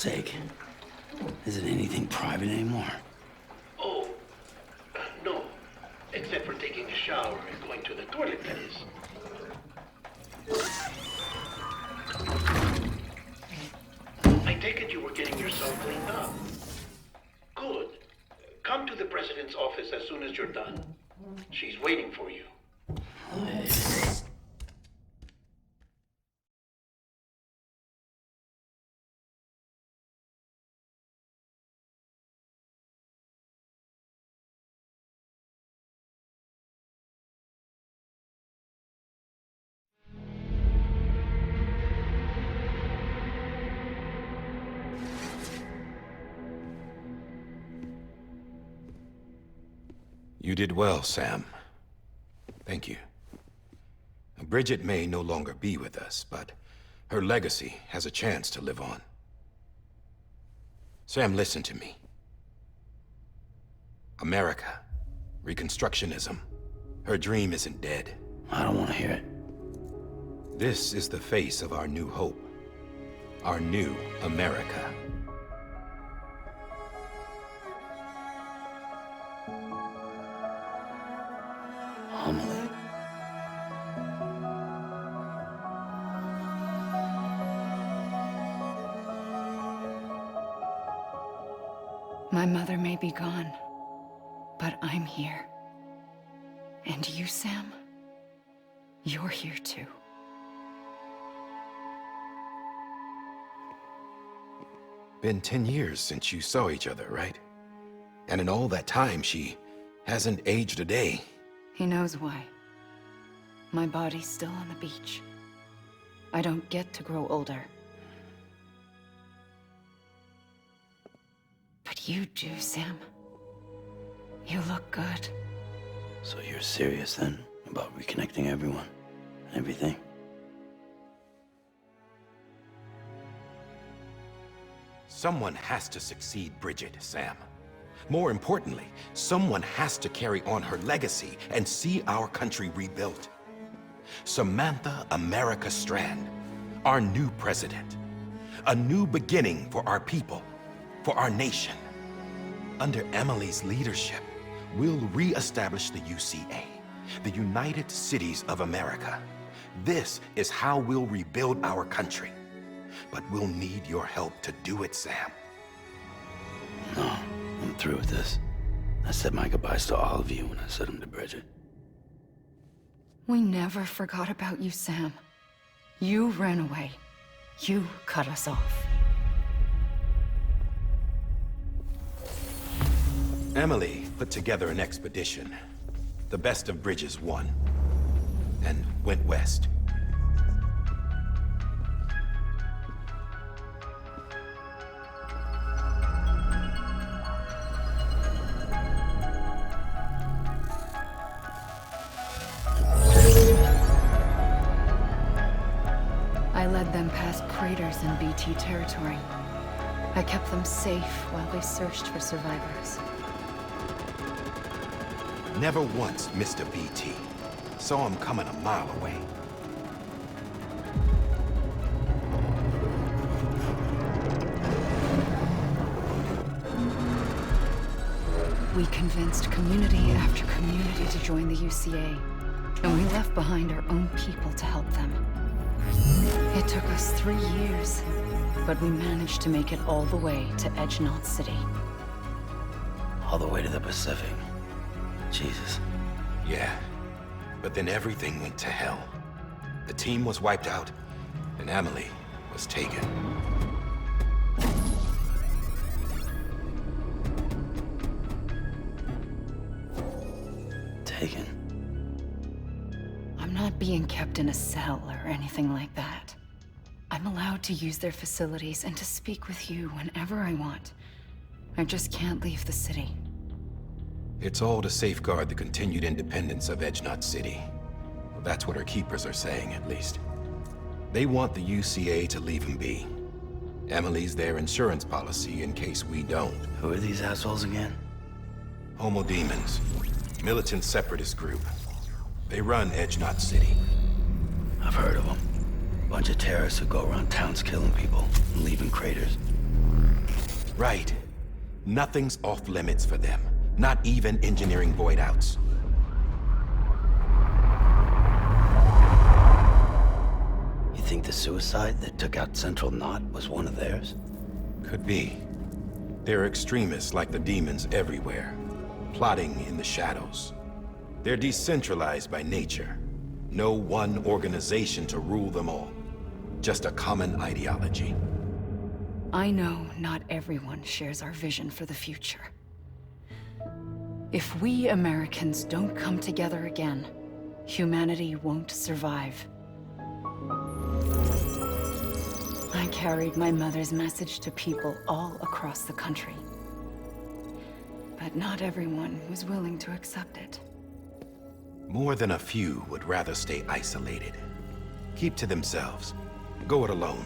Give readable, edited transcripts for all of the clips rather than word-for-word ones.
sake. Is it anything private anymore? Oh, no. Except for taking a shower and going to the toilet, that is. I take it you were getting yourself cleaned up. Good. Come to the president's office as soon as you're done. She's waiting for you. You did well, Sam. Thank you. Bridget may no longer be with us, but her legacy has a chance to live on. Sam, listen to me. America, Reconstructionism, her dream isn't dead. I don't want to hear it. This is the face of our new hope. Our new America. Amelie. My mother may be gone, but I'm here. And you, Sam? You're here too. Been 10 years since you saw each other, right? And in all that time, she hasn't aged a day. He knows why. My body's still on the beach. I don't get to grow older. But you do, Sam. You look good. So you're serious then about reconnecting everyone and everything? Someone has to succeed Bridget, Sam. More importantly, someone has to carry on her legacy and see our country rebuilt. Samantha America Strand, our new president. A new beginning for our people, for our nation. Under Emily's leadership, we'll re-establish the UCA, the United Cities of America. This is how we'll rebuild our country. But we'll need your help to do it, Sam. No. I'm through with this. I said my goodbyes to all of you when I said them to Bridget. We never forgot about you, Sam. You ran away. You cut us off. Emily put together an expedition. The best of Bridges won. And went west. I led them past craters in BT territory. I kept them safe while they searched for survivors. Never once missed a BT. Saw him coming a mile away. We convinced community after community to join the UCA, and we left behind our own people to help them. It took us 3 years, but we managed to make it all the way to Edgenot City. All the way to the Pacific. Jesus. Yeah, but then everything went to hell. The team was wiped out, and Emily was taken. Taken? I'm not being kept in a cell or anything like that. I'm allowed to use their facilities and to speak with you whenever I want. I just can't leave the city. It's all to safeguard the continued independence of Edgenot City. That's what our keepers are saying, at least. They want the UCA to leave him be. Emily's their insurance policy in case we don't. Who are these assholes again? Homo Demons. Militant separatist group. They run Edgenot City. I've heard of them. Bunch of terrorists who go around towns killing people and leaving craters. Right. Nothing's off limits for them. Not even engineering void outs. You think the suicide that took out Central Knot was one of theirs? Could be. There are extremists like the demons everywhere, plotting in the shadows. They're decentralized by nature. No one organization to rule them all. Just a common ideology. I know not everyone shares our vision for the future. If we Americans don't come together again, humanity won't survive. I carried my mother's message to people all across the country. But not everyone was willing to accept it. More than a few would rather stay isolated. Keep to themselves. Go it alone.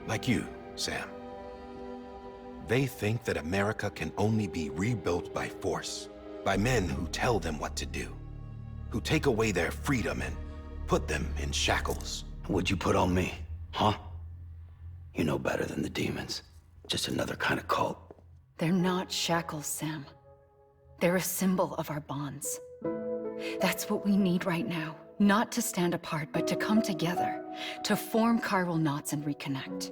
Like you, Sam. They think that America can only be rebuilt by force, by men who tell them what to do, who take away their freedom and put them in shackles. What'd you put on me, huh? You know better than the demons. Just another kind of cult. They're not shackles, Sam. They're a symbol of our bonds. That's what we need right now. Not to stand apart, but to come together, to form chiral knots and reconnect.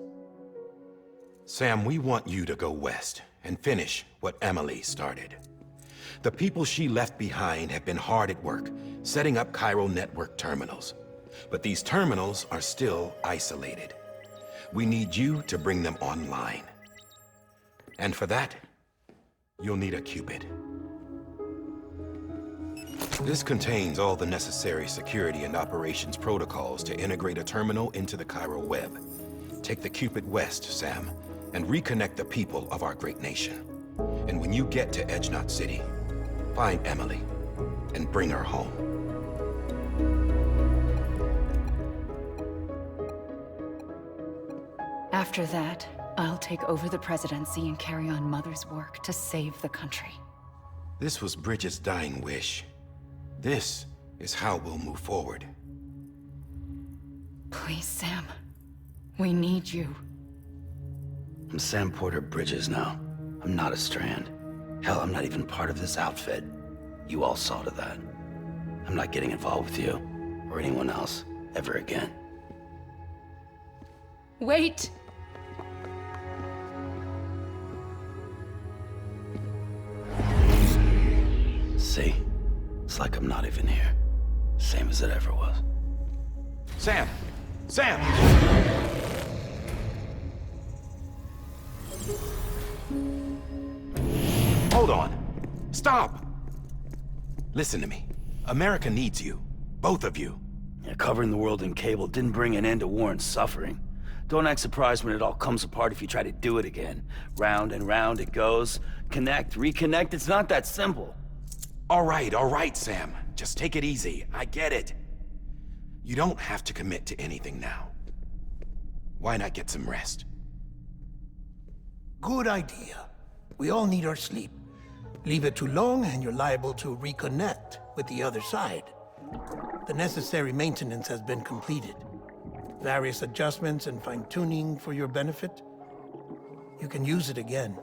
Sam, we want you to go west and finish what Emily started. The people she left behind have been hard at work, setting up chiral network terminals. But these terminals are still isolated. We need you to bring them online. And for that, you'll need a Cupid. This contains all the necessary security and operations protocols to integrate a terminal into the chiral web. Take the Cupid west, Sam, and reconnect the people of our great nation. And when you get to Edge Knot City, find Emily and bring her home. After that, I'll take over the presidency and carry on Mother's work to save the country. This was Bridget's dying wish. This is how we'll move forward. Please, Sam. We need you. I'm Sam Porter Bridges now. I'm not a Strand. Hell, I'm not even part of this outfit. You all saw to that. I'm not getting involved with you, or anyone else, ever again. Wait! See? It's like I'm not even here. Same as it ever was. Sam! Sam! Hold on. Stop! Listen to me. America needs you. Both of you. Yeah, covering the world in cable didn't bring an end to war and suffering. Don't act surprised when it all comes apart if you try to do it again. Round and round it goes. Connect, reconnect, it's not that simple. All right, Sam. Just take it easy. I get it. You don't have to commit to anything now. Why not get some rest? Good idea. We all need our sleep. Leave it too long and you're liable to reconnect with the other side. The necessary maintenance has been completed. Various adjustments and fine-tuning for your benefit. You can use it again.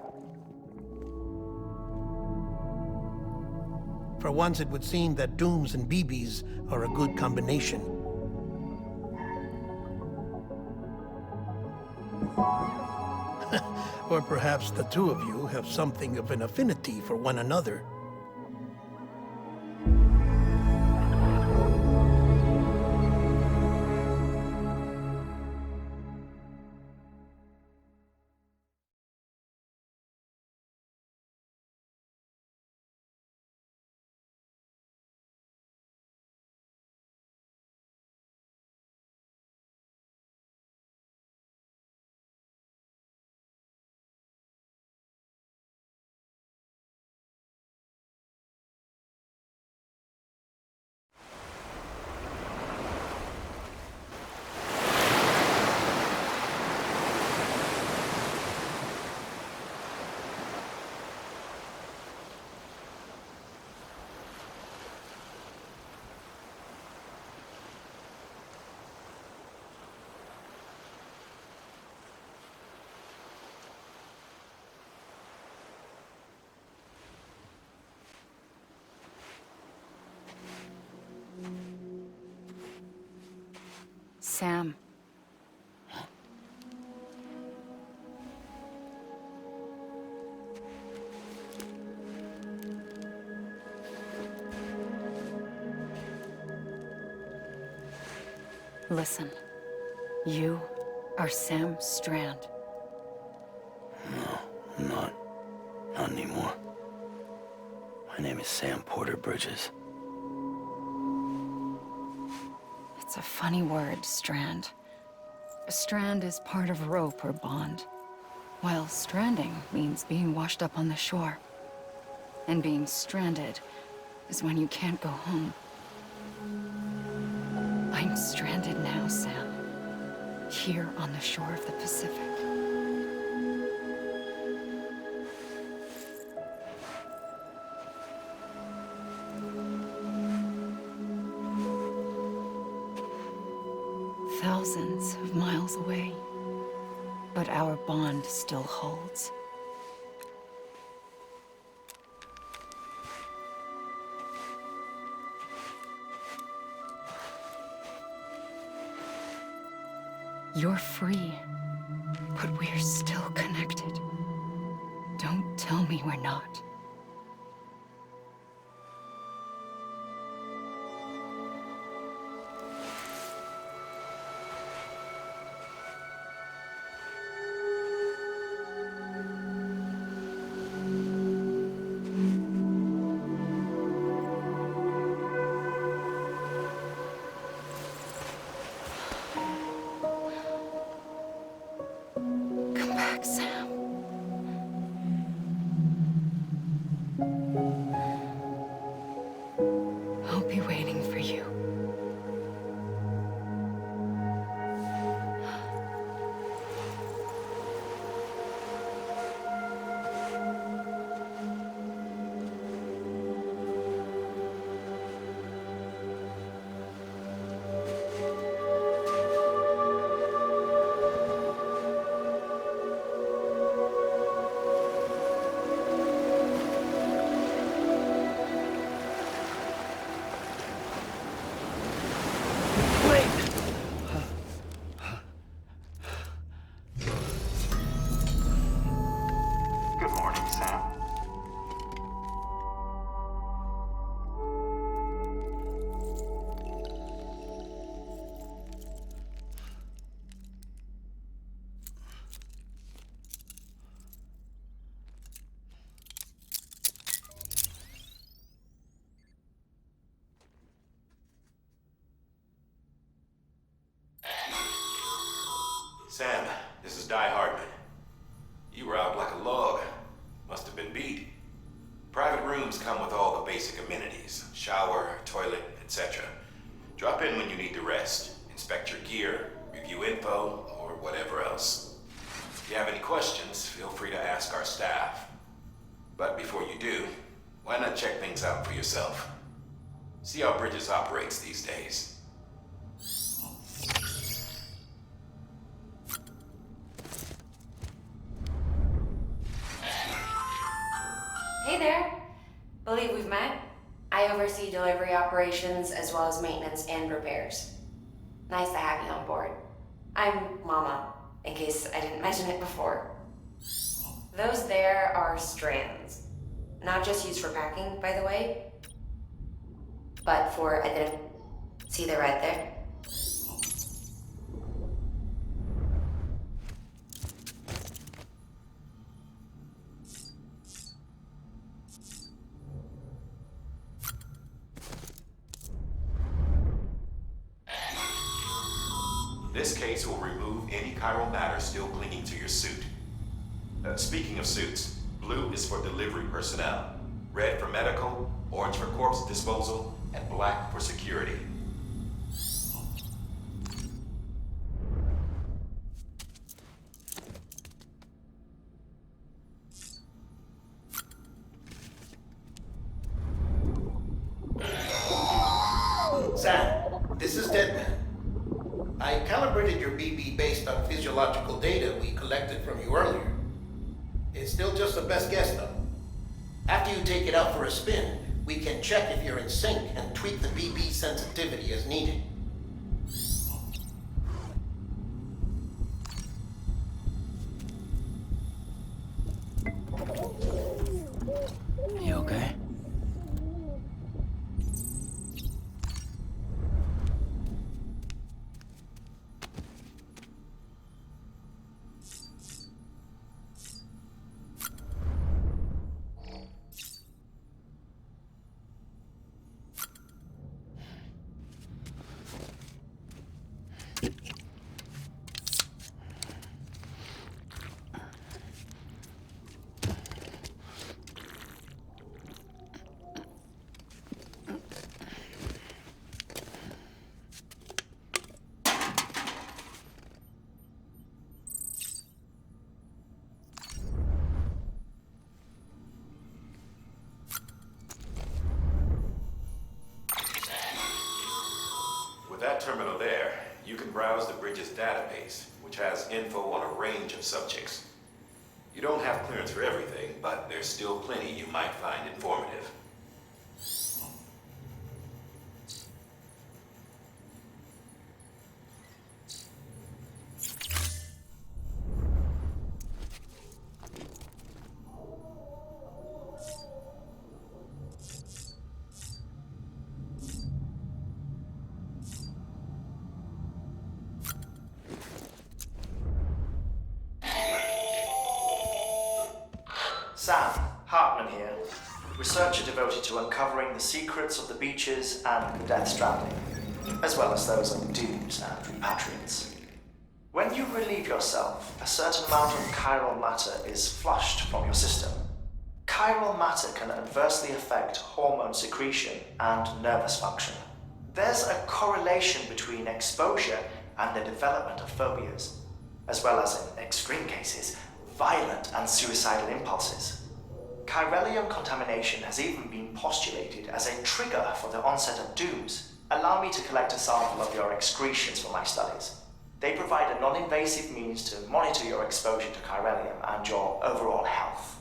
For once, it would seem that Dooms and BBs are a good combination. Or perhaps the two of you have something of an affinity for one another. Sam. Listen, you are Sam Strand. No, I'm not. Not anymore. My name is Sam Porter Bridges. It's a funny word, strand. A strand is part of rope or bond, while stranding means being washed up on the shore. And being stranded is when you can't go home. I'm stranded now, Sam. Here on the shore of the Pacific. Thousands of miles away, but our bond still holds. You're free, but we're still connected. Don't tell me we're not. Come back, Sam. I'll be waiting for you. Good morning, Sam. Sam, this is Die Hardman. You were out like a log. Must have been beat. Private rooms come with all the basic amenities. Shower, toilet, etc. Drop in when you need to rest. Inspect your gear, review info, or whatever else. If you have any questions, feel free to ask our staff. But before you do, why not check things out for yourself? See how Bridges operates these days. Hey there! Believe we've met. I oversee delivery operations as well as maintenance and repairs. Nice to have you on board. I'm Mama, in case I didn't mention it before. Those there are strands. Not just used for packing, by the way, but for see the red there? This case will remove any chiral matter still clinging to your suit. Speaking of suits, blue is for delivery personnel, red for medical, orange for corpse disposal, and black for security. Sam, this is Deadman. I calibrated your BB based on physiological data we collected from you earlier. It's still just a best guess, though. After you take it out for a spin, we can check if you're in sync and tweak the BB sensitivity as needed. browse the Bridges database, which has info on a range of subjects. You don't have clearance for everything, but there's still plenty you might find informative. Sam, Hartman here, researcher devoted to uncovering the secrets of the beaches and the Death Stranding, as well as those of dooms and repatriates. When you relieve yourself, a certain amount of chiral matter is flushed from your system. Chiral matter can adversely affect hormone secretion and nervous function. There's a correlation between exposure and the development of phobias, as well as, in extreme cases, violent and suicidal impulses. Chiralium contamination has even been postulated as a trigger for the onset of dooms. Allow me to collect a sample of your excretions for my studies. They provide a non-invasive means to monitor your exposure to chiralium and your overall health.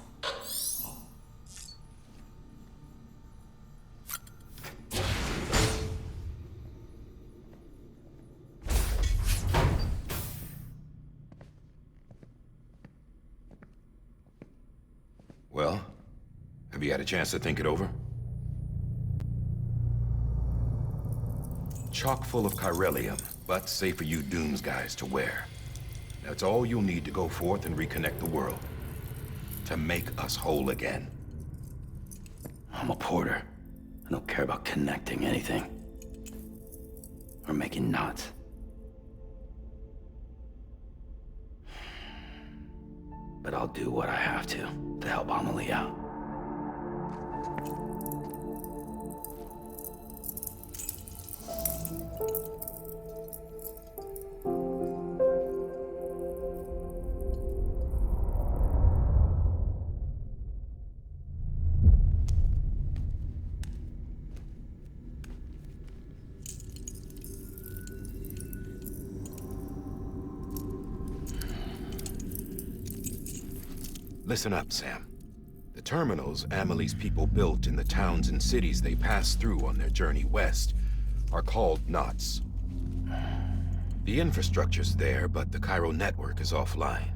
Well, have you had a chance to think it over? Chock full of chiralium, but safe for you Dooms guys to wear. That's all you'll need to go forth and reconnect the world. To make us whole again. I'm a porter. I don't care about connecting anything. Or making knots. But I'll do what I have to help Amelie out. Listen up, Sam. The terminals Amelie's people built in the towns and cities they passed through on their journey west are called knots. The infrastructure's there, but the Cairo network is offline.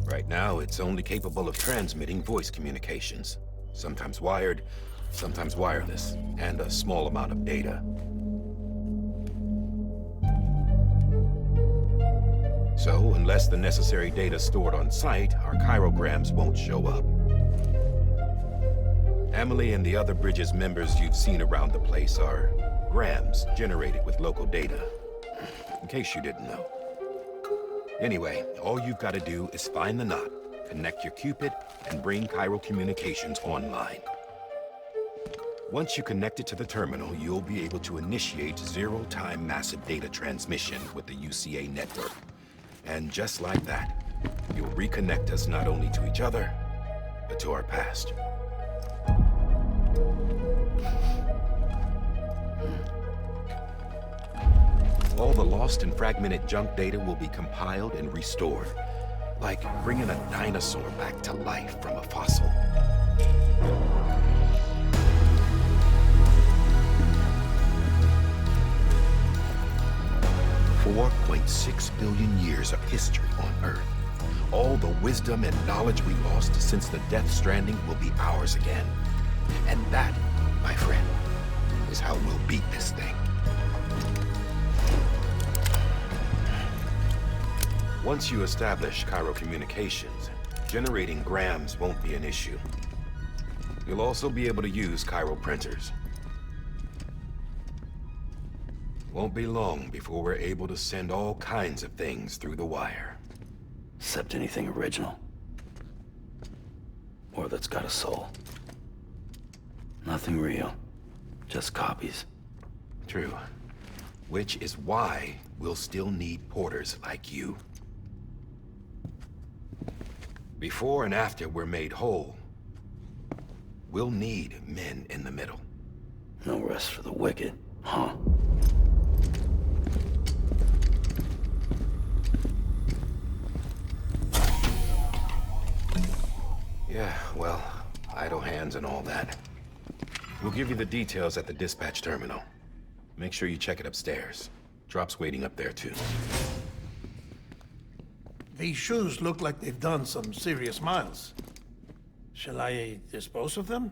Right now, it's only capable of transmitting voice communications. Sometimes wired, sometimes wireless, and a small amount of data. So, unless the necessary data stored on site, our chirograms won't show up. Amelie and the other Bridges members you've seen around the place are grams generated with local data. In case you didn't know. Anyway, all you've got to do is find the knot, connect your Cupid, and bring Cairo communications online. Once you connect it to the terminal, you'll be able to initiate zero-time massive data transmission with the UCA network. And just like that, you'll reconnect us not only to each other, but to our past. All the lost and fragmented junk data will be compiled and restored, like bringing a dinosaur back to life from a fossil. $4.6 billion years of history on Earth. All the wisdom and knowledge we lost since the Death Stranding will be ours again. And that, my friend, is how we'll beat this thing. Once you establish Cairo communications, generating grams won't be an issue. You'll also be able to use Cairo printers. Won't be long before we're able to send all kinds of things through the wire. Except anything original. Or that's got a soul. Nothing real. Just copies. True. Which is why we'll still need porters like you. Before and after we're made whole, we'll need men in the middle. No rest for the wicked, huh? Yeah, well, idle hands and all that. We'll give you the details at the dispatch terminal. Make sure you check it upstairs. Drop's waiting up there, too. These shoes look like they've done some serious miles. Shall I dispose of them?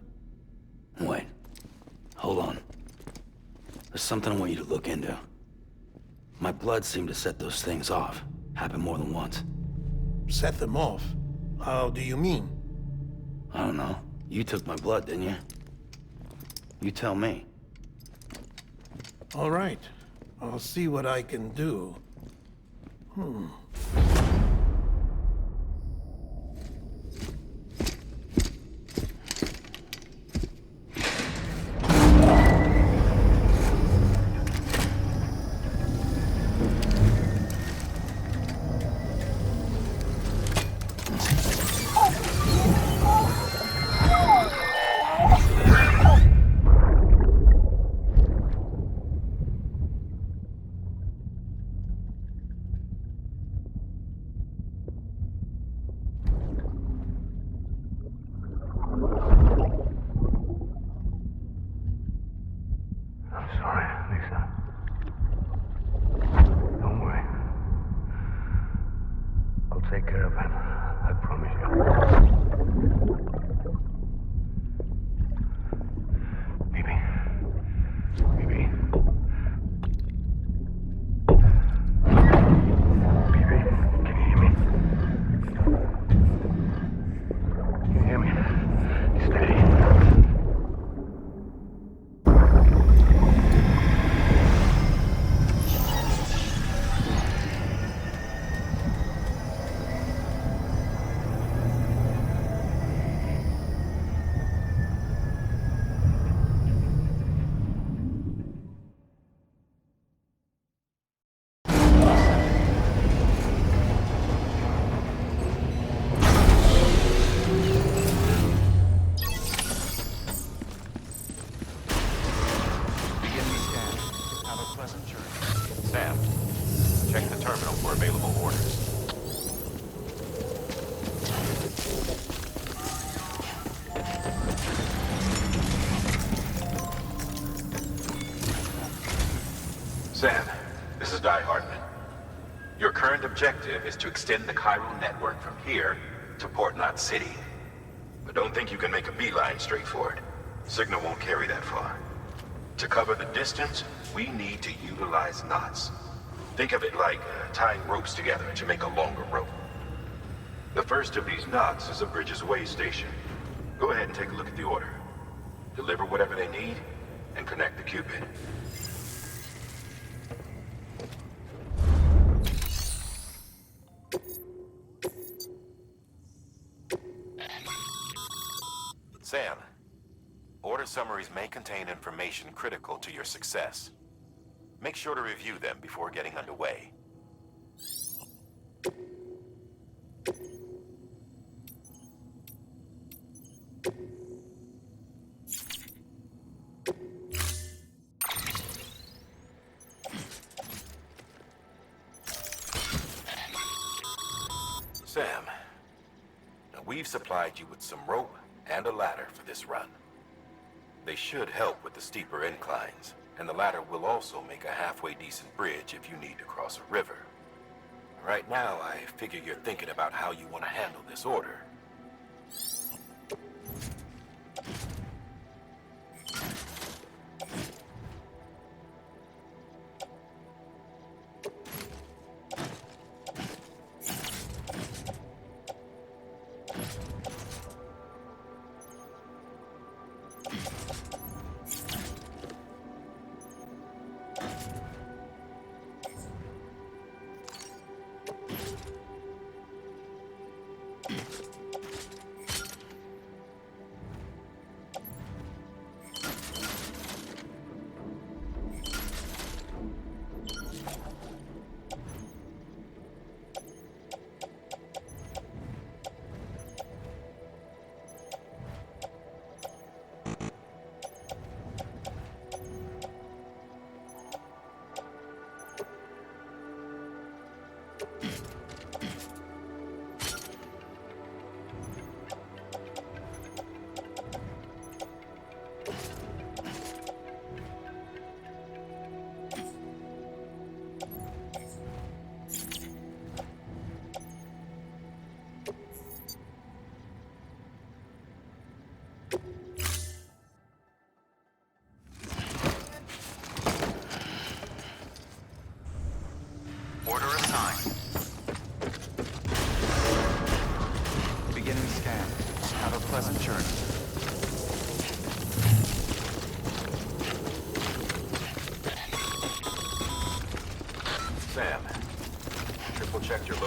Wait. Hold on. There's something I want you to look into. My blood seemed to set those things off. Happened more than once. Set them off? How do you mean? I don't know. You took my blood, didn't you? You tell me. All right. I'll see what I can do. Take care of him. I promise you. Baby. Baby. Baby, can you hear me? Can you hear me? Steady. Sam, check the terminal for available orders. Sam, this is Di Hartman. Your current objective is to extend the chiral network from here to Port Knot City. But don't think you can make a beeline straight for it. Signal won't carry that far. To cover the distance, we need to utilize knots. Think of it like tying ropes together to make a longer rope. The first of these knots is a Bridges Way station. Go ahead and take a look at the order. Deliver whatever they need, and connect the Cupid. Sam, order summaries may contain information critical to your success. Make sure to review them before getting underway. Sam, now we've supplied you with some rope and a ladder for this run. They should help with the steeper inclines, and the ladder will also make a halfway decent bridge if you need to cross a river. Right now, I figure you're thinking about how you want to handle this order.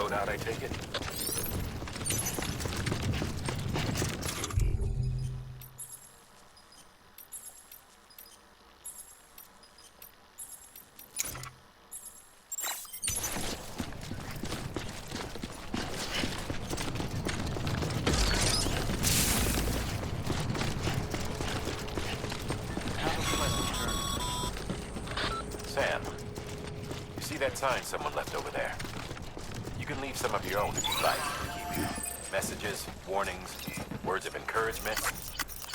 loadout, I take it? Sam, you see that sign someone left over there? You can leave some of your own if you'd like. Messages, warnings, words of encouragement,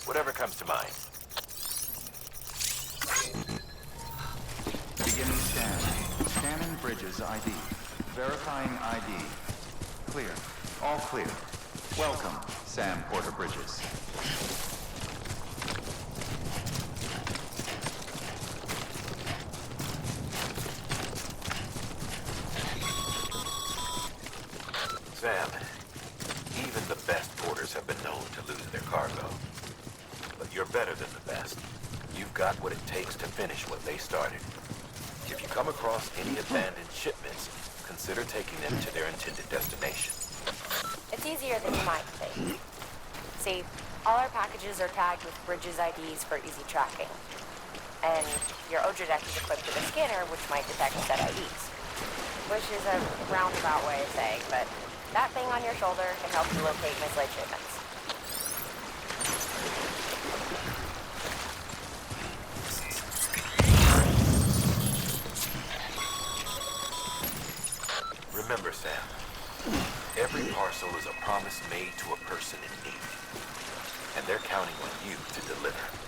whatever comes to mind. Beginning scan. Scanning Bridges ID. Verifying ID. Clear. All clear. Welcome, Sam Porter Bridges. Sam, even the best porters have been known to lose their cargo. But you're better than the best. You've got what it takes to finish what they started. If you come across any abandoned shipments, consider taking them to their intended destination. It's easier than you might think. See, all our packages are tagged with Bridges IDs for easy tracking. And your OJ deck is equipped with a scanner which might detect set IDs. Which is a roundabout way of saying, but that thing on your shoulder can help you locate mislaid shipments. Remember, Sam, every parcel is a promise made to a person in need. And they're counting on you to deliver.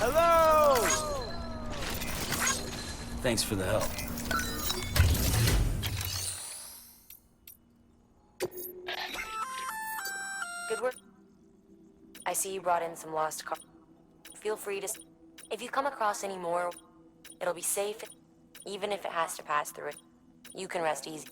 Hello! Thanks for the help. Good work. I see you brought in some lost cars. Feel free to... If you come across any more, it'll be safe, even if it has to pass through it. You can rest easy.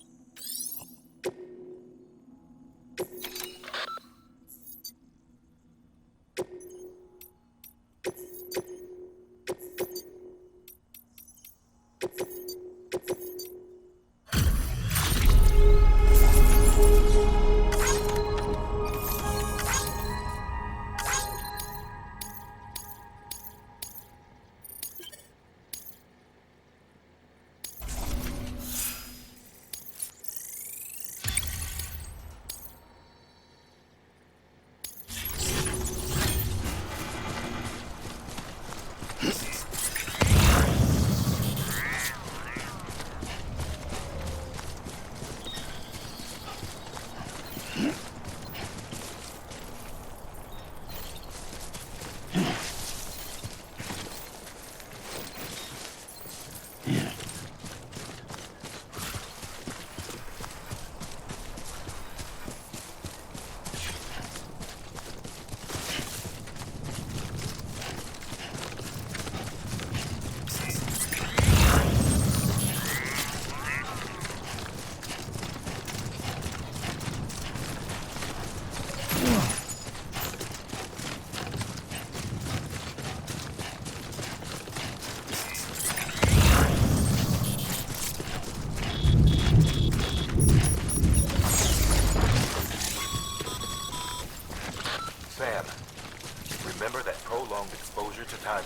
Remember that prolonged exposure to time...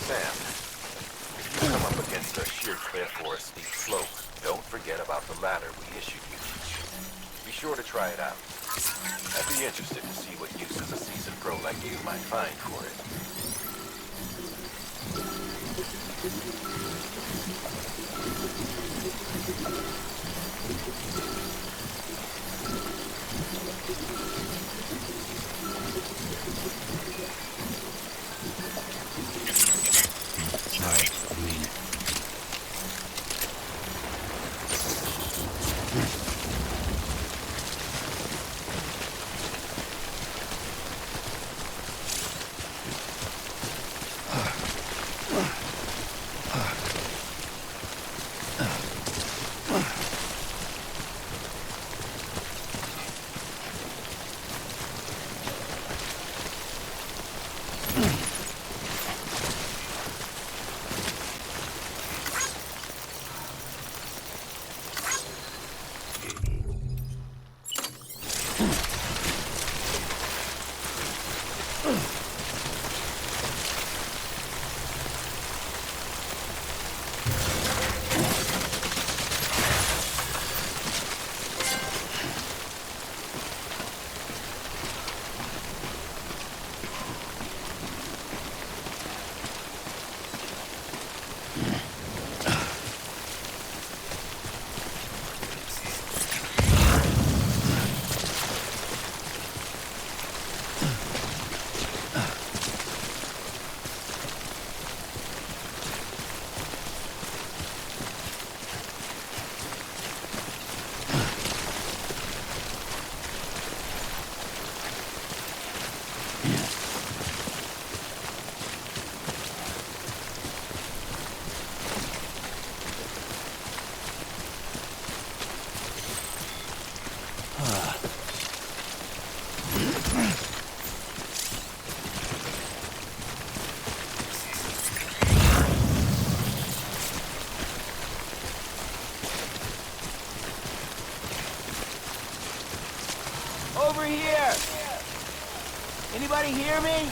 Sam, if you come up against a sheer cliff or a steep slope, don't forget about the ladder we issued you. Be sure to try it out. I'd be interested to see what uses a seasoned pro like you might find for it. Sorry, I mean it. Over here! Anybody hear me?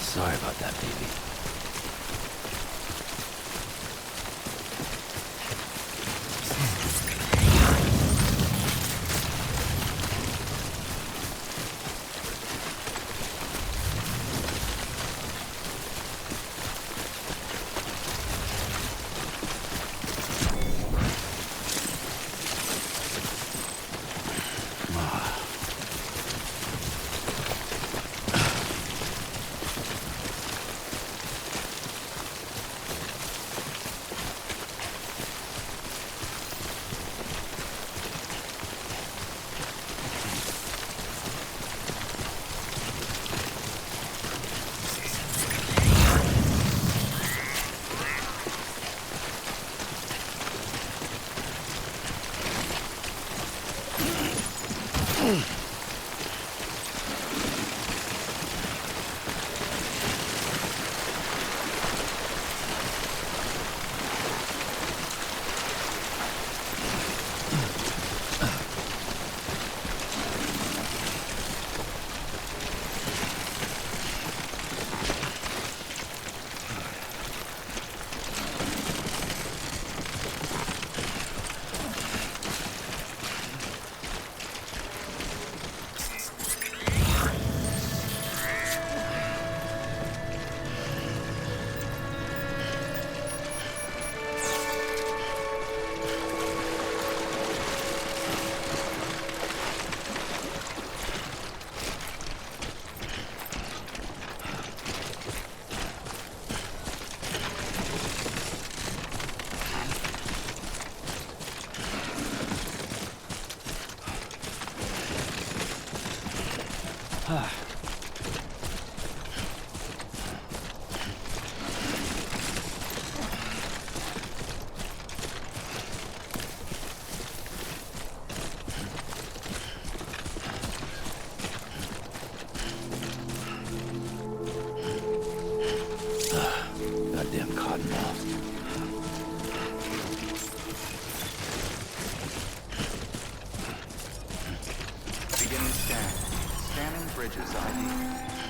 Sorry about that, baby.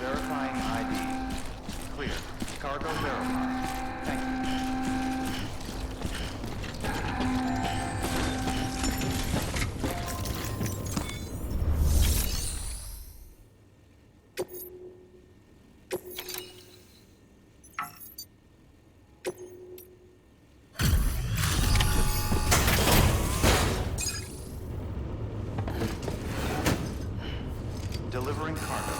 Verifying ID. Clear. Cargo verified. Thank you. Delivering cargo.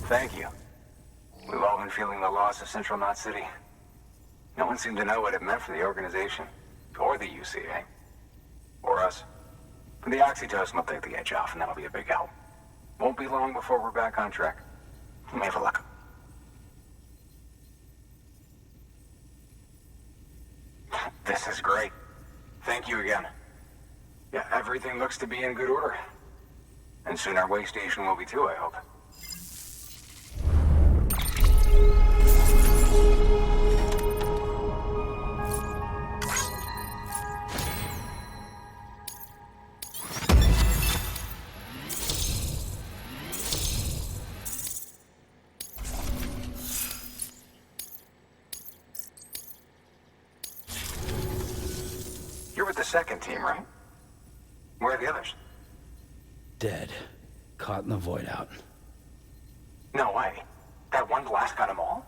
Thank you. We've all been feeling the loss of Central Knot City. No one seemed to know what it meant for the organization, or the UCA, or us. But the oxytocin will take the edge off, and that'll be a big help. Won't be long before we're back on track. You may have a luck. This is great. Thank you again. Yeah, everything looks to be in good order. And soon our way station will be too, I hope. You're with the second team, right? Where are the others? Dead. Caught in the void out. No way. That one blast got them all?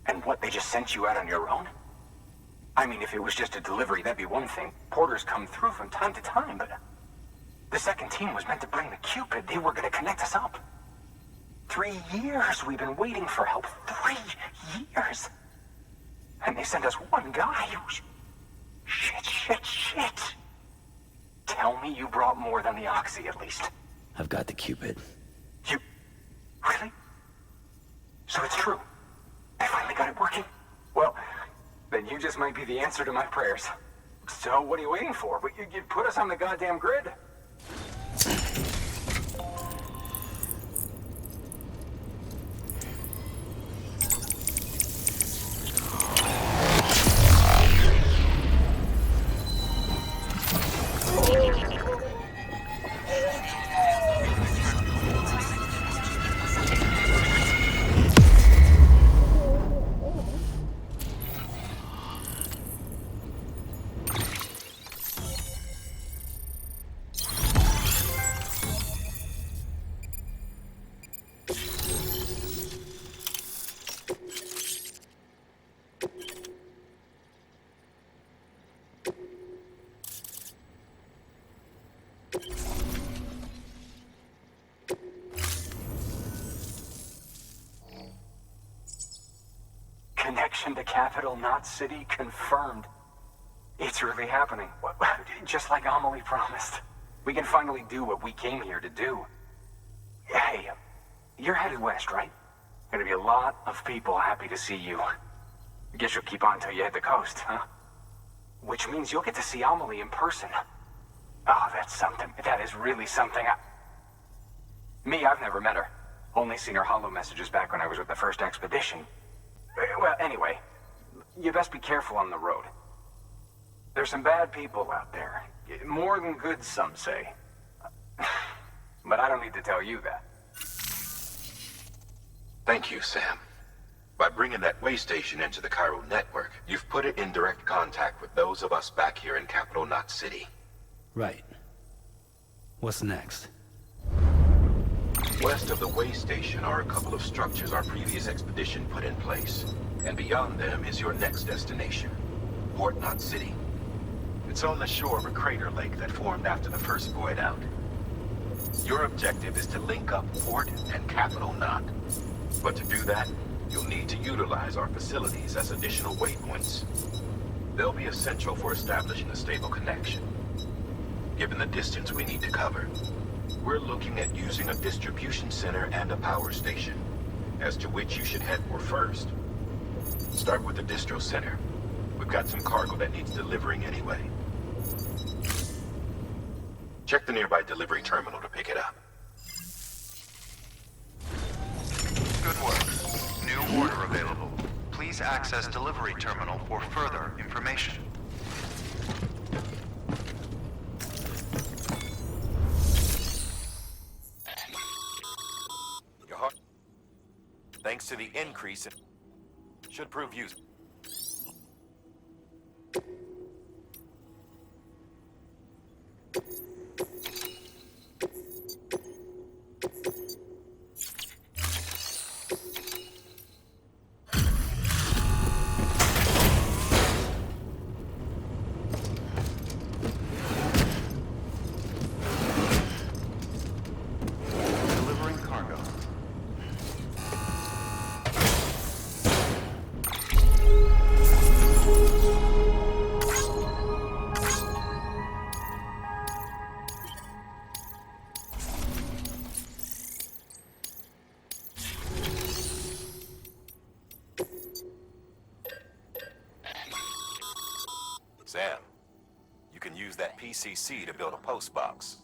And what, they just sent you out on your own? I mean, if it was just a delivery, that'd be one thing. Porters come through from time to time, but... The second team was meant to bring the Cupid. They were gonna connect us up. 3 years we've been waiting for help. 3 years! And they sent us one guy who's... Shit. Tell me you brought more than the Oxy, at least. I've got the Cupid. You... Really? So it's true? They finally got it working? Well, then you just might be the answer to my prayers. So what are you waiting for? You put us on the goddamn grid. Connection to Capital Knot City confirmed. It's really happening. Just like Amelie promised. We can finally do what we came here to do. Hey, you're headed west, right? Gonna be a lot of people happy to see you. Guess you'll keep on till you hit the coast, huh? Which means you'll get to see Amelie in person. Oh, that's something. That is really something. Me, I've never met her. Only seen her holo messages back when I was with the first expedition. Well, anyway, you best be careful on the road. There's some bad people out there. More than good, some say. But I don't need to tell you that. Thank you, Sam. By bringing that way station into the Cairo network, you've put it in direct contact with those of us back here in Capital Knot City. Right. What's next? West of the way station are a couple of structures our previous expedition put in place. And beyond them is your next destination, Port Knot City. It's on the shore of a crater lake that formed after the first void out. Your objective is to link up Port and Capital Knot. But to do that, you'll need to utilize our facilities as additional waypoints. They'll be essential for establishing a stable connection. Given the distance we need to cover, we're looking at using a distribution center and a power station, as to which you should head for first. Start with the distro center. We've got some cargo that needs delivering anyway. Check the nearby delivery terminal to pick it up. Good work. New order available. Please access delivery terminal for further information. thanks to the increase in... should prove useful. Sam, you can use that PCC to build a post box.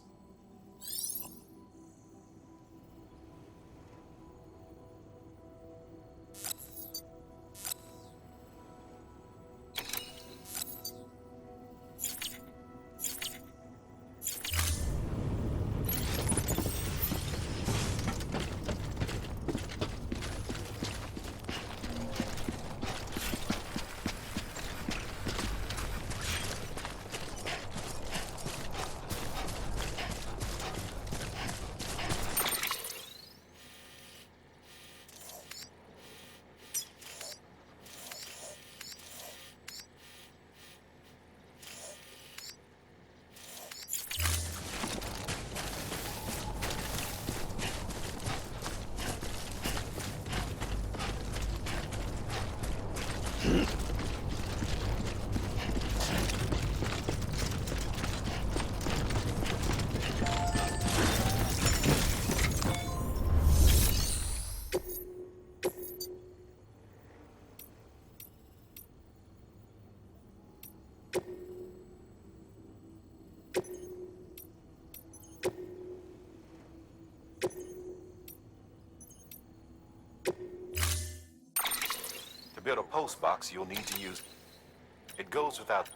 To build a post box, you'll need to use... It goes without...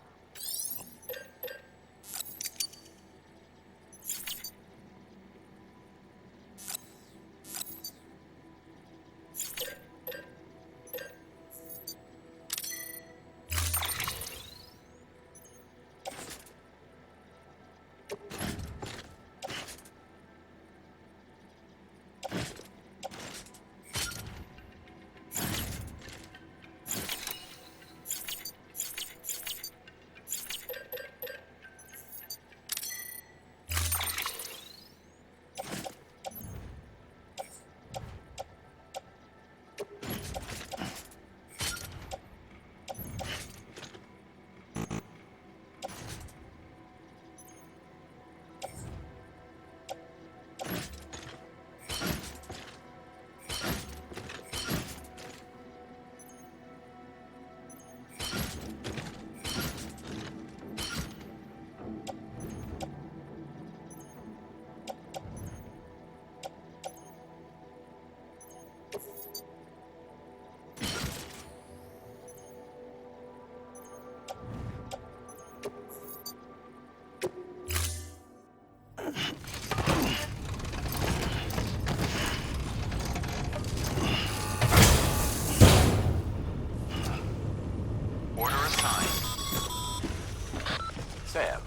Sam,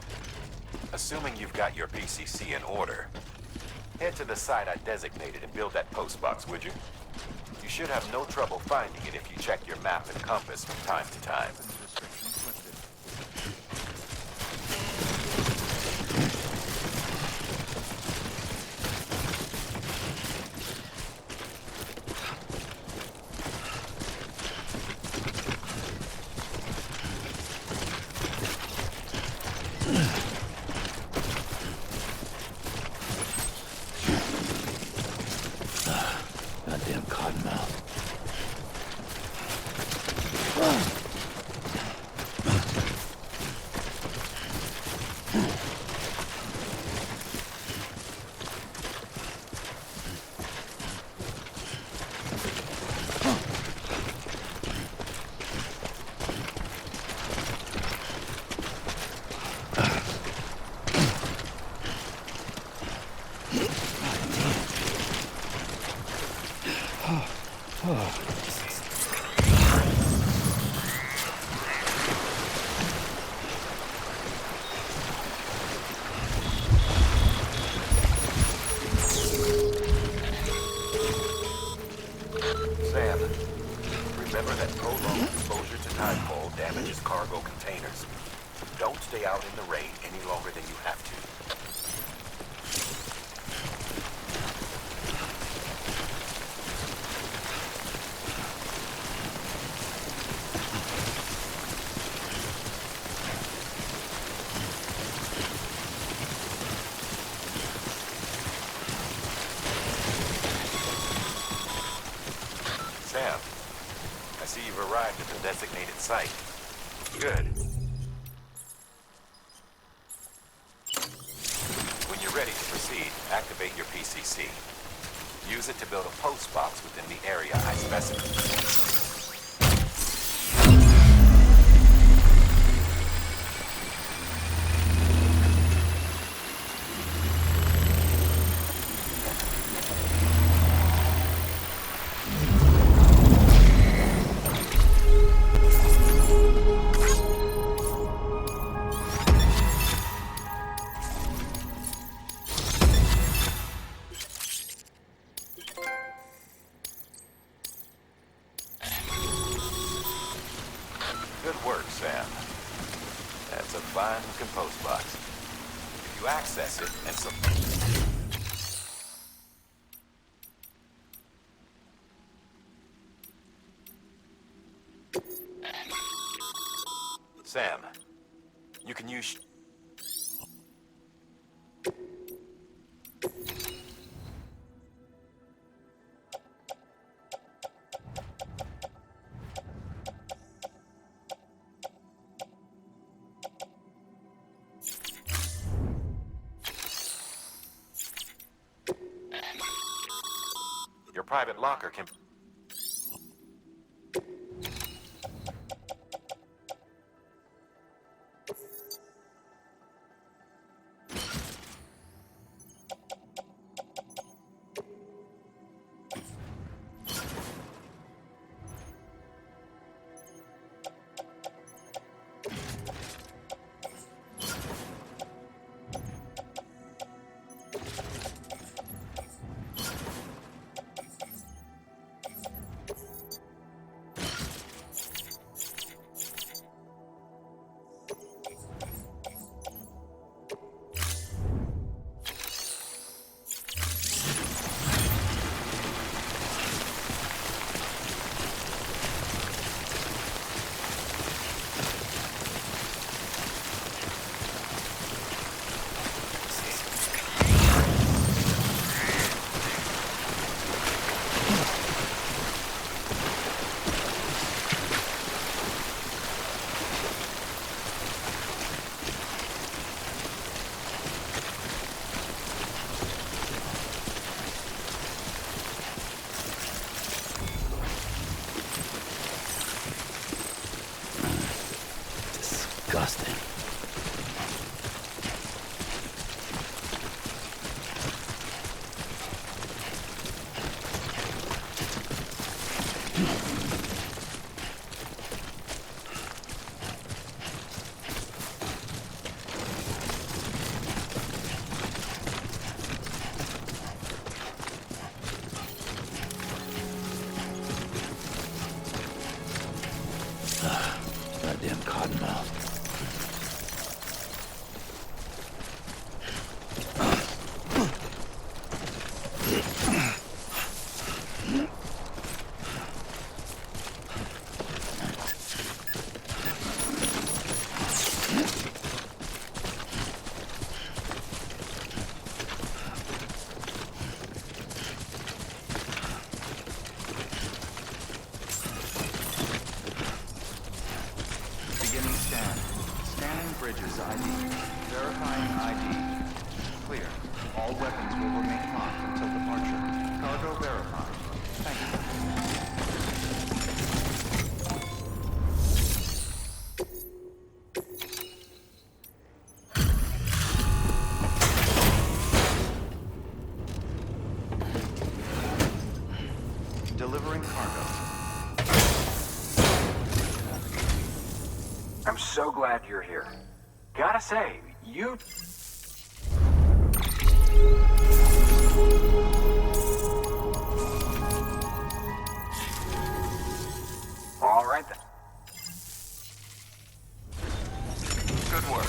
assuming you've got your PCC in order, head to the site I designated and build that post box, would you? You should have no trouble finding it if you check your map and compass from time to time. Goddamn cottonmouth. Sam, remember that prolonged exposure to tidefall damages cargo containers. Don't stay out in the rain any longer than you have to. Sam, I see you've arrived at the designated site. Good. When you're ready to proceed, activate your PCC. Use it to build a post box within the area I specified. Good work, Sam. That's a fine-looking post box. If you access it and Sam, you can use... Your private locker can... Disgusting. Goddamn cottonmouth. Beginning scan. Scanning bridges ID. Verifying ID. Clear. All weapons will remain locked until departure. Cargo verified. Thank you. Delivering cargo. I'm so glad you're here. Gotta say, you... All right then. Good work.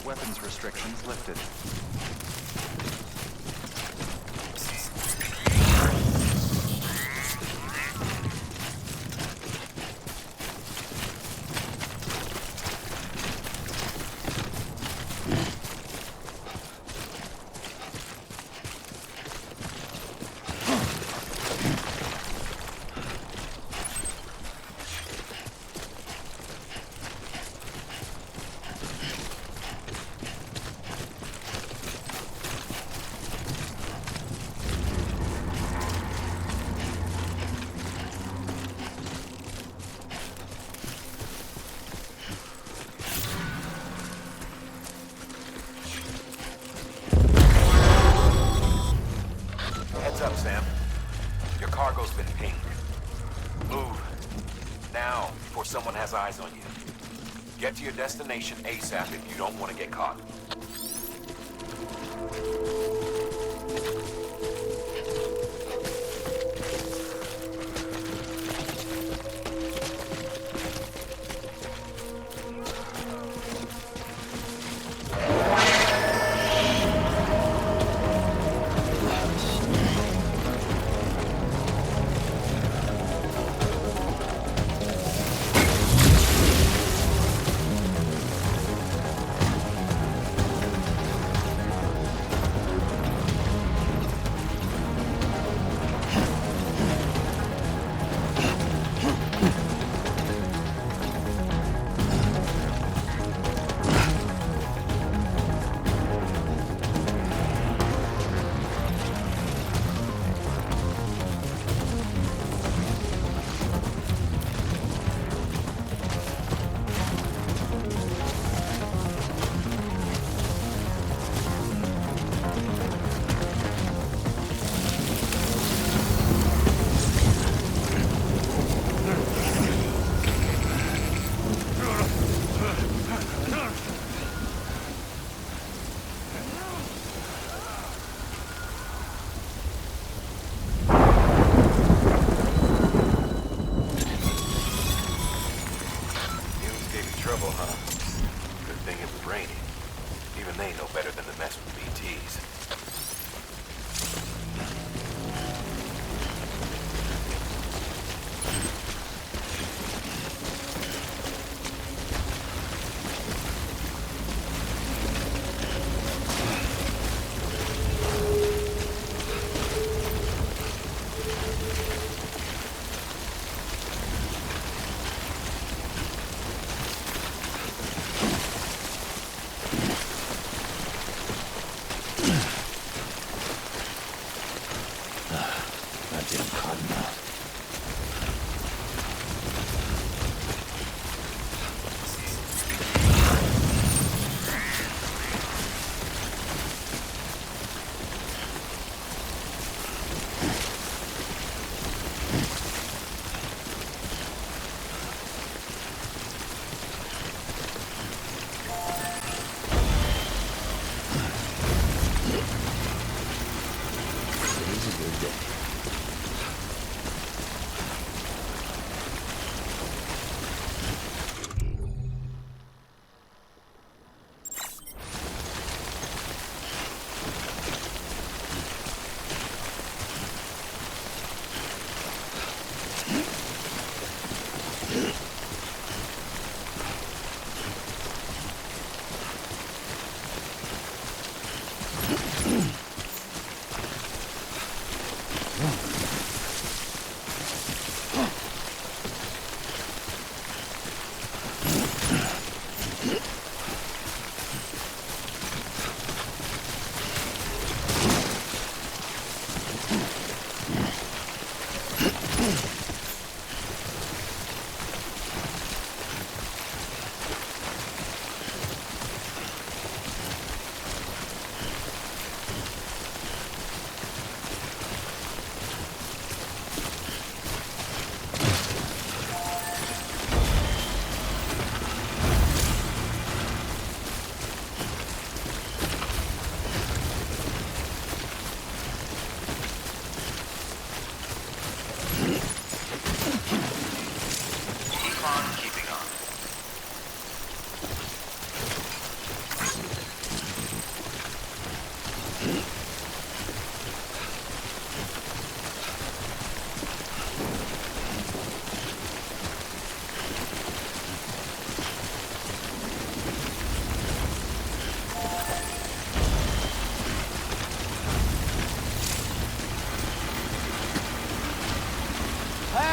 Weapons restrictions lifted. Heads up, Sam. Your cargo's been pinged. Move. Now, before someone has eyes on you. Get to your destination ASAP if you don't want to get caught.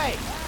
Hey!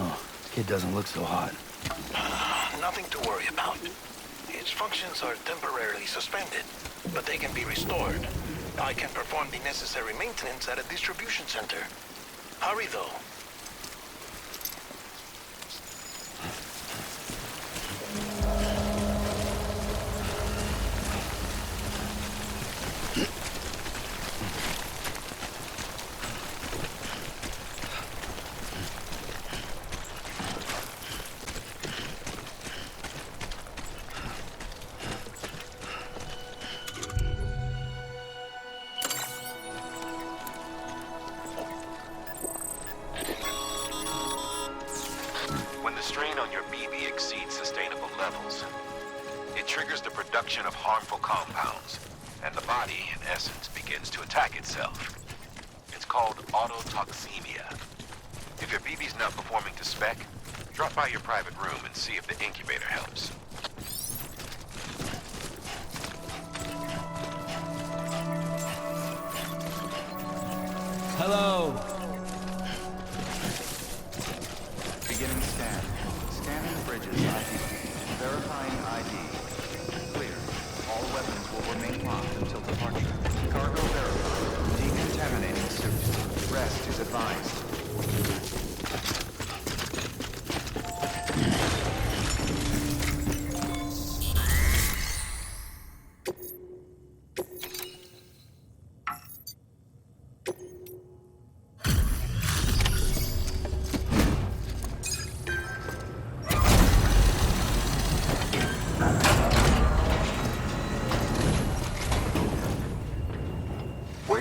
Oh, kid doesn't look so hot. Nothing to worry about. Its functions are temporarily suspended, but they can be restored. I can perform the necessary maintenance at a distribution center. Hurry, though. When the strain on your BB exceeds sustainable levels, it triggers the production of harmful compounds, and the body, in essence, begins to attack itself. It's called autotoxemia. If your BB's not performing to spec, drop by your private room and see if the incubator helps. Hello. Beginning scan. Scanning bridges ID. Verifying ID. Clear. All weapons will remain locked until departure. Cargo verified. Decontaminating suit. Rest is advised.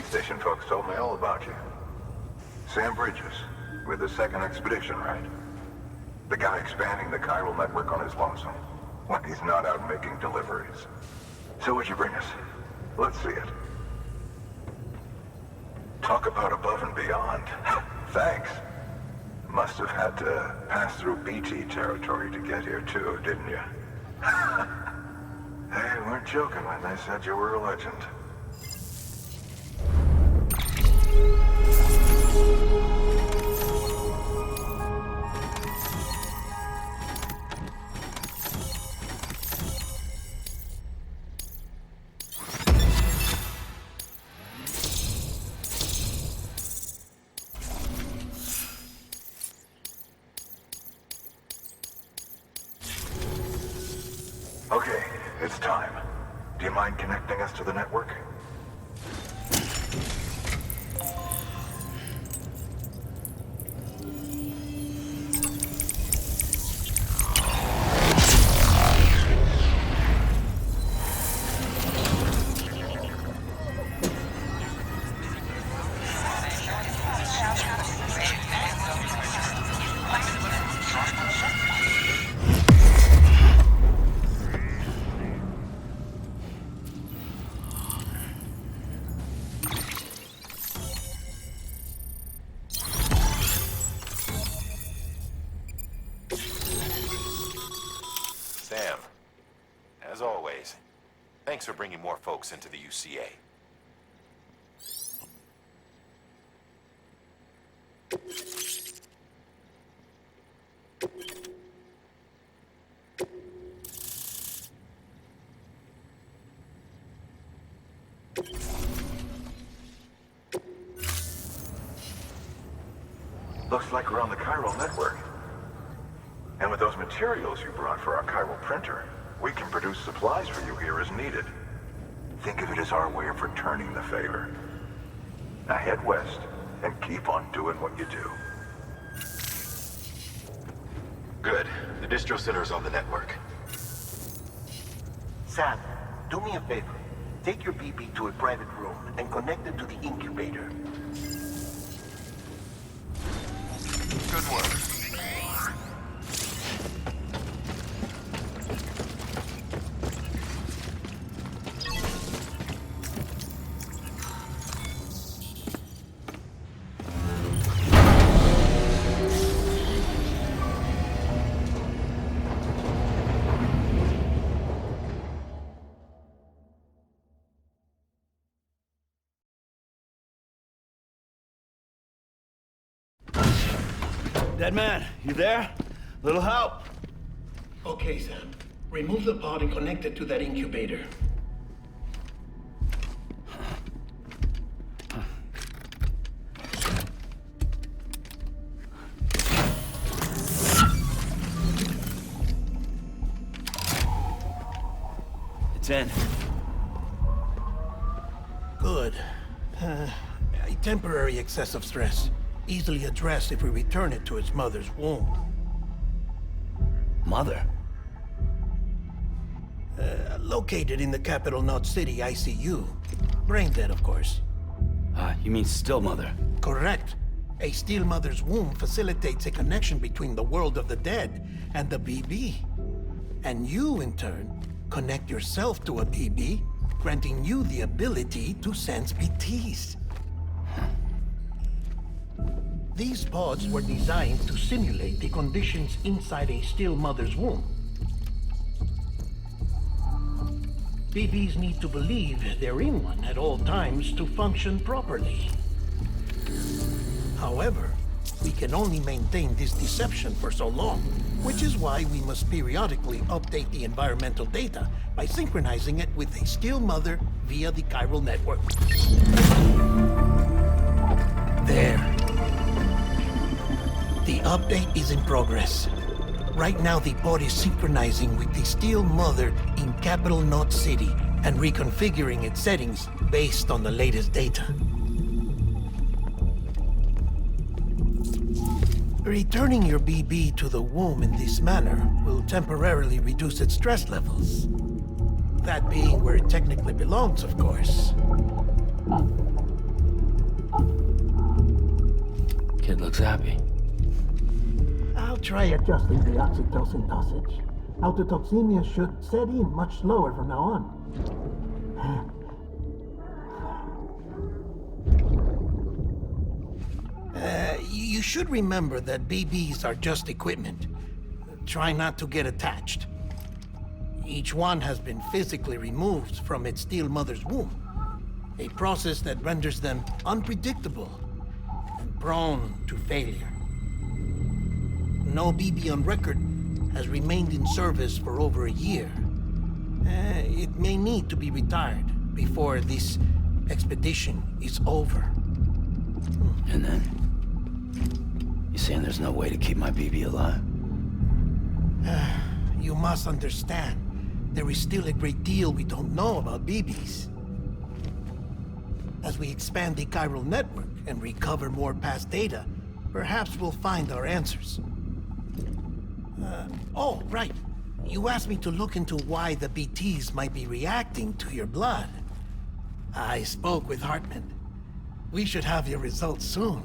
Station folks told me all about you. Sam Bridges, with the second expedition, right? The guy expanding the chiral network on his lonesome, when he's not out making deliveries. So what'd you bring us? Let's see it. Talk about above and beyond. Thanks. Must have had to pass through BT territory to get here too, didn't you? They weren't joking when they said you were a legend. Okay, it's time. Do you mind connecting us to the network? Sam, as always, thanks for bringing more folks into the UCA. Looks like we're on the chiral network. And with those materials you brought for our chiral printer, we can produce supplies for you here as needed. Think of it as our way of returning the favor. Now head west and keep on doing what you do. Good. The distro center's on the network. Sam, do me a favor. Take your BB to a private room and connect it to the incubator. Good work. Dead man, you there? Little help? Okay, Sam. Remove the pod and connect it to that incubator. It's in. Good. A temporary excess of stress. Easily addressed if we return it to its mother's womb. Mother? Located in the capital Knot City ICU. Brain dead, of course. You mean still mother? Correct. A still mother's womb facilitates a connection between the world of the dead and the BB. And you, in turn, connect yourself to a BB, granting you the ability to sense BTs. These pods were designed to simulate the conditions inside a still mother's womb. BBs need to believe they're in one at all times to function properly. However, we can only maintain this deception for so long, which is why we must periodically update the environmental data by synchronizing it with a still mother via the chiral network. There. The update is in progress. Right now, the pod is synchronizing with the still mother in capital Knot City and reconfiguring its settings based on the latest data. Returning your BB to the womb in this manner will temporarily reduce its stress levels. That being where it technically belongs, of course. Kid looks happy. I'll try adjusting the oxytocin dosage. Autotoxemia should set in much slower from now on. You should remember that BBs are just equipment. Try not to get attached. Each one has been physically removed from its still mother's womb, a process that renders them unpredictable and prone to failure. No BB on record has remained in service for over a year. It may need to be retired before this expedition is over. And then? You saying there's no way to keep my BB alive? You must understand, there is still a great deal we don't know about BBs. As we expand the chiral network and recover more past data, perhaps we'll find our answers. Oh, right. You asked me to look into why the BTs might be reacting to your blood. I spoke with Hartman. We should have your results soon.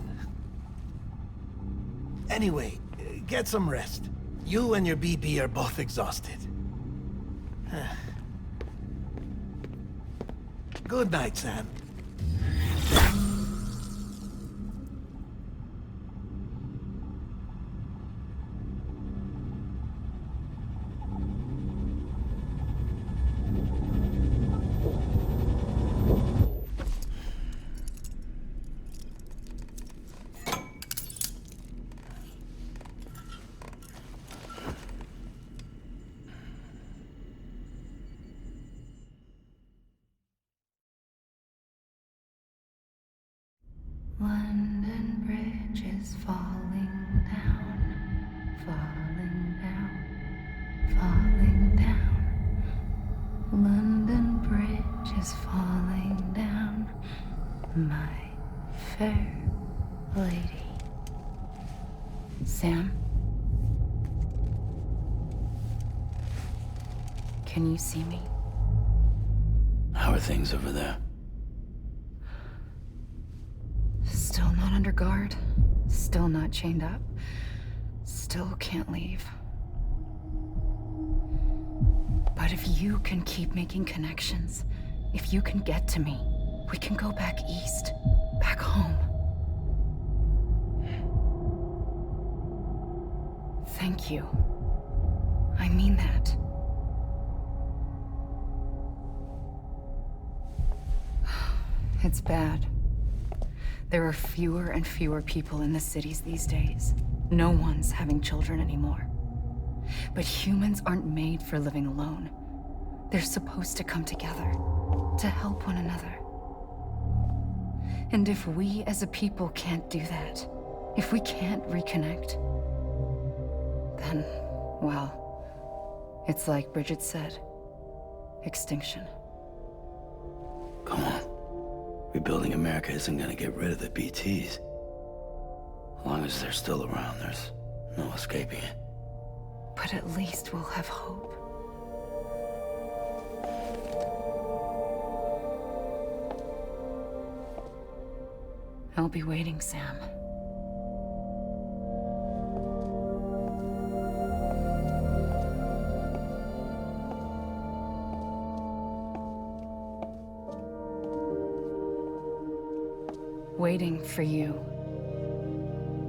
Anyway, get some rest. You and your BB are both exhausted. Good night, Sam. London Bridge is falling down, falling down, falling down. London Bridge is falling down, my fair lady. Sam? Can you see me? How are things over there? Still not under guard, still not chained up, still can't leave. But if you can keep making connections, if you can get to me, we can go back east, back home. Thank you. I mean that. It's bad. There are fewer and fewer people in the cities these days. No one's having children anymore. But humans aren't made for living alone. They're supposed to come together, to help one another. And if we as a people can't do that, if we can't reconnect, then, well, it's like Bridget said, extinction. Come on. Rebuilding America isn't gonna get rid of the BTs. As long as they're still around, there's no escaping it. But at least we'll have hope. I'll be waiting, Sam. Waiting for you.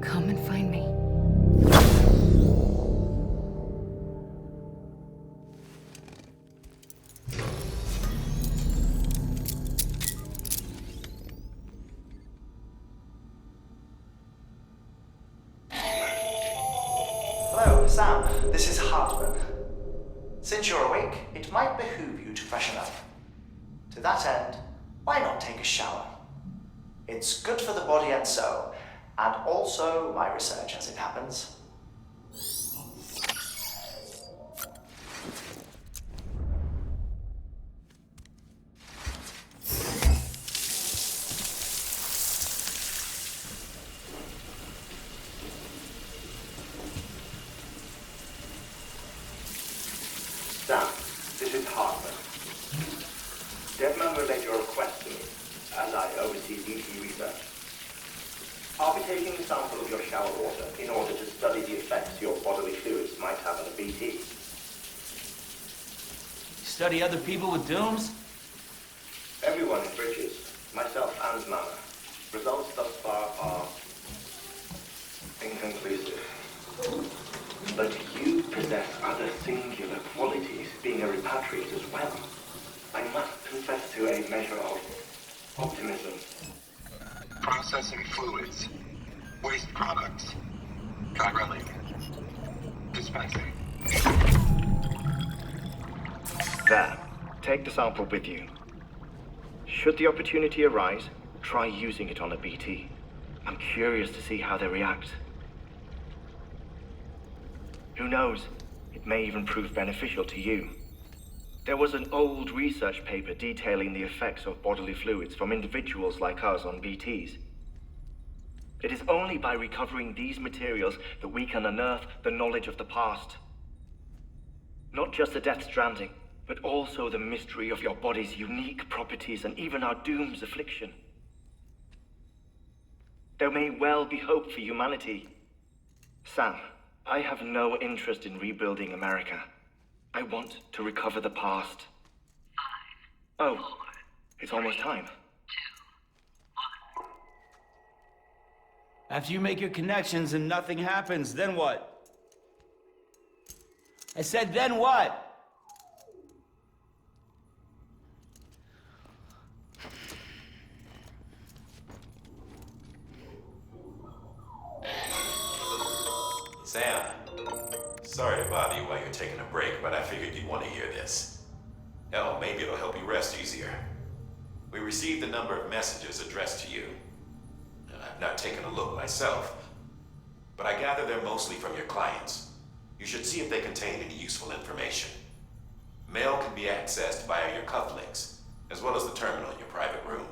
Come and find me. Hello, Sam. This is Hartman. Since you're awake, it might behoove you to freshen up. To that end, why not take a shower? It's good for the body and soul, and also my research as it happens. Sam, this is Hartman. Deadman relayed your request to me, as I oversee BT research. I'll be taking a sample of your shower water in order to study the effects your bodily fluids might have on a BT. Study other people with dooms? Everyone in Bridges, myself and Mama. Results thus far are inconclusive. But you possess other singular qualities, being a repatriate as well. I must confess to a measure of optimism. Processing fluids. Waste products. Drilling. Dispensing. There. Take the sample with you. Should the opportunity arise, try using it on a BT. I'm curious to see how they react. Who knows? It may even prove beneficial to you. There was an old research paper detailing the effects of bodily fluids from individuals like us on BTs. It is only by recovering these materials that we can unearth the knowledge of the past. Not just the Death Stranding, but also the mystery of your body's unique properties and even our doom's affliction. There may well be hope for humanity. Sam, I have no interest in rebuilding America. I want to recover the past. 5, oh, 4, it's almost time. 2, 1. After you make your connections and nothing happens, then what? I said, then what? Sam, sorry to bother you while you're taking a break, but I figured you'd want to hear this. Hell, maybe it'll help you rest easier. We received a number of messages addressed to you. I've not taken a look myself, but I gather they're mostly from your clients. You should see if they contain any useful information. Mail can be accessed via your cufflinks, as well as the terminal in your private room.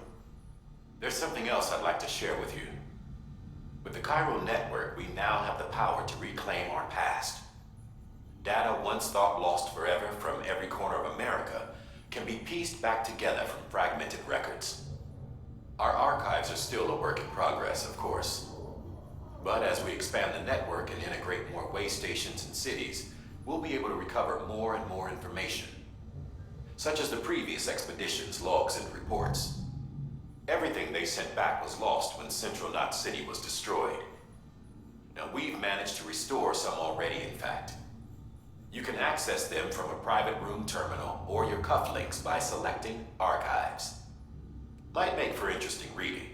There's something else I'd like to share with you. With the Cairo network, we now have the power to reclaim our past. Data once thought lost forever from every corner of America can be pieced back together from fragmented records. Our archives are still a work in progress, of course. But as we expand the network and integrate more way stations and cities, we'll be able to recover more and more information, such as the previous expedition's logs and reports. Everything they sent back was lost when Central Knot City was destroyed. Now, we've managed to restore some already, in fact. You can access them from a private room terminal or your cufflinks by selecting Archives. Might make for interesting reading.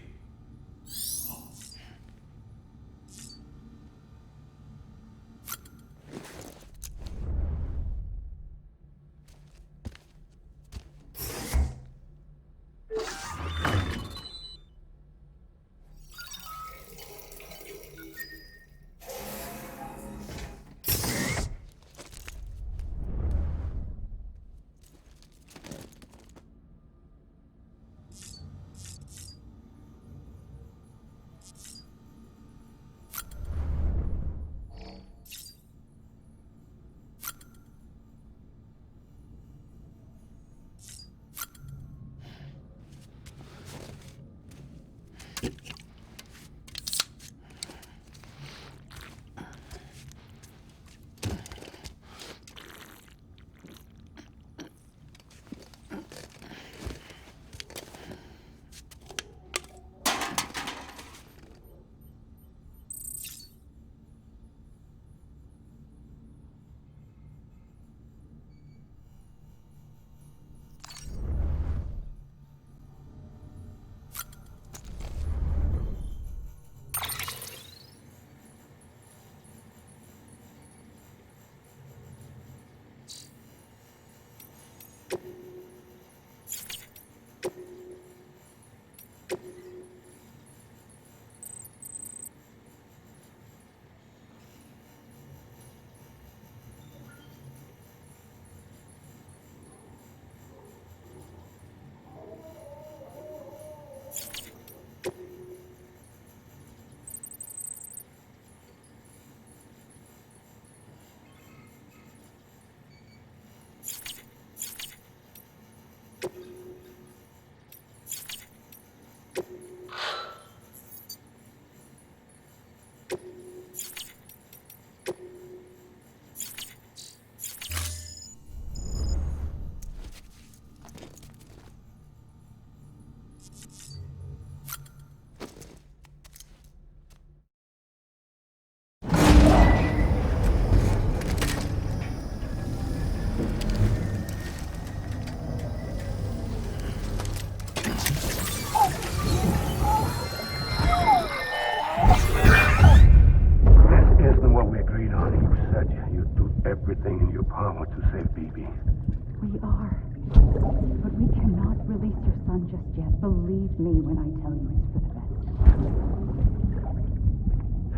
me when I tell you it's for the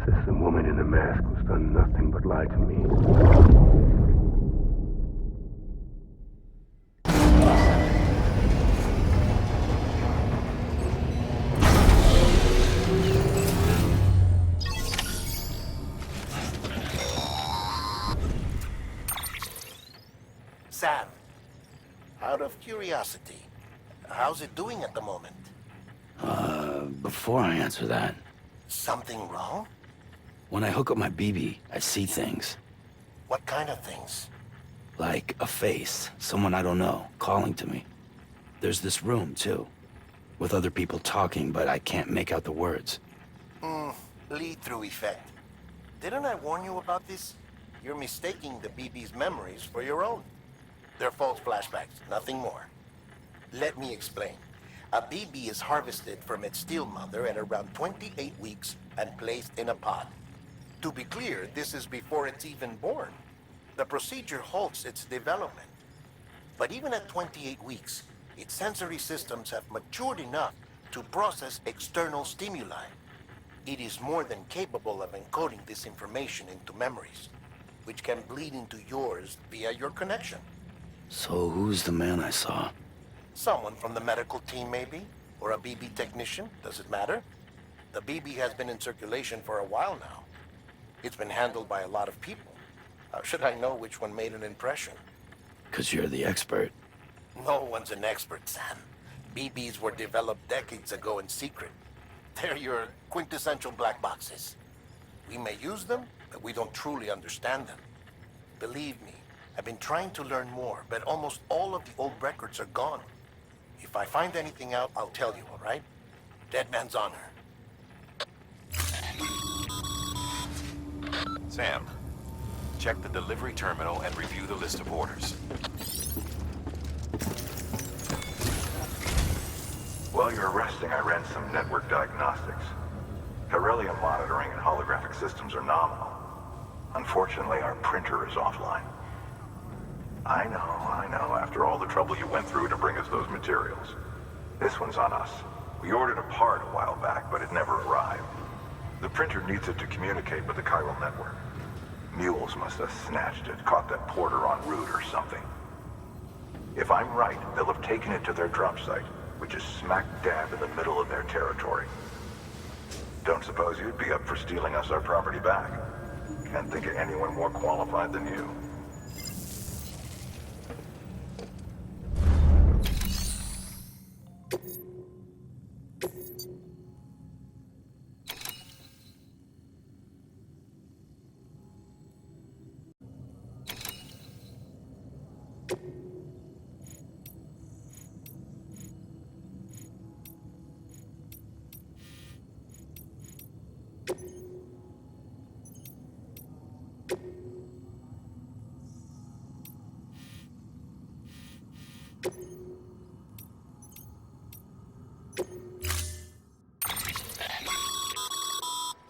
best. Says the woman in the mask who's done nothing but lie to me. Sam, out of curiosity, how's it doing at the moment? Before I answer that, Something wrong? when I hook up my BB, I see things. What kind of things? Like a face, someone I don't know, calling to me. There's this room, too, with other people talking, but I can't make out the words. Lead-through effect. Didn't I warn you about this? You're mistaking the BB's memories for your own. They're false flashbacks, nothing more. Let me explain. A BB is harvested from its steel mother at around 28 weeks and placed in a pod. To be clear, this is before it's even born. The procedure halts its development. But even at 28 weeks, its sensory systems have matured enough to process external stimuli. It is more than capable of encoding this information into memories, which can bleed into yours via your connection. So who's the man I saw? Someone from the medical team, maybe? Or a BB technician? Does it matter? The BB has been in circulation for a while now. It's been handled by a lot of people. How should I know which one made an impression? 'Cause you're the expert. No one's an expert, Sam. BBs were developed decades ago in secret. They're your quintessential black boxes. We may use them, but we don't truly understand them. Believe me, I've been trying to learn more, but almost all of the old records are gone. If I find anything out, I'll tell you, all right? Dead man's honor. Sam, check the delivery terminal and review the list of orders. While you're resting, I ran some network diagnostics. Beryllium monitoring and holographic systems are nominal. Unfortunately, our printer is offline. I know, after all the trouble you went through to bring us those materials. This one's on us. We ordered a part a while back, but it never arrived. The printer needs it to communicate with the chiral network. Mules must have snatched it, caught that porter en route or something. If I'm right, they'll have taken it to their drop site, which is smack dab in the middle of their territory. Don't suppose you'd be up for stealing us our property back? Can't think of anyone more qualified than you.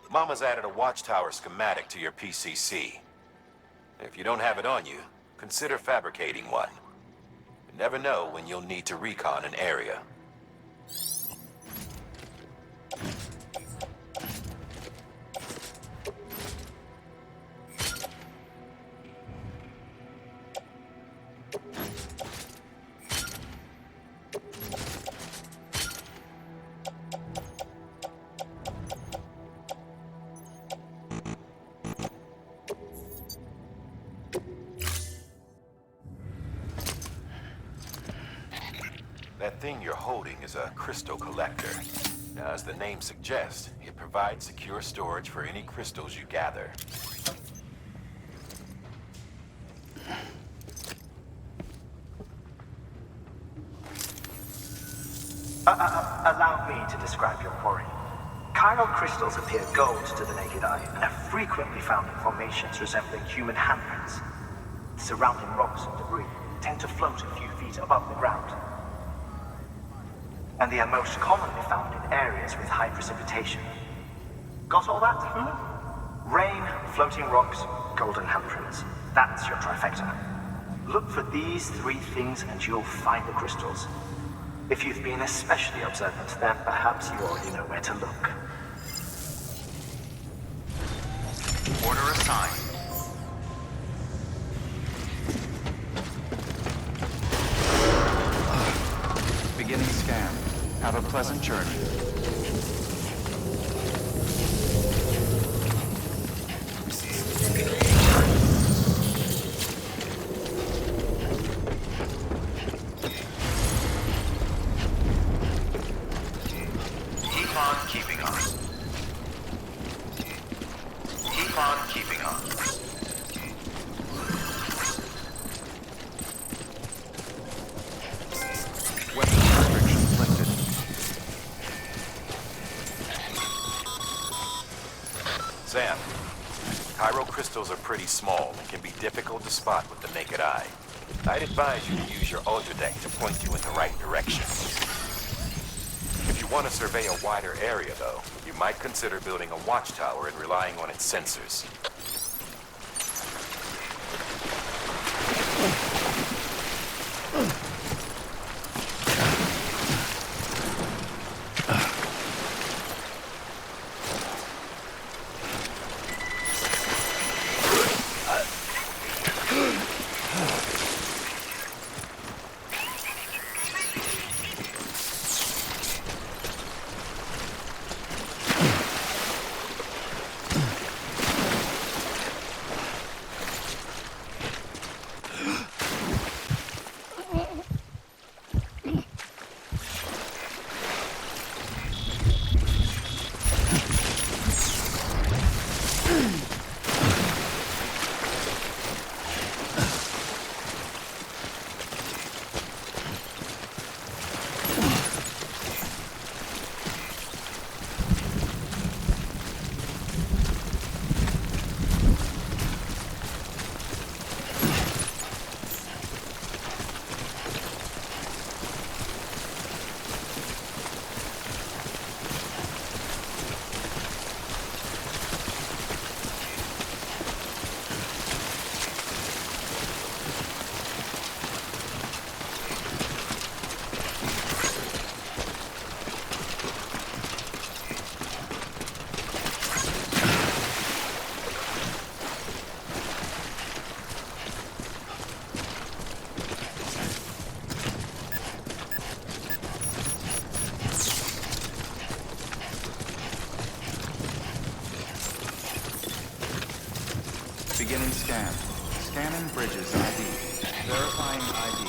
Mama's added a watchtower schematic to your PCC. If you don't have it on you, consider fabricating one. You never know when you'll need to recon an area. That thing you're holding is a crystal collector. Now, as the name suggests, it provides secure storage for any crystals you gather. Allow me to describe your quarry. Chiral crystals appear gold to the naked eye and are frequently found in formations resembling human handprints. Surrounding rocks and debris tend to float a few feet above the ground. And they are most commonly found in areas with high precipitation. Got all that? Rain, floating rocks, golden handprints. That's your trifecta. Look for these three things and you'll find the crystals. If you've been especially observant, then perhaps you already know where to look. Order assigned. Beginning scan. Have a pleasant journey. Keep on keeping on. Keep on keeping on. Weapon restrictions lifted. Sam, Cairo crystals are pretty small and can be difficult to spot with the naked eye. I'd advise you to use your Ultra Deck to point you in the right direction. If you want to survey a wider area, though, you might consider building a watchtower and relying on its sensors. Beginning scan. Scanning bridges ID. Verifying ID.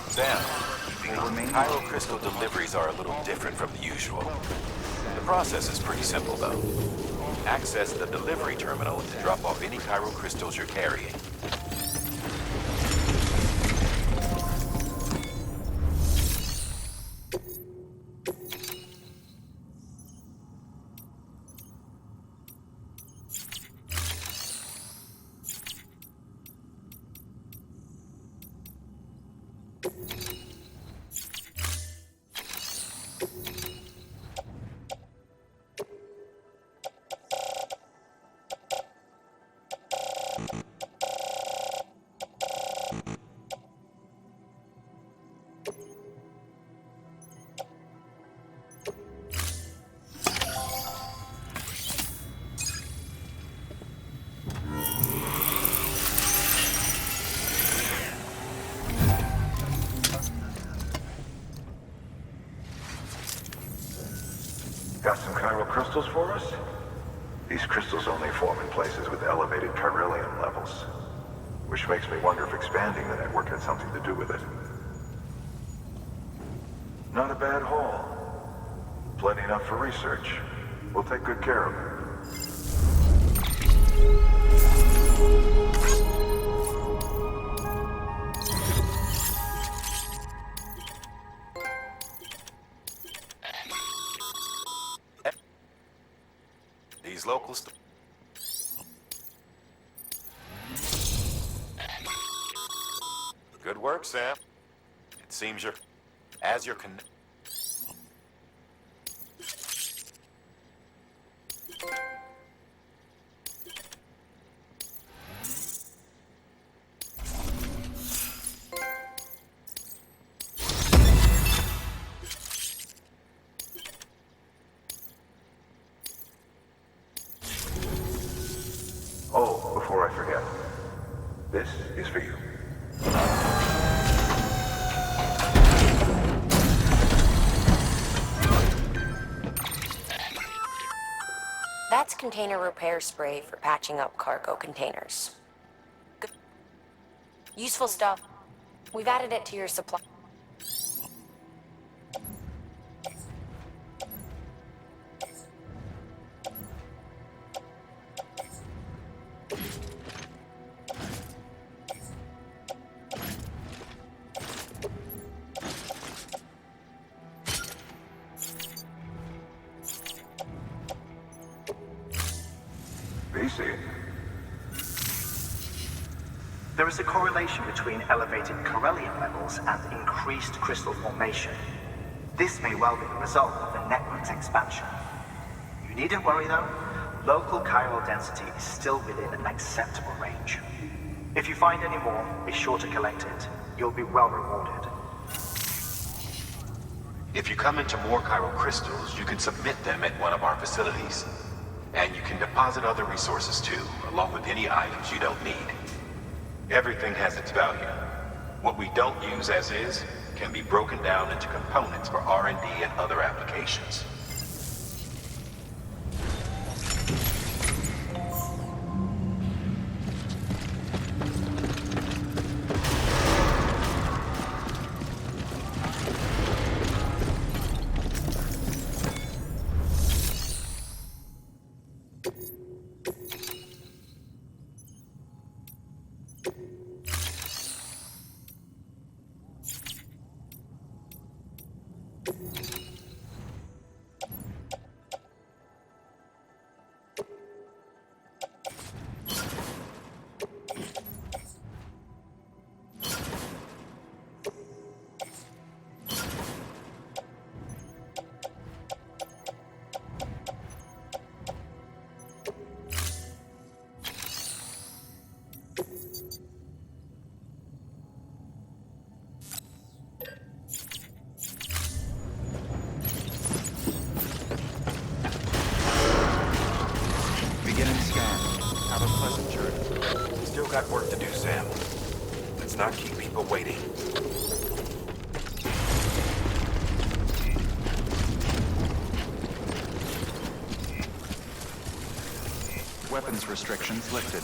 Sam, Cairo crystal deliveries are a little different from the usual. The process is pretty simple, though. Access the delivery terminal to drop off any Cairo crystals you're carrying. Got some chiral crystals for us? These crystals only form in places with elevated chiralium levels, which makes me wonder if expanding the network had something to do with it. Not a bad haul. Plenty enough for research. We'll take good care of it. These locals... Good work, Sam. It seems you're... As you're This is for you. That's container repair spray for patching up cargo containers. Good. Useful stuff. We've added it to your supply. There is a correlation between elevated Corellium levels and increased crystal formation. This may well be the result of the network's expansion. You needn't worry though, local chiral density is still within an acceptable range. If you find any more, be sure to collect it. You'll be well rewarded. If you come into more chiral crystals, you can submit them at one of our facilities. And you can deposit other resources too, along with any items you don't need. Everything has its value. What we don't use as is can be broken down into components for R&D and other applications. Got work to do, Sam. Let's not keep people waiting. Weapons restrictions lifted.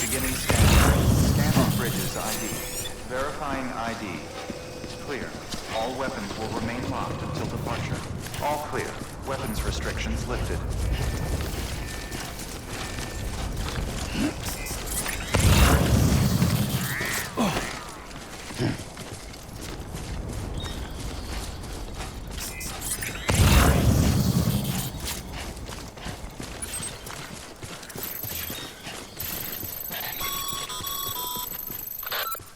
Beginning scan. Scan on bridges ID. Verifying ID. Clear. All weapons will remain locked until departure. All clear. Weapons restrictions lifted.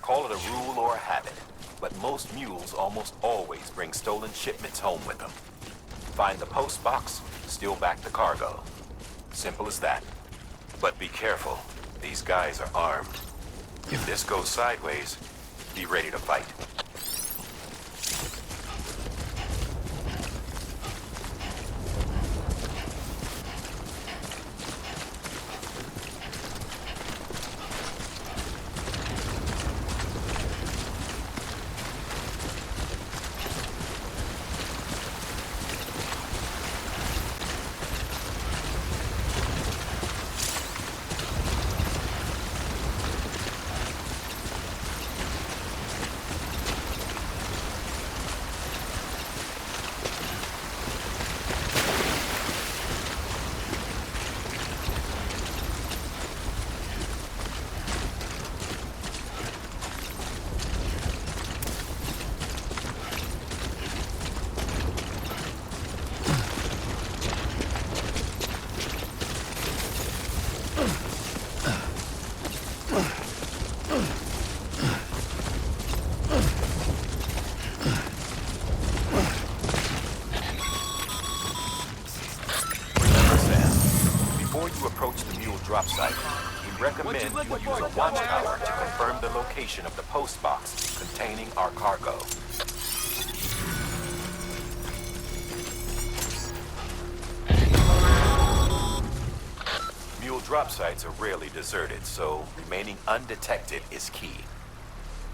Call it a rule or a habit, but most mules almost always bring stolen shipments home with them. Find the post box, steal back the cargo. Simple as that. But be careful. These guys are armed. If this goes sideways, be ready to fight. recommend you use a watchtower to confirm the location of the post box containing our cargo. Mule drop sites are rarely deserted, so remaining undetected is key.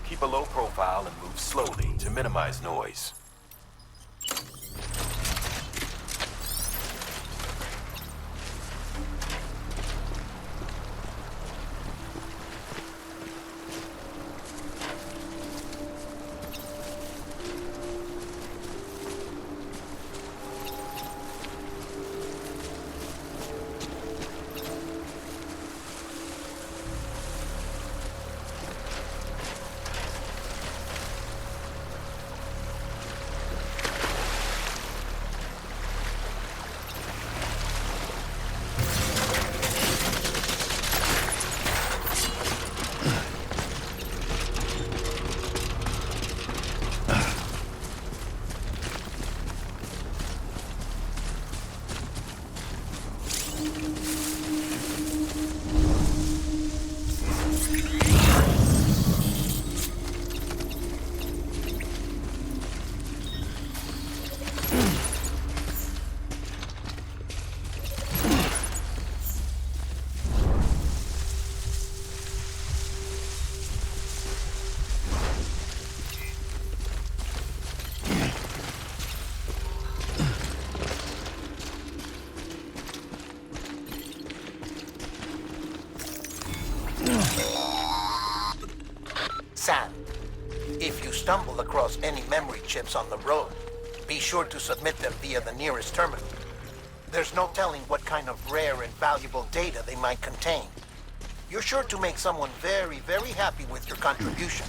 Keep a low profile and move slowly to minimize noise. Sam, if you stumble across any memory chips on the road, be sure to submit them via the nearest terminal. There's no telling what kind of rare and valuable data they might contain. You're sure to make someone very, very happy with your contribution.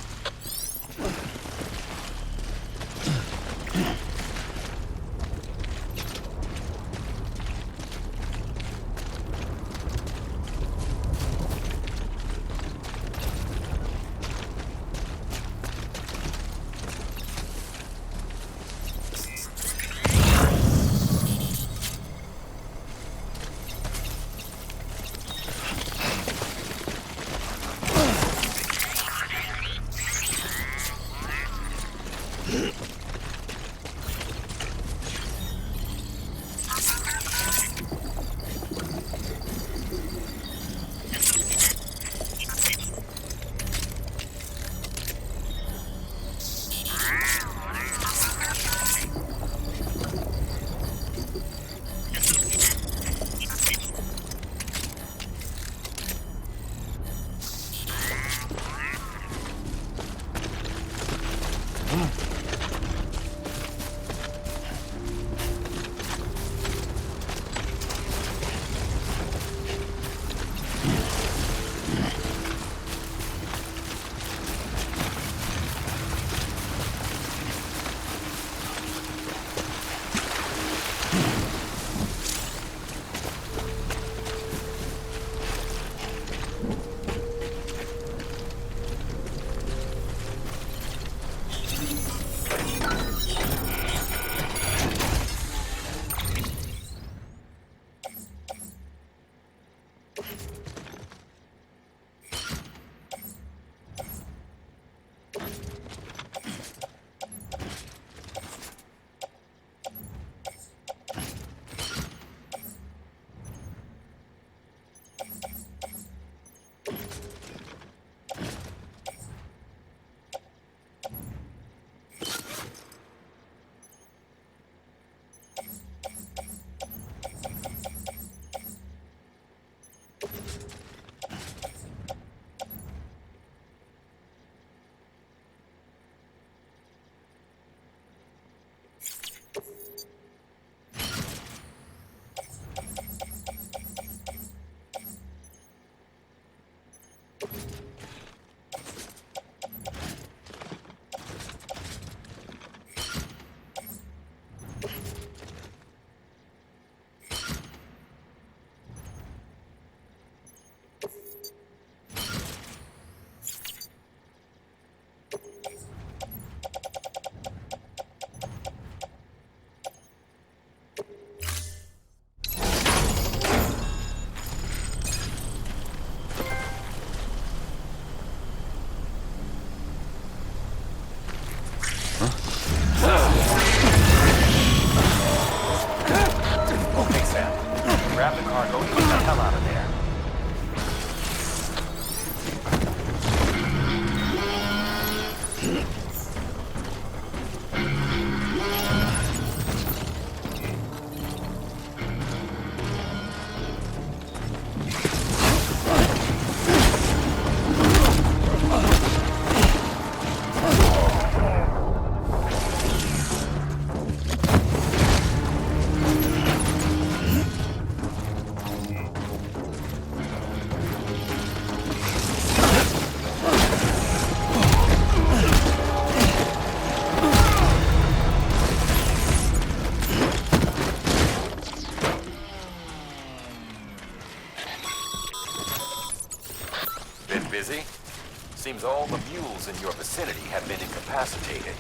fuels in your vicinity have been incapacitated.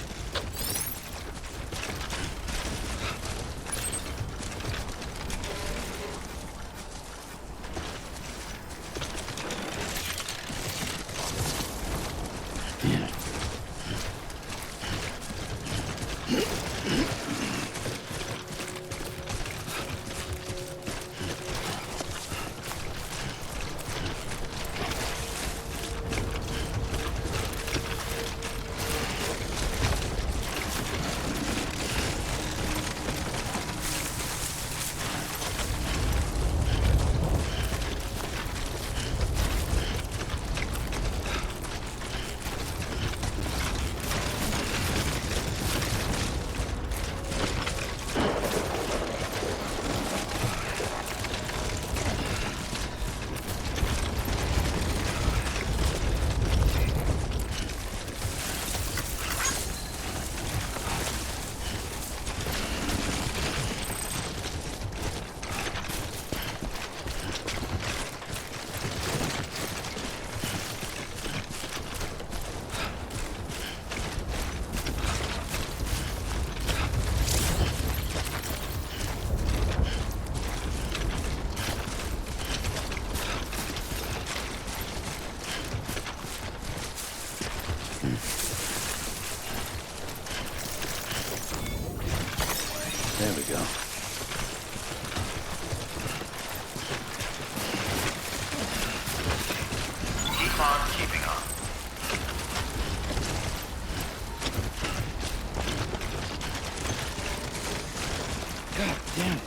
There we go. Keep on keeping on. God damn it.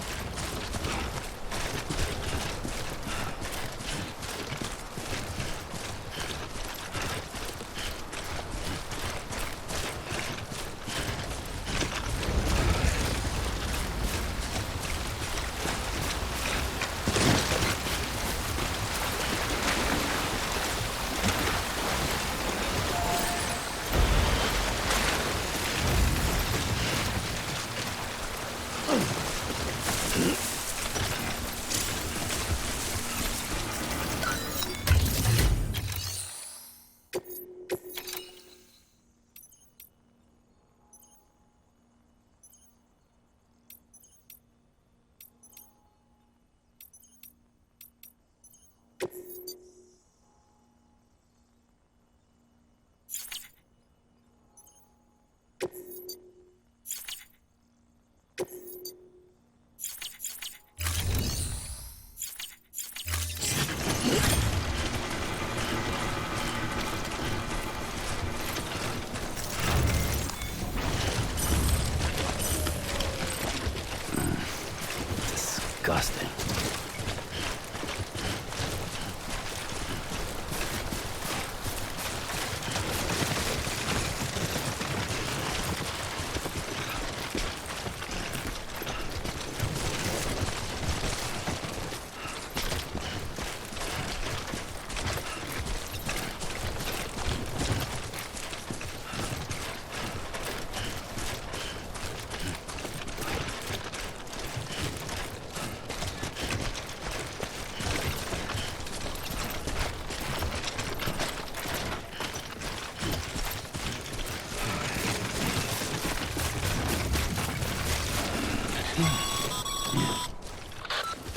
Disgusting.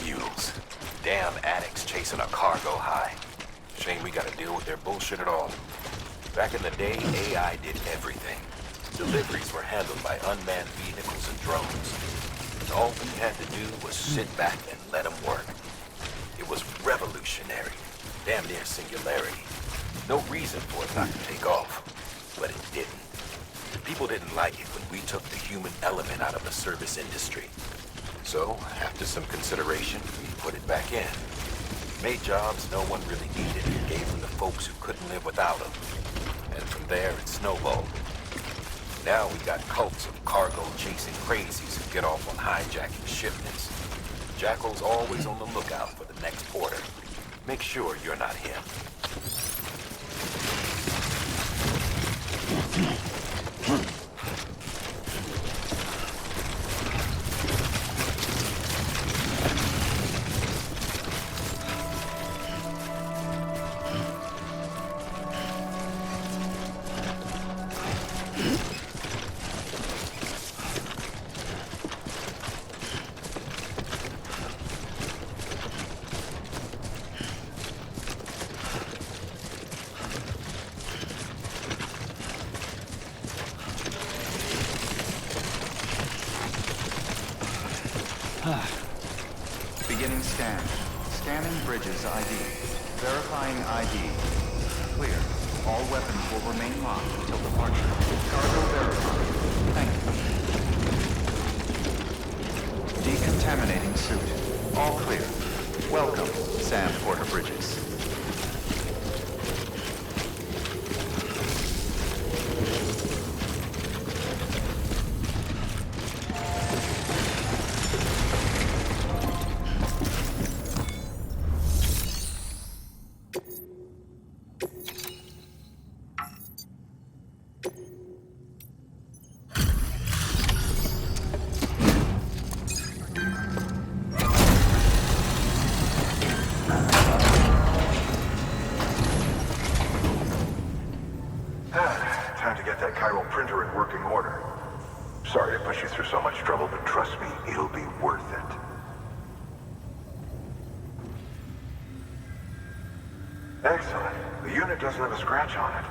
Mules. Damn addicts chasing a cargo high. Shame we gotta deal with their bullshit at all. Back in the day, AI did everything. Deliveries were handled by unmanned vehicles and drones. All we had to do was sit back and let them work. It was revolutionary. Damn near singularity. No reason for it not to take off. But it didn't. People didn't like it when we took the human element out of the service industry. So, after some consideration, we put it back in. Made jobs no one really needed and gave them to folks who couldn't live without them. And from there, it snowballed. Now we got cults of cargo-chasing crazies who get off on hijacking shipments. Jackal's always on the lookout for the next order. Make sure you're not him. Beginning scan. Scanning bridges ID. Verifying ID. Clear. All weapons will remain locked until departure. Cargo verified. Thank you. Decontaminating suit. All clear. Welcome, Sam Porter Bridges. Time to get that chiral printer in working order. Sorry to push you through so much trouble, but trust me, it'll be worth it. Excellent. The unit doesn't have a scratch on it.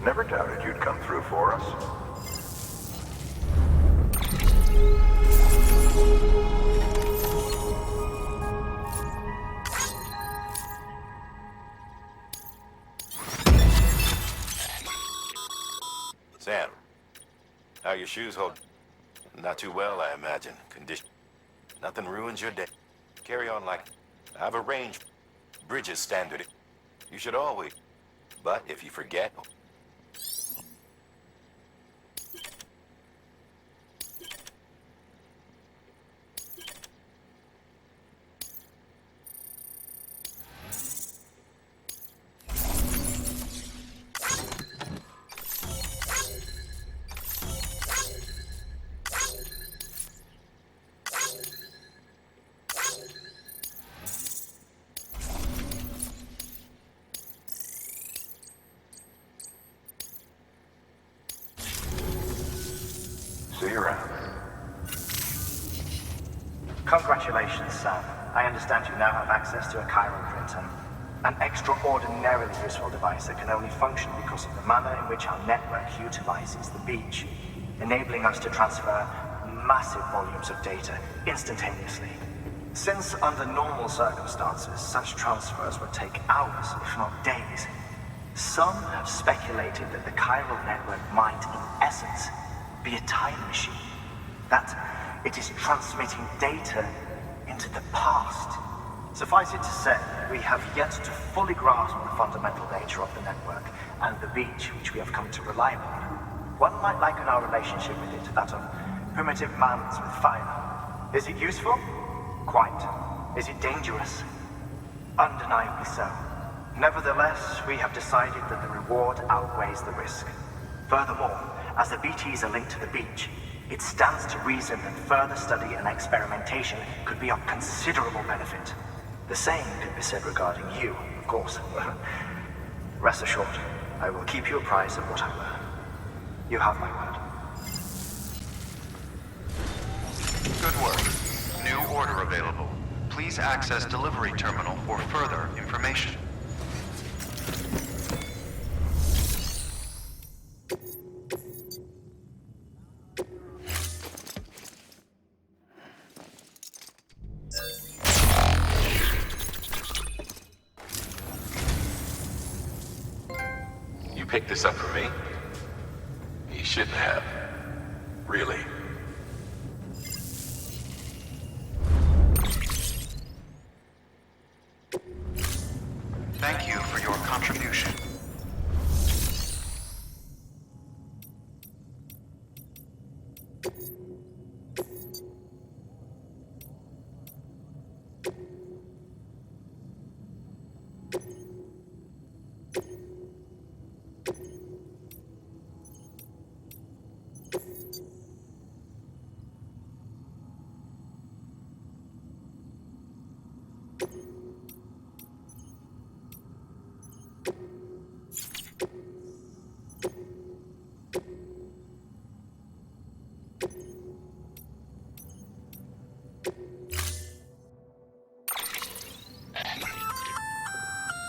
Never doubted you'd come through for us. Sam, how your shoes hold? Not too well, I imagine. Condition. Nothing ruins your day. Carry on like I've arranged. Bridges standard. You should always. But if you forget. See you around. Congratulations, Sam. I understand you now have access to a chiral printer. An extraordinarily useful device that can only function because of the manner in which our network utilizes the beach, enabling us to transfer massive volumes of data instantaneously. Since under normal circumstances, such transfers would take hours, if not days, some have speculated that the chiral network might, in essence, be a time machine. That it is transmitting data into the past. Suffice it to say, we have yet to fully grasp the fundamental nature of the network and the beach which we have come to rely upon. One might liken our relationship with it to that of primitive mans with fire. Is it useful? Quite. Is it dangerous? Undeniably so. Nevertheless, we have decided that the reward outweighs the risk. Furthermore, as the BTs are linked to the beach, it stands to reason that further study and experimentation could be of considerable benefit. The same could be said regarding you, of course. Rest assured, I will keep you apprised of what I learn. You have my word. Good work. New order available. Please access delivery terminal for further information. You picked this up for me? You shouldn't have. Really. Thank you for your contribution.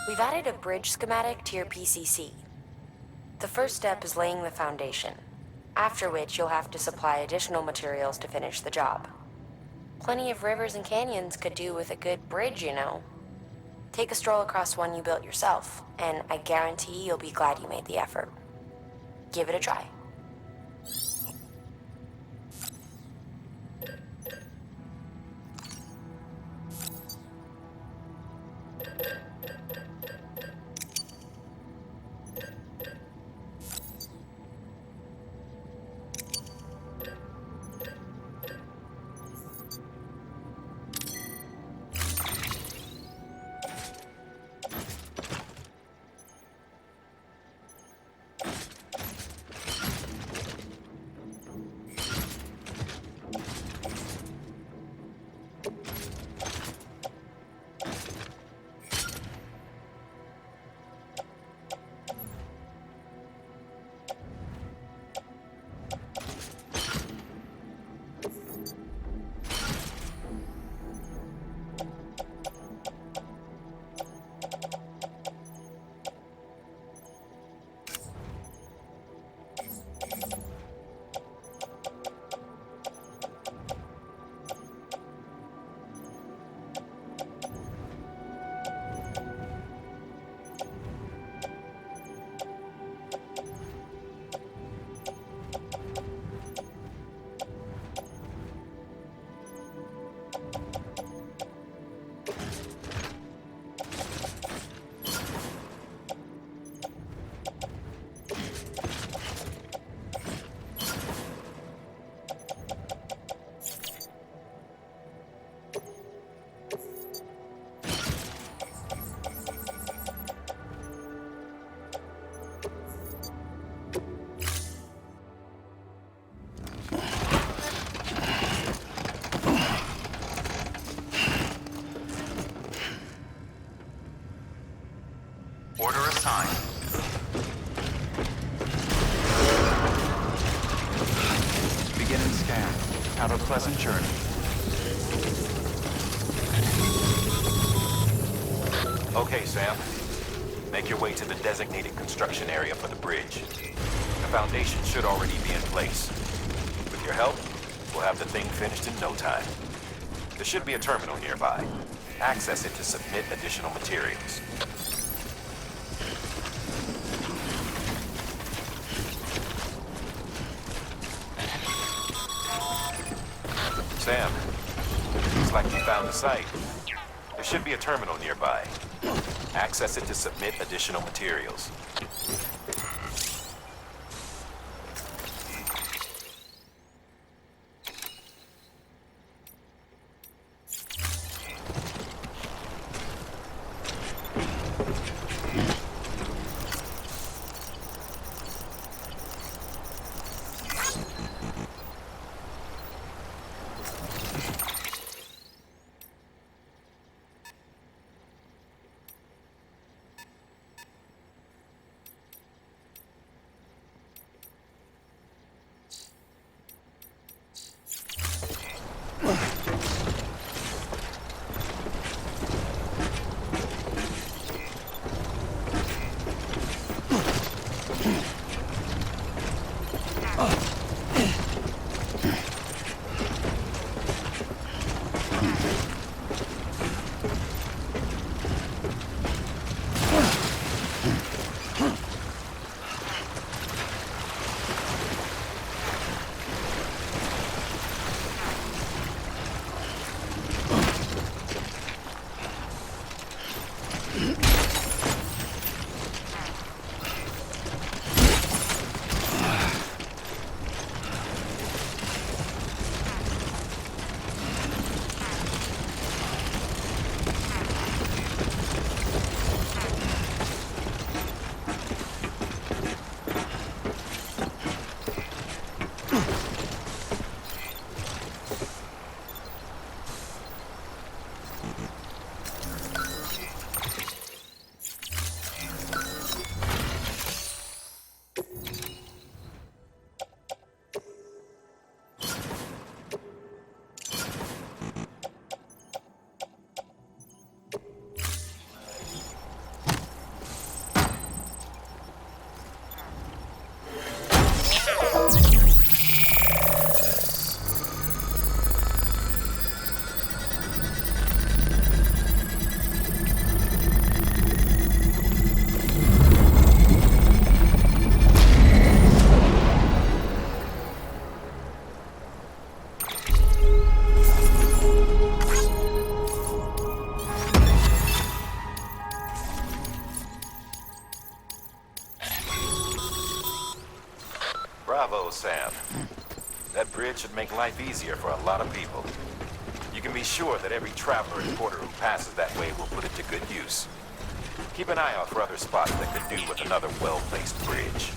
We've added a bridge schematic to your PCC. The first step is laying the foundation, after which you'll have to supply additional materials to finish the job. Plenty of rivers and canyons could do with a good bridge, you know. Take a stroll across one you built yourself, and I guarantee you'll be glad you made the effort. Give it a try. Order assigned. Beginning scan. Have a pleasant journey. Okay, Sam. Make your way to the designated construction area for the bridge. The foundation should already be in place. With your help, we'll have the thing finished in no time. There should be a terminal nearby. Access it to submit additional materials. Sam, looks like you found the site. There should be a terminal nearby. Access it to submit additional materials. Bravo, Sam. That bridge should make life easier for a lot of people. You can be sure that every traveler and porter who passes that way will put it to good use. Keep an eye out for other spots that could do with another well-placed bridge.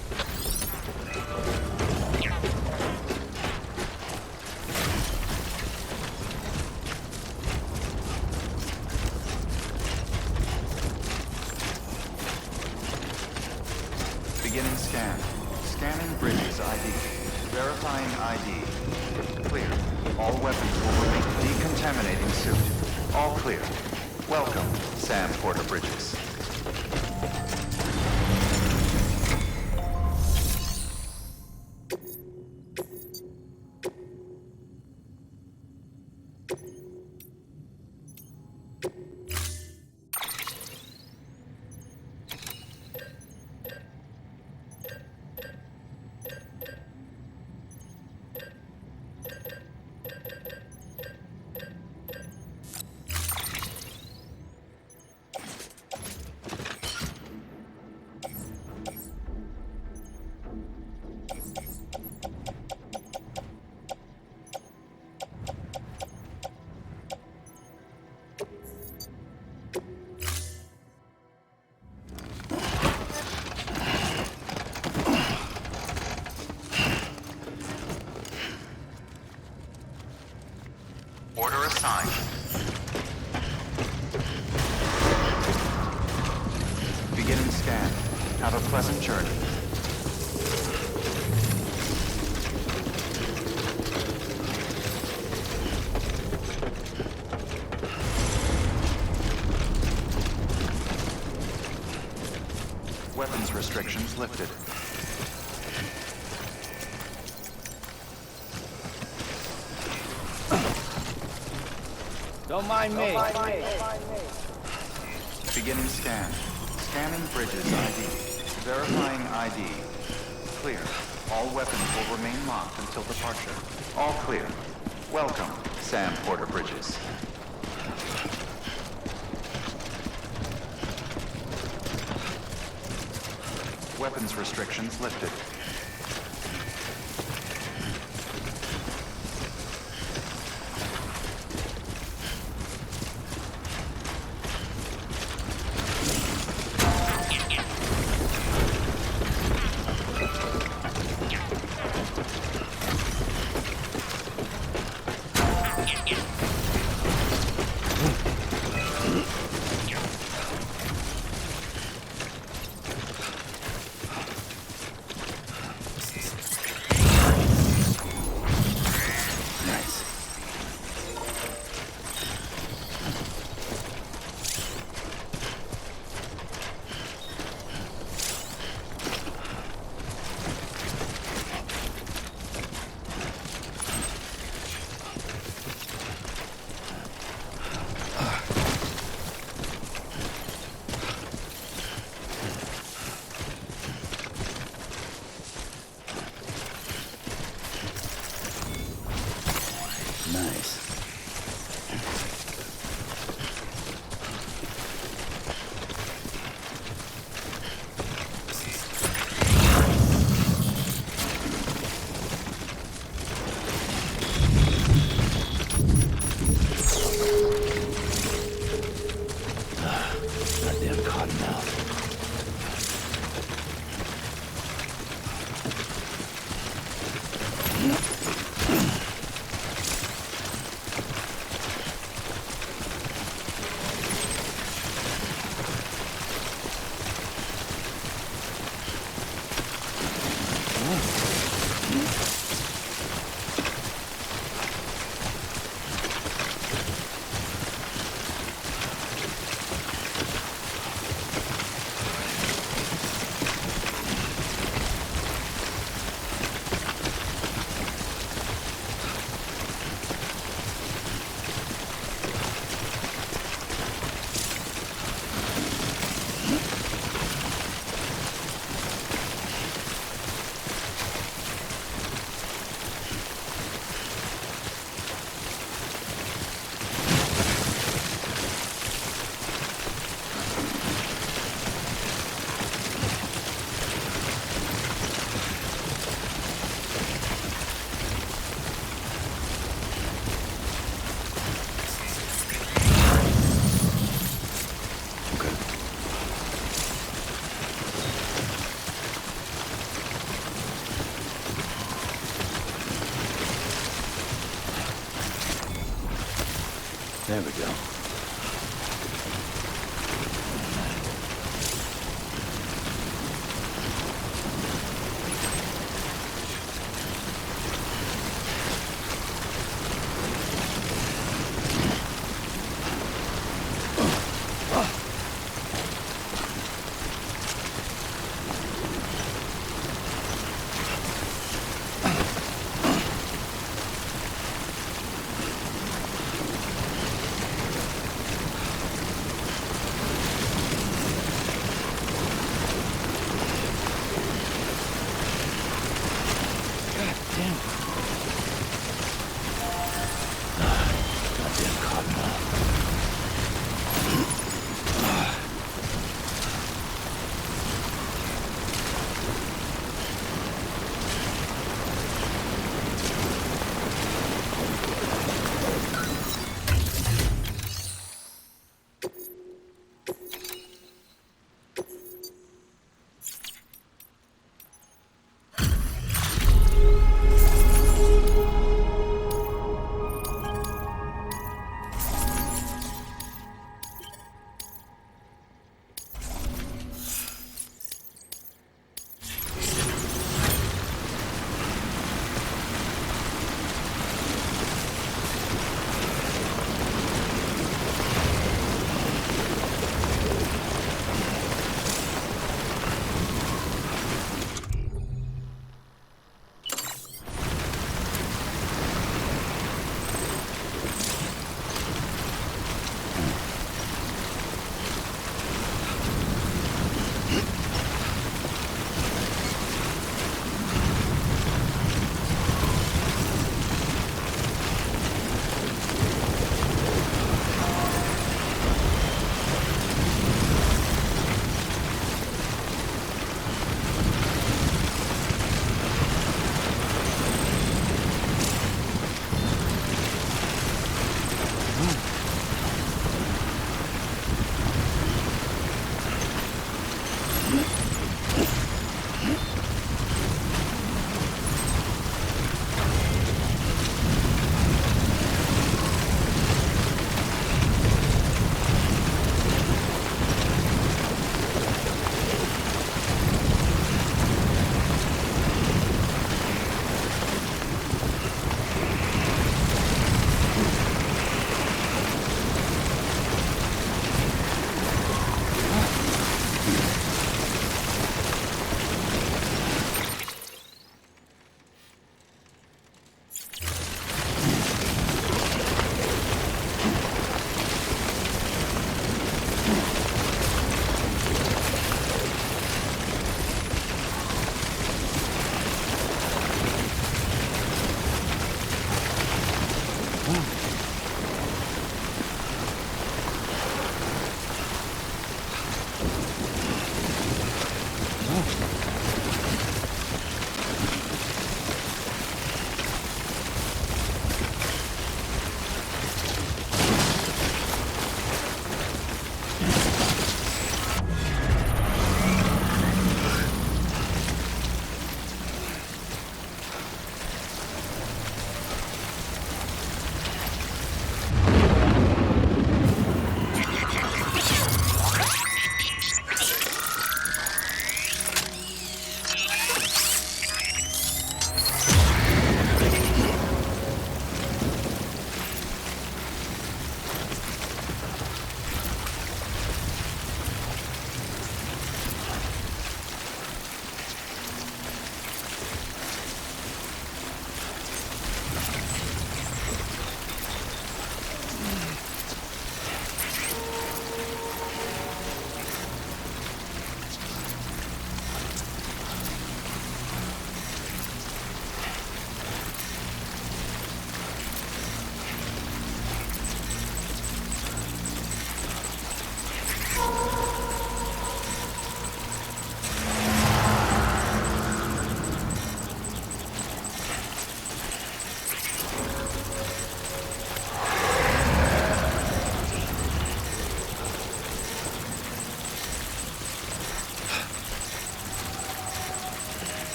Beginning scan. Scanning bridges ID. Verifying ID. Clear. All weapons will remain decontaminating suit. All clear. Welcome, Sam Porter Bridges. Order assigned. Beginning scan. Have a pleasant journey. Weapons restrictions lifted. Don't mind me. Beginning scan. Scanning bridges ID. Verifying ID. Clear. All weapons will remain locked until departure. All clear. Welcome, Sam Porter Bridges. Weapons restrictions lifted. There we go.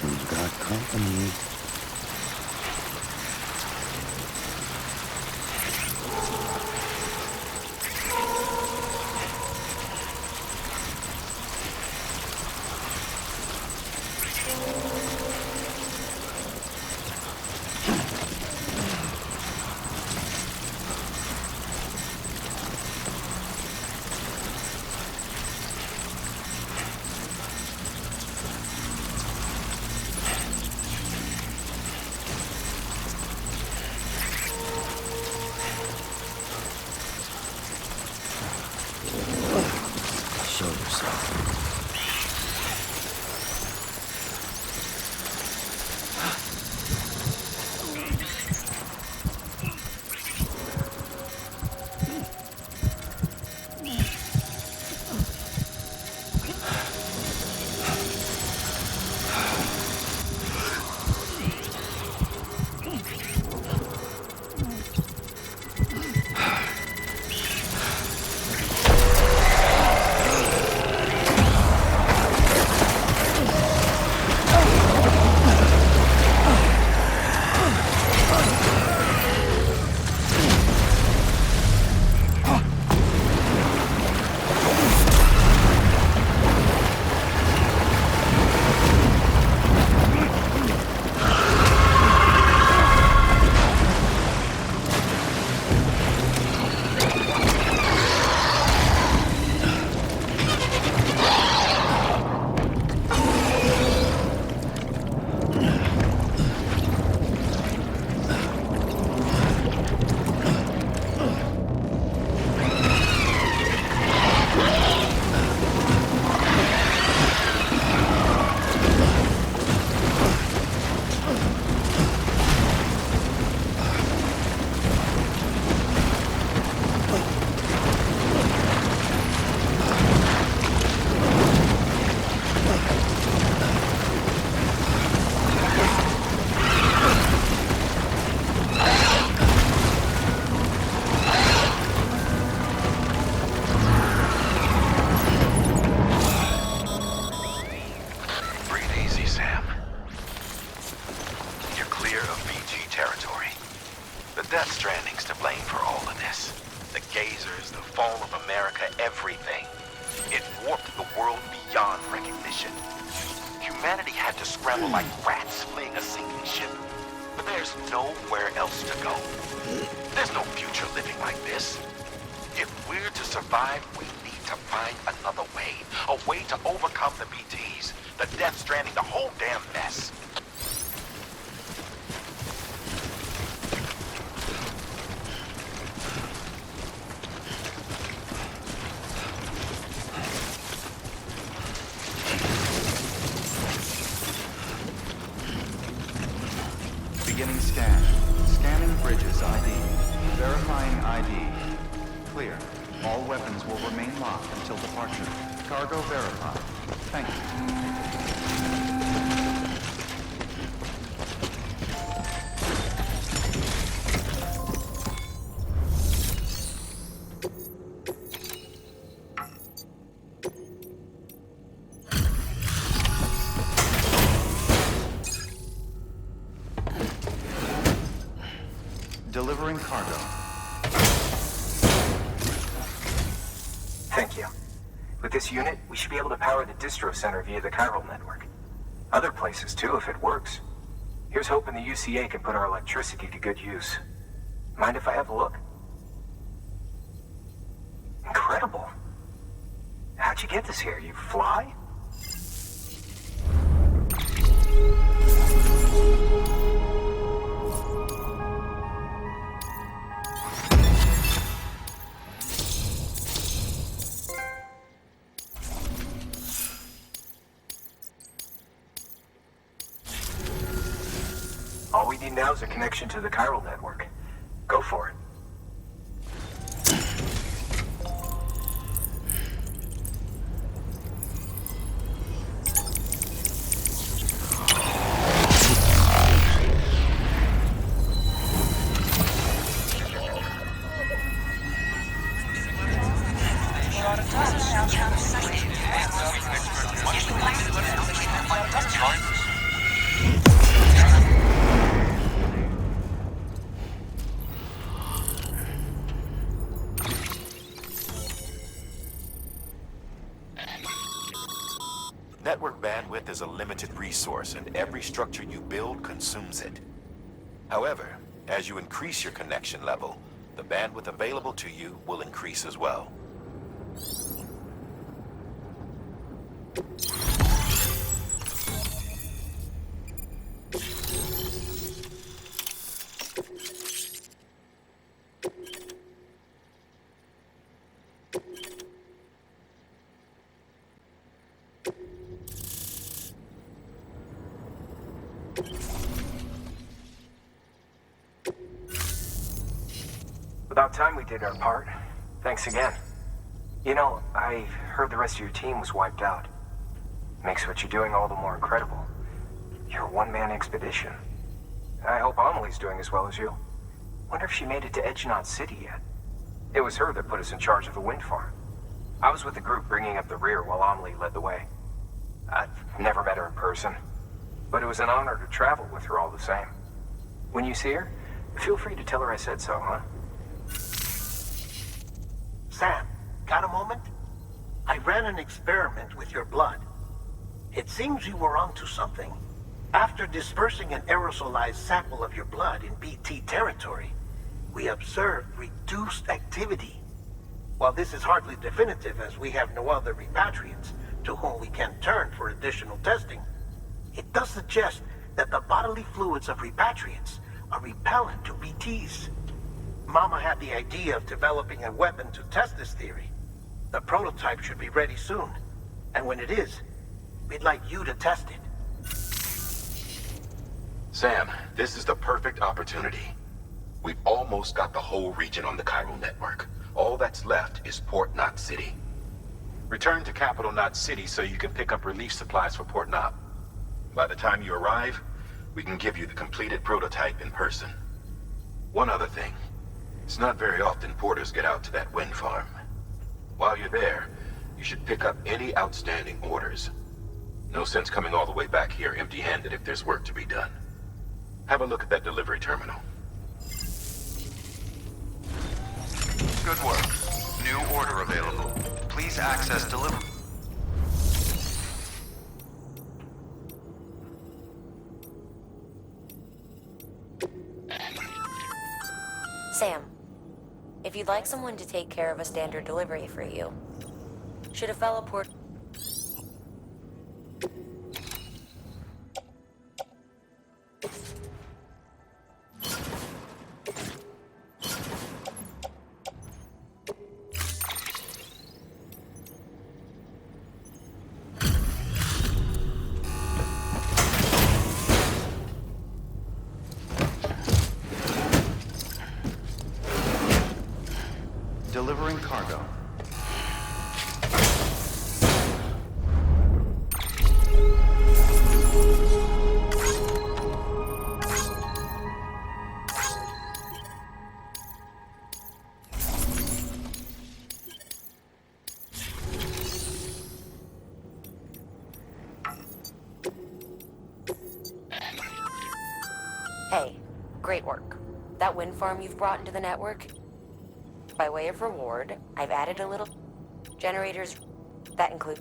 Who's got company? Show yourself. Death Stranding's to blame for all of this. The gazers, the fall of America, everything. It warped the world beyond recognition. Humanity had to scramble like rats fleeing a sinking ship. But there's nowhere else to go. There's no future living like this. If we're to survive, we need to find another way. A way to overcome the BTs, the Death Stranding, the whole damn mess. Beginning scan. Scanning bridges ID. Verifying ID. Clear. All weapons will remain locked until departure. Cargo verified. Thank you. Delivering cargo. Thank you. With this unit, we should be able to power the distro center via the chiral network. Other places too, if it works. Here's hoping the UCA can put our electricity to good use. Mind if I have a look? Incredible. How'd you get this here? You fly? All we need now is a connection to the chiral network. Go for it. Network bandwidth is a limited resource, and every structure you build consumes it. However, as you increase your connection level, the bandwidth available to you will increase as well. About time we did our part. Thanks again. You know, I heard the rest of your team was wiped out. Makes what you're doing all the more incredible. You're a one-man expedition. I hope Amelie's doing as well as you. Wonder if she made it to Edgenot City yet. It was her that put us in charge of the wind farm. I was with the group bringing up the rear while Amelie led the way. I've never met her in person, but it was an honor to travel with her all the same. When you see her, feel free to tell her I said so, huh? Sam, got a moment? I ran an experiment with your blood. It seems you were onto something. After dispersing an aerosolized sample of your blood in BT territory, we observed reduced activity. While this is hardly definitive, as we have no other repatriants to whom we can turn for additional testing, it does suggest that the bodily fluids of repatriants are repellent to BTs. Mama had the idea of developing a weapon to test this theory. The prototype should be ready soon, and when it is, we'd like you to test it. Sam, this is the perfect opportunity. We've almost got the whole region on the chiral network. All that's left is Port Knot City. Return to Capital Knot City so you can pick up relief supplies for Port Knot. By the time you arrive, we can give you the completed prototype in person. One other thing. It's not very often porters get out to that wind farm. While you're there, you should pick up any outstanding orders. No sense coming all the way back here empty-handed if there's work to be done. Have a look at that delivery terminal. Good work. New order available. Please access delivery. Sam, if you'd like someone to take care of a standard delivery for you, should a fellow port... Delivering cargo. Hey, great work. That wind farm you've brought into the network? By way of reward, I've added a little generators that include...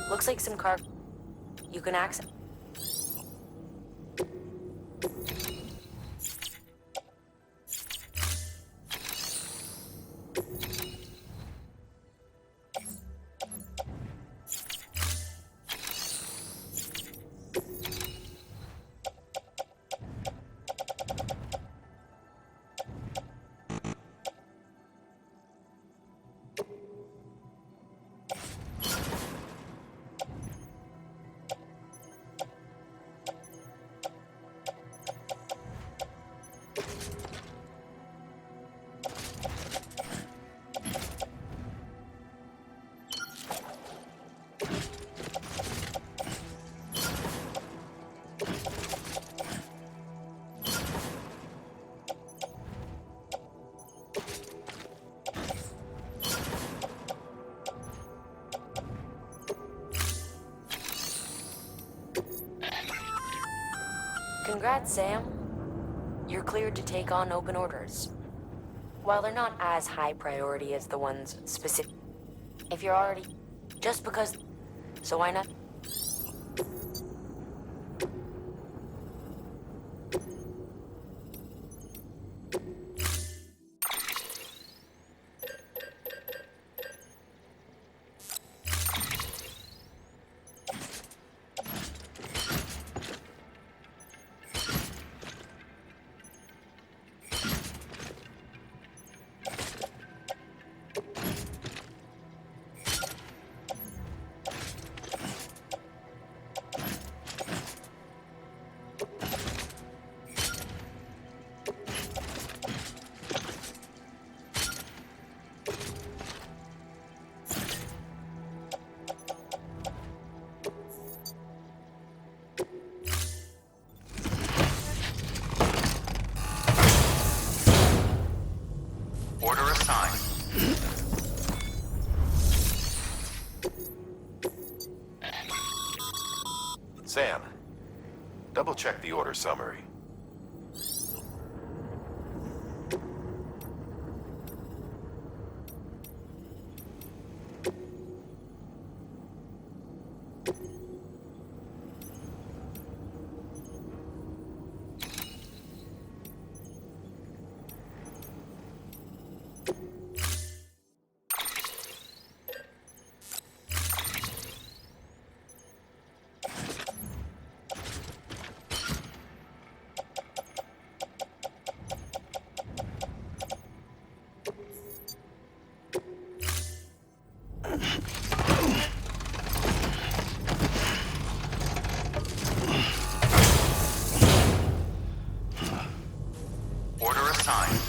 Looks like some car you can access. Congrats, Sam. You're cleared to take on open orders. While they're not as high priority as the ones specific... If you're already... Just because... So why not? Order assigned. Sam, double-check the order summary. Order assigned.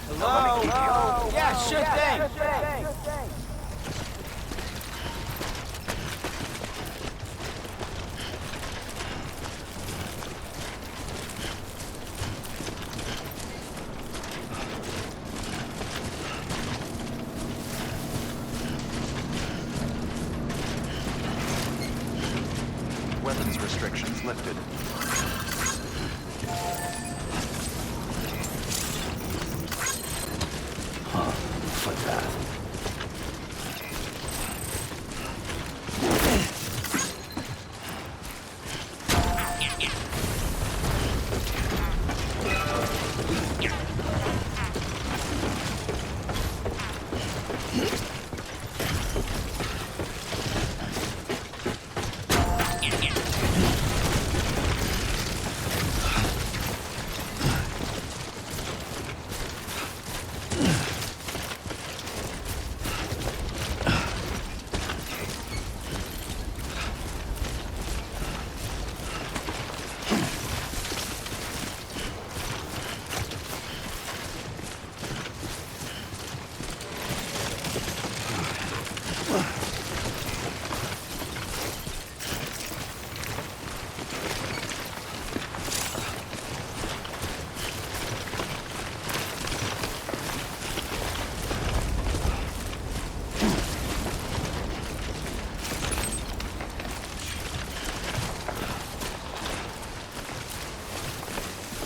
Hello? Hello? Yeah, sure thing. Weapons restrictions lifted. Like that.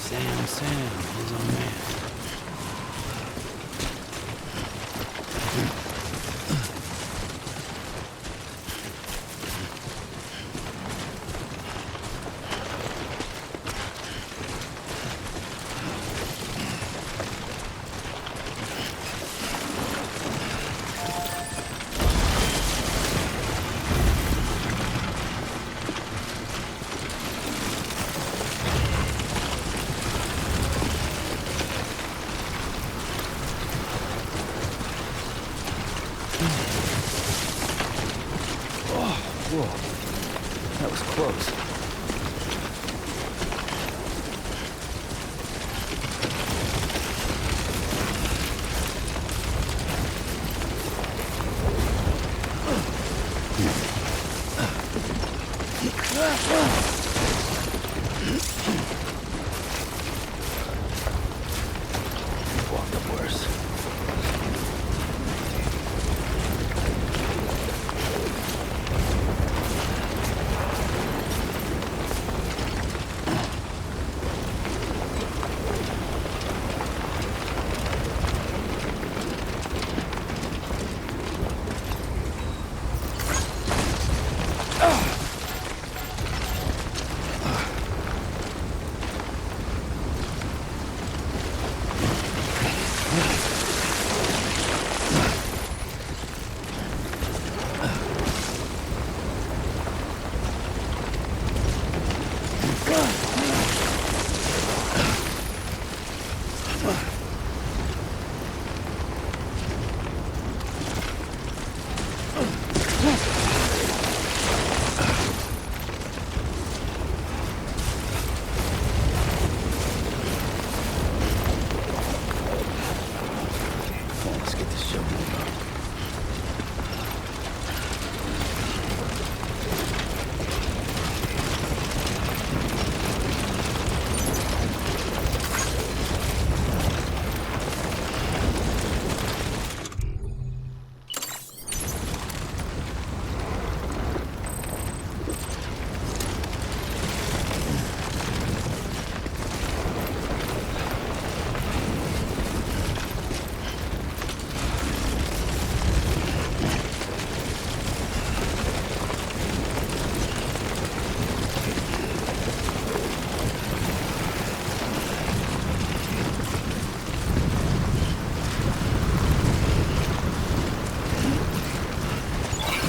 Sam, he's our man. Whoa, that was close. Walked up worse.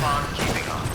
Have fun keeping up.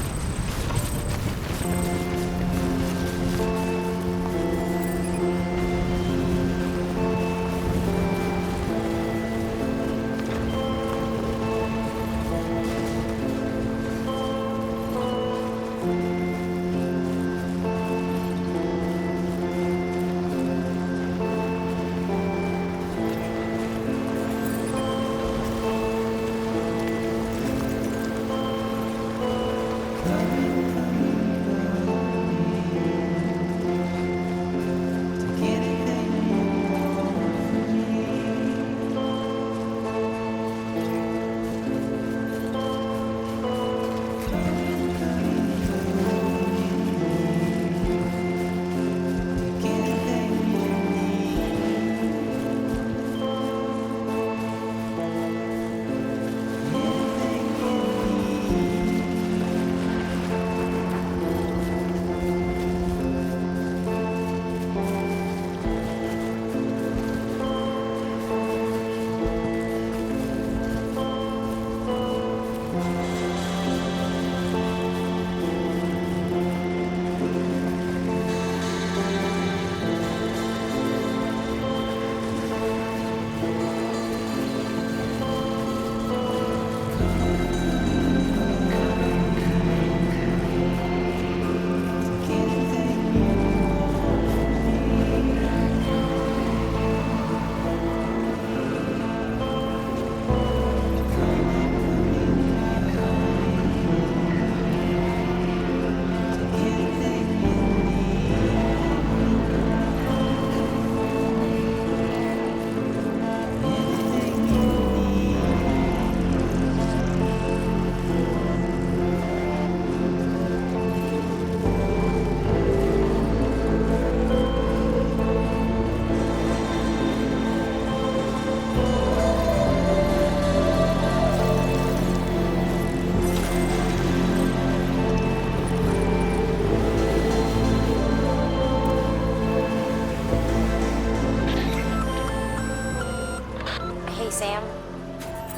Sam,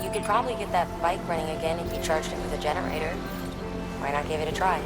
you could probably get that bike running again if you charged it with a generator. Why not give it a try?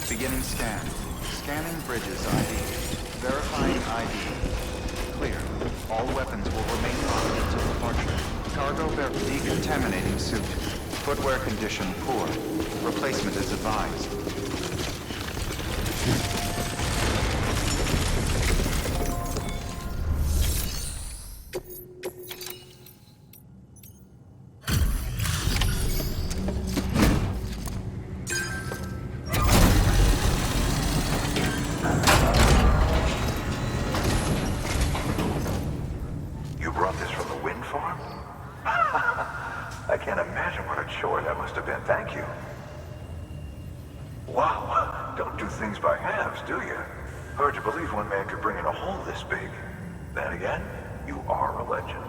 Beginning scan. Scanning bridges ID. Verifying ID. Clear. All weapons will remain locked until departure. Cargo decontaminating suit. Footwear condition poor. Replacement is advised. I can't imagine what a chore that must have been. Thank you. Wow, don't do things by halves, do you? Hard to believe one man could bring in a hole this big. Then again, you are a legend.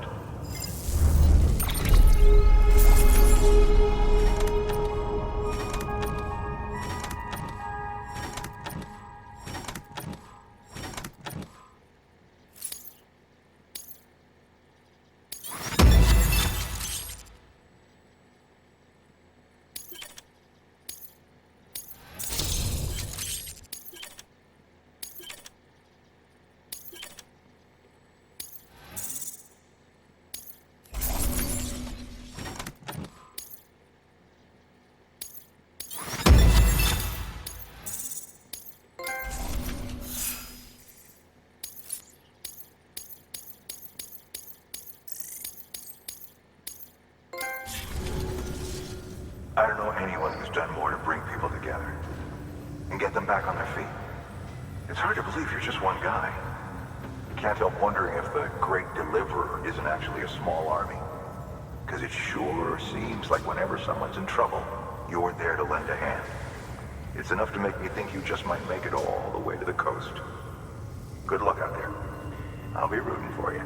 I don't know anyone who's done more to bring people together and get them back on their feet. It's hard to believe you're just one guy. Can't help wondering if the Great Deliverer isn't actually a small army. Because it sure seems like whenever someone's in trouble, you're there to lend a hand. It's enough to make me think you just might make it all the way to the coast. Good luck out there. I'll be rooting for you.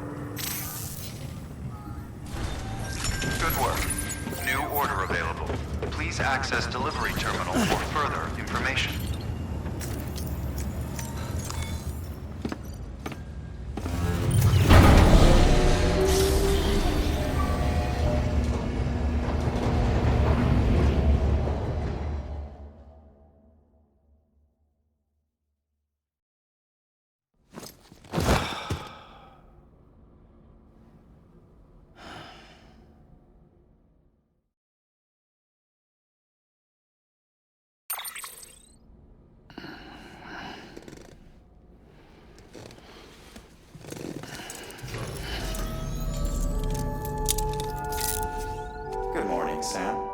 Good work. New order available. Please access delivery terminal for further information. Good morning, Sam.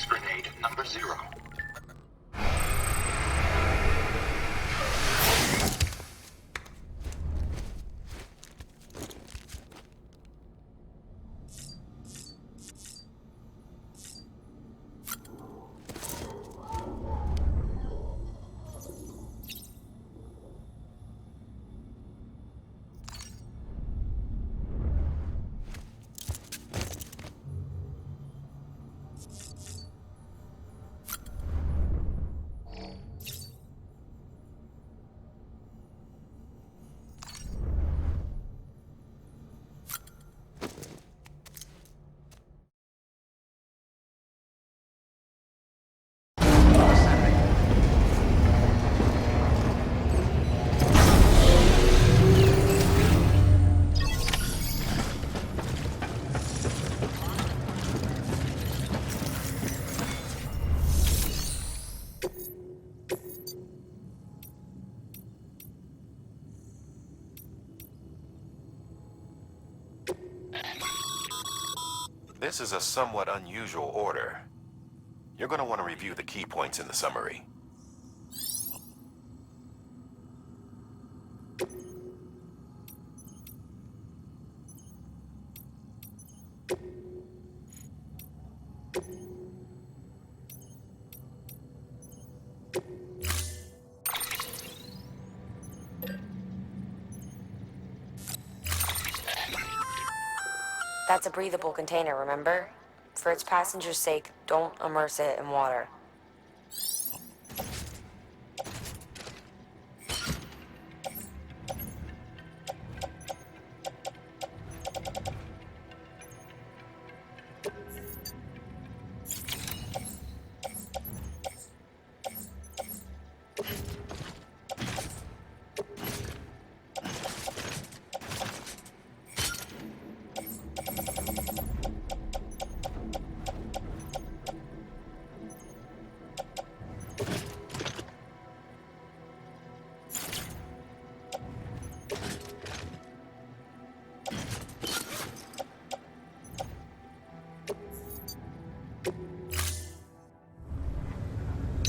Grenade number 0. This is a somewhat unusual order. You're going to want to review the key points in the summary. That's a breathable container, remember? For its passengers' sake, don't immerse it in water.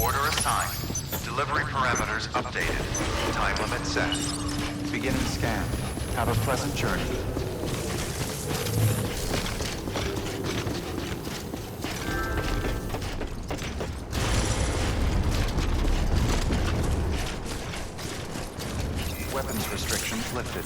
Order assigned. Delivery parameters updated. Time limit set. Beginning scan. Have a pleasant journey. Weapons restrictions lifted.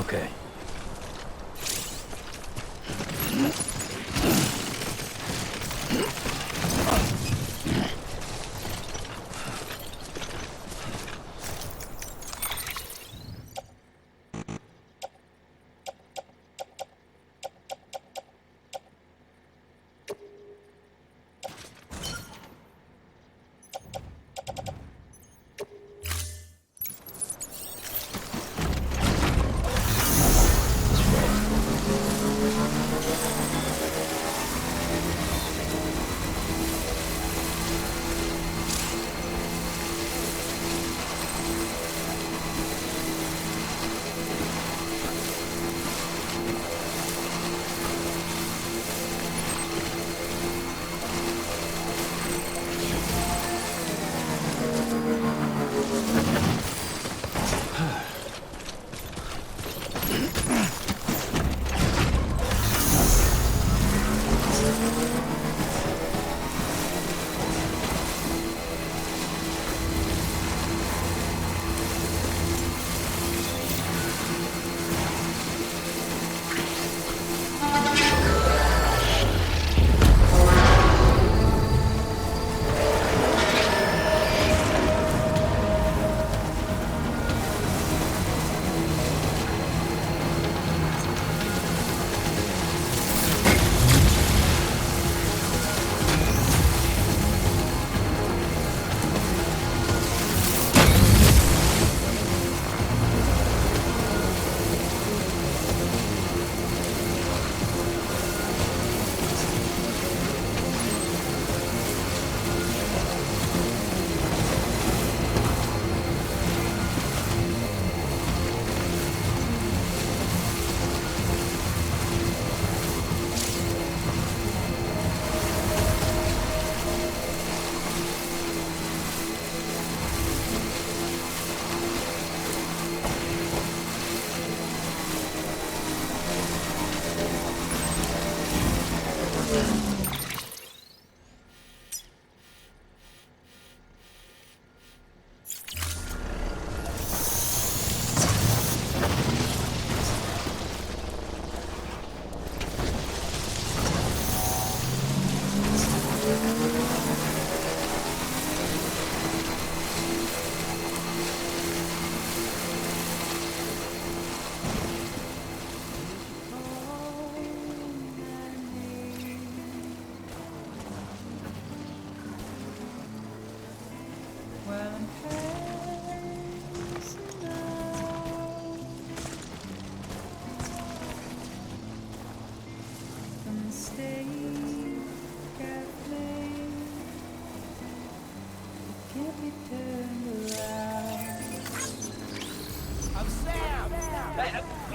Okay.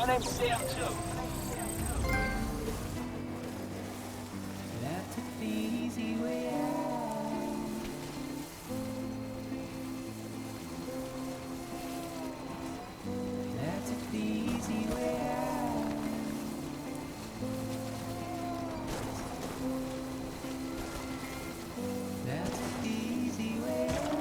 My name's Sam, too. That took the easy way out. That took the easy way out. That took the easy way out.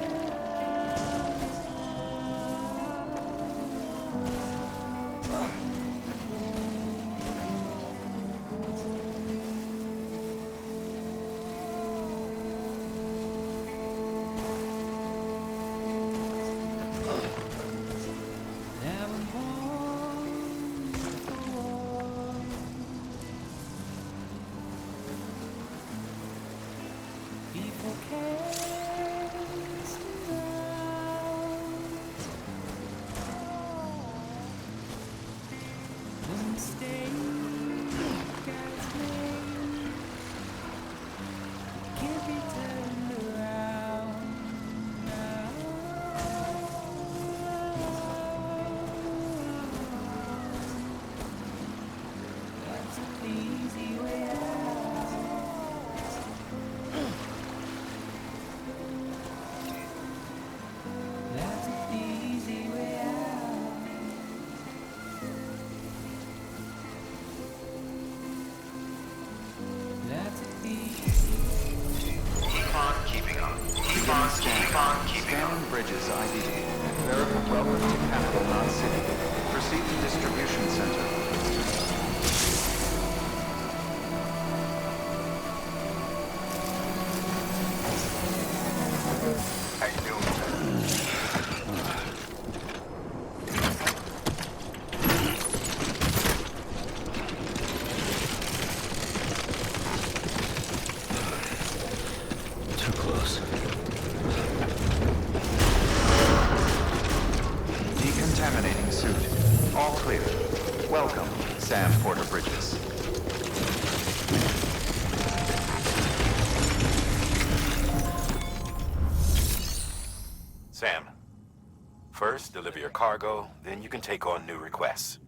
Scanning bridges ID. Welcome to capital, not city. Proceed to distribution center. All clear. Welcome, Sam Porter Bridges. Sam, first deliver your cargo, then you can take on new requests.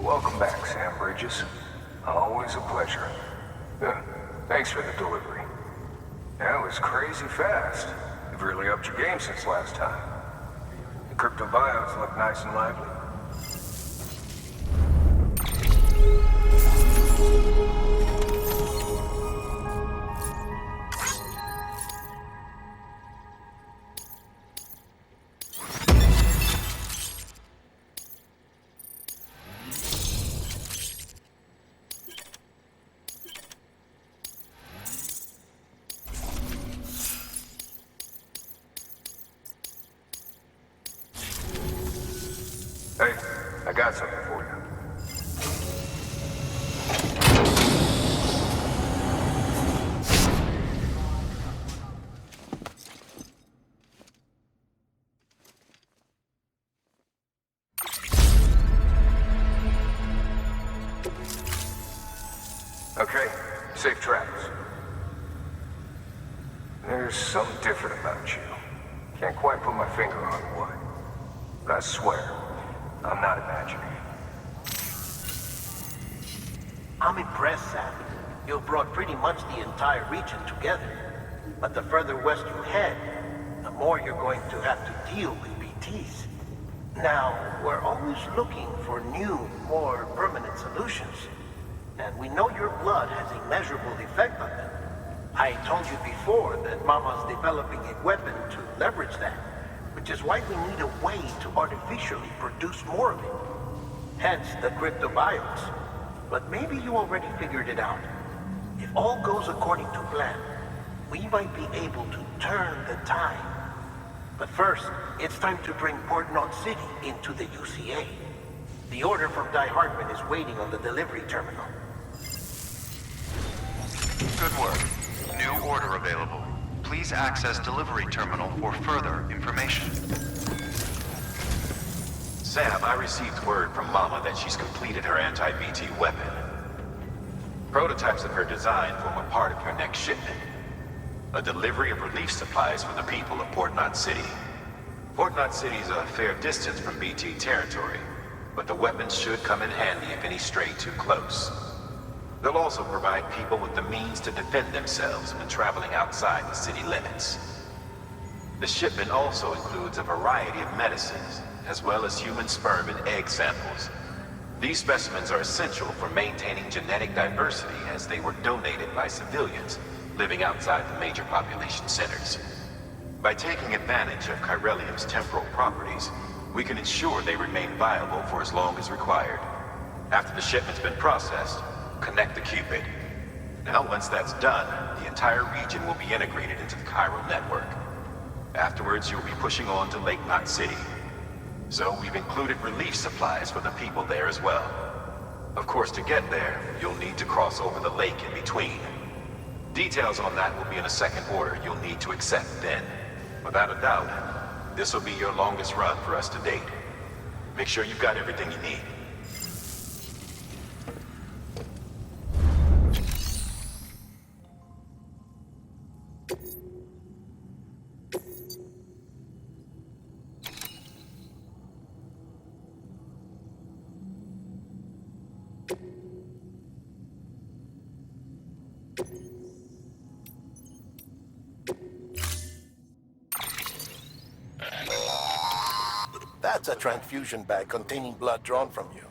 Welcome back, Sam Bridges. Always a pleasure. Thanks for the delivery. That was crazy fast. You've really upped your game since last time. The crypto bios look nice and lively. Hey, I got something for you. Okay, safe travels. There's something different about you. Can't quite put my finger on what. But I swear, I'm not imagining. I'm impressed, Sam. You brought pretty much the entire region together. But the further west you head, the more you're going to have to deal with BTs. Now, we're always looking for new, more permanent solutions. And we know your blood has a measurable effect on them. I told you before that Mama's developing a weapon to leverage that, which is why we need a way to artificially produce more of it. Hence the cryptobiotes. But maybe you already figured it out. If all goes according to plan, we might be able to turn the tide. But first, it's time to bring Port Knot City into the UCA. The order from Die Hardman is waiting on the delivery terminal. Good work. New order available. Please access delivery terminal for further information. Sam, I received word from Mama that she's completed her anti-BT weapon. Prototypes of her design form a part of your next shipment. A delivery of relief supplies for the people of Port Knot City. Port Knot City is a fair distance from BT territory, but the weapons should come in handy if any stray too close. They'll also provide people with the means to defend themselves when traveling outside the city limits. The shipment also includes a variety of medicines, as well as human sperm and egg samples. These specimens are essential for maintaining genetic diversity as they were donated by civilians living outside the major population centers. By taking advantage of chiralium's temporal properties, we can ensure they remain viable for as long as required. After the shipment's been processed, connect the Cupid. Now, once that's done, the entire region will be integrated into the Chiral network. Afterwards, you'll be pushing on to Lake Knot City. So we've included relief supplies for the people there as well. Of course, to get there, you'll need to cross over the lake in between. Details on that will be in a second order you'll need to accept then. Without a doubt, this will be your longest run for us to date. Make sure you've got everything you need. That's a transfusion bag containing blood drawn from you.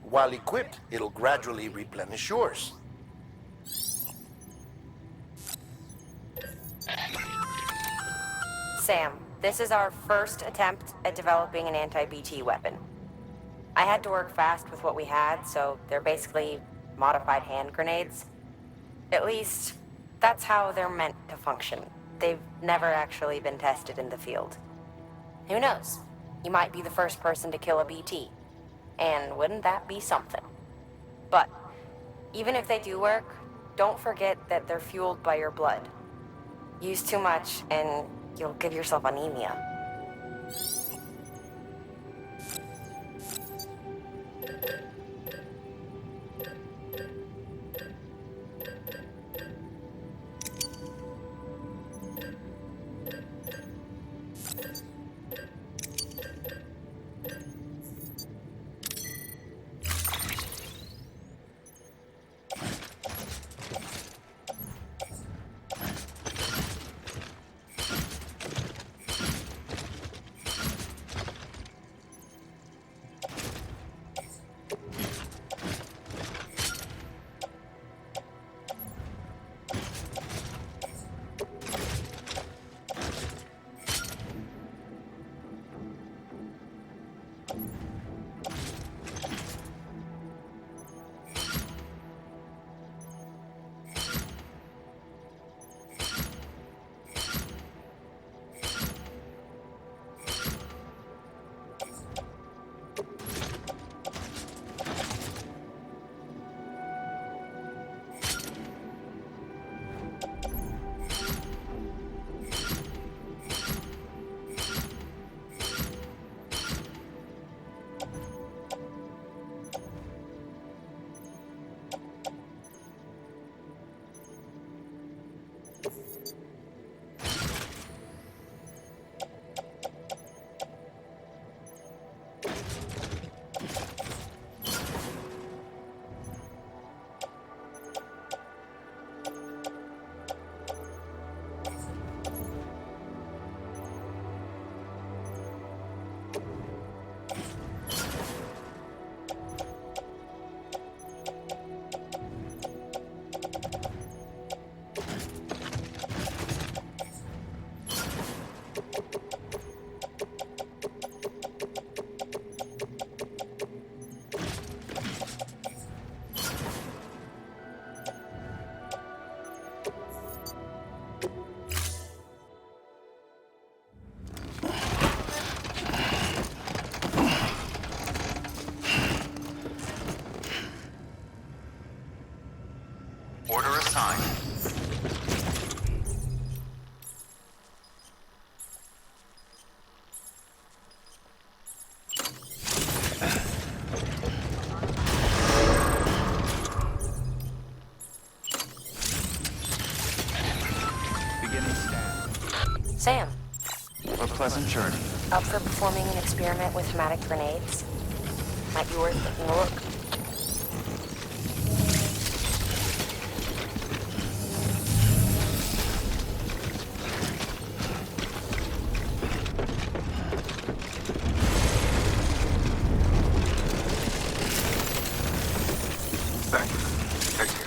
While equipped, it'll gradually replenish yours. Sam, this is our first attempt at developing an anti-BT weapon. I had to work fast with what we had, so they're basically modified hand grenades. At least, that's how they're meant to function. They've never actually been tested in the field. Who knows? you might be the first person to kill a BT. And wouldn't that be something? But even if they do work, don't forget that they're fueled by your blood. Use too much and you'll give yourself anemia. Order assigned. Beginning scan. Sam, A pleasant journey. up for performing an experiment with hematic grenades? Might be worth taking a look. Thank you. Take care.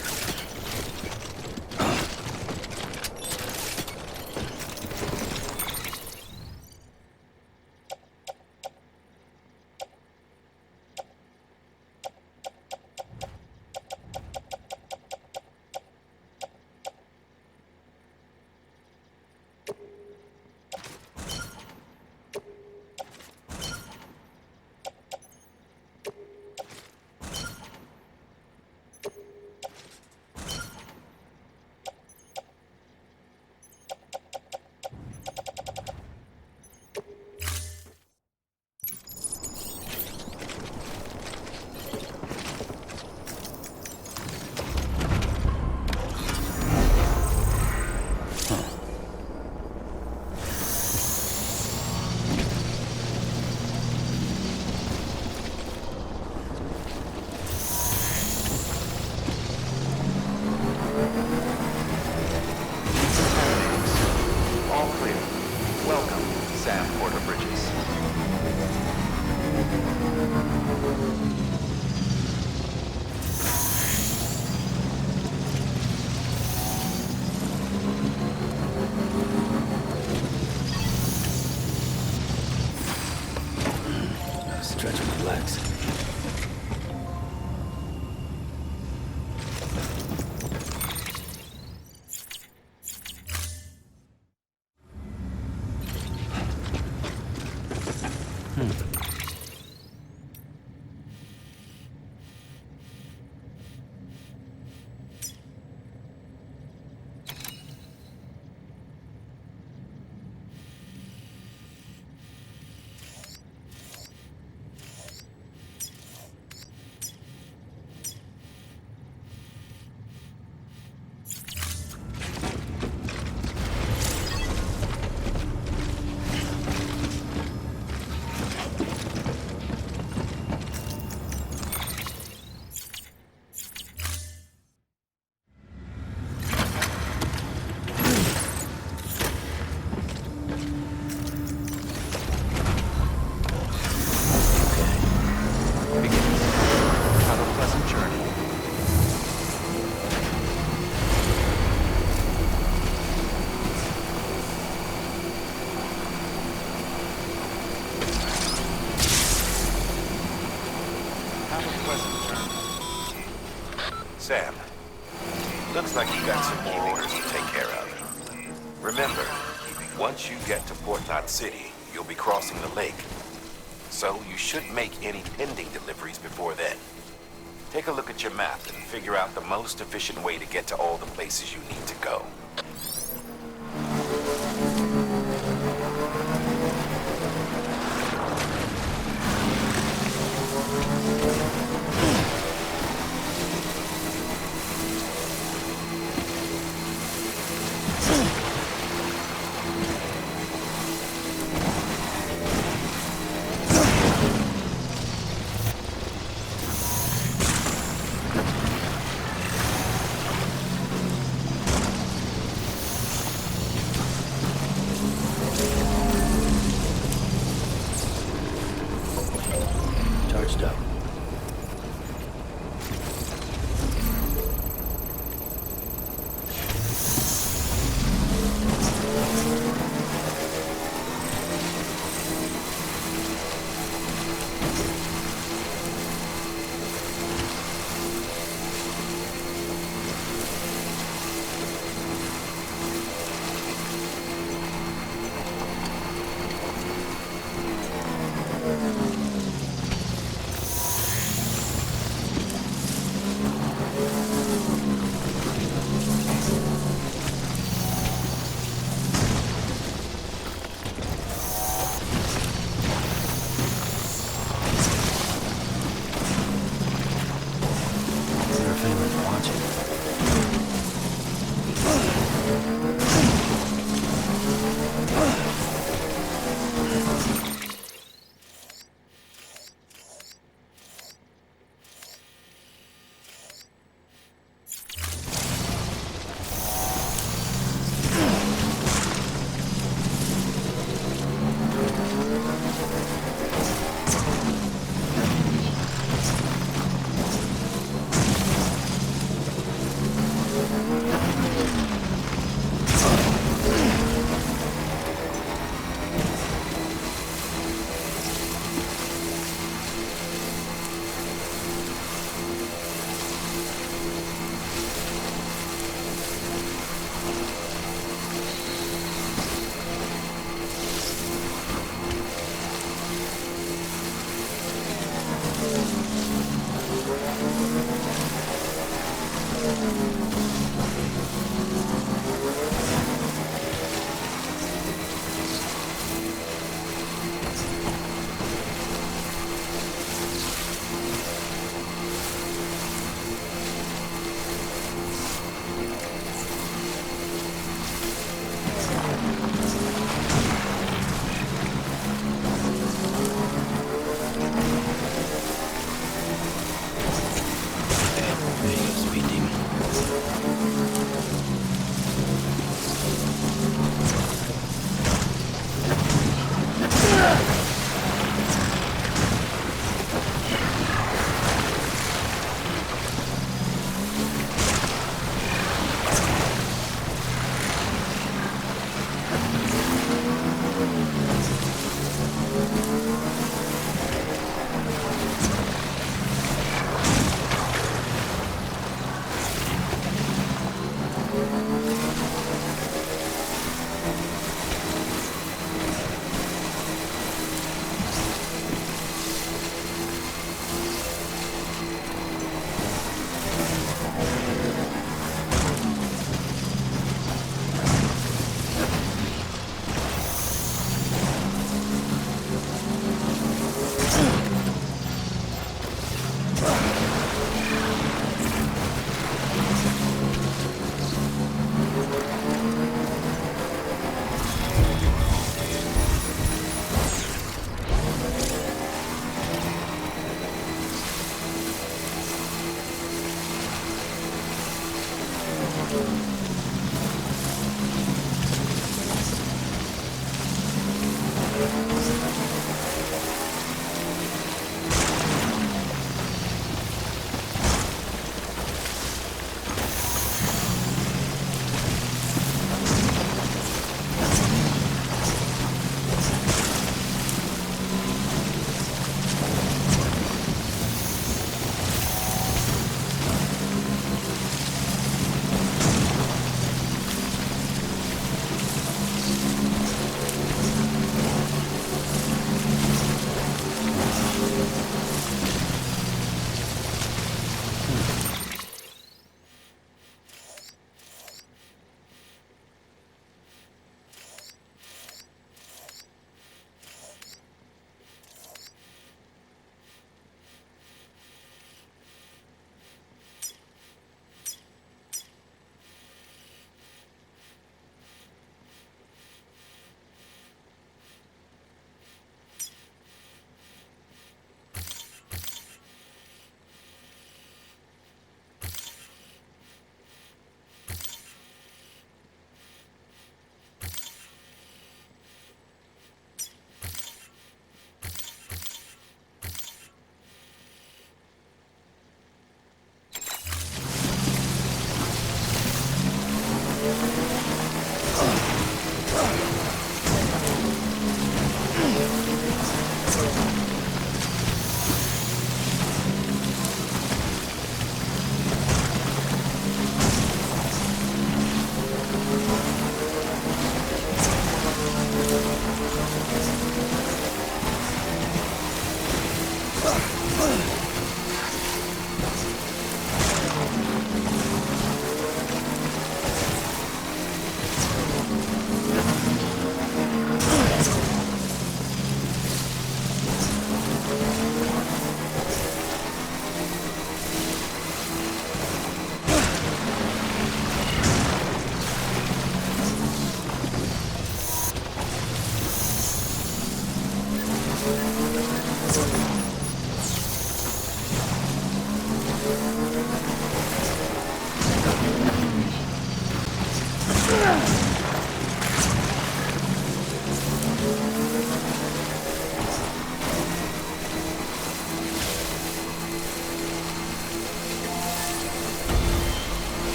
All clear. Welcome, Sam Porter Bridges. Stretch and relax. Have a pleasant journey. Sam, looks like you got some more orders to take care of. Remember, once you get to Port Knot City, you'll be crossing the lake. So you shouldn't make any pending deliveries before then. Take a look at your map and figure out the most efficient way to get to all the places you need to go. Charged up.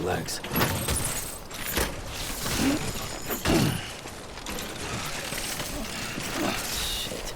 legs. Shit.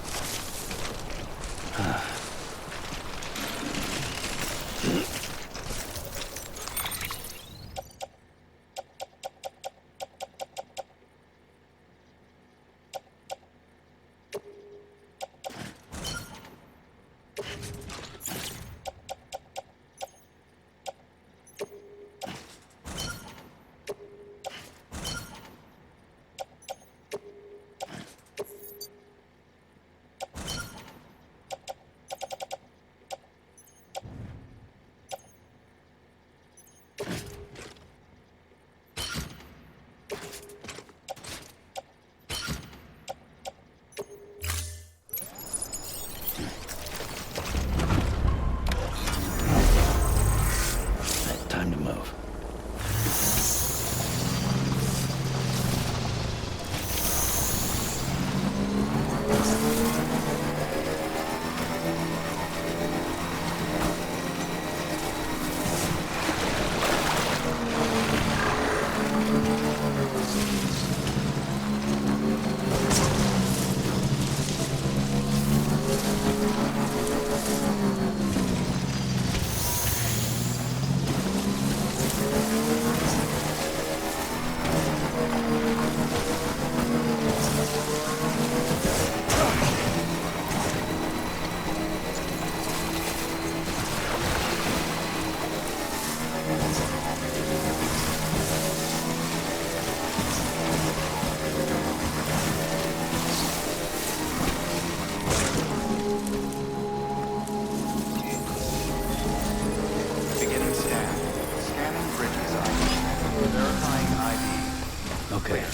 Okay.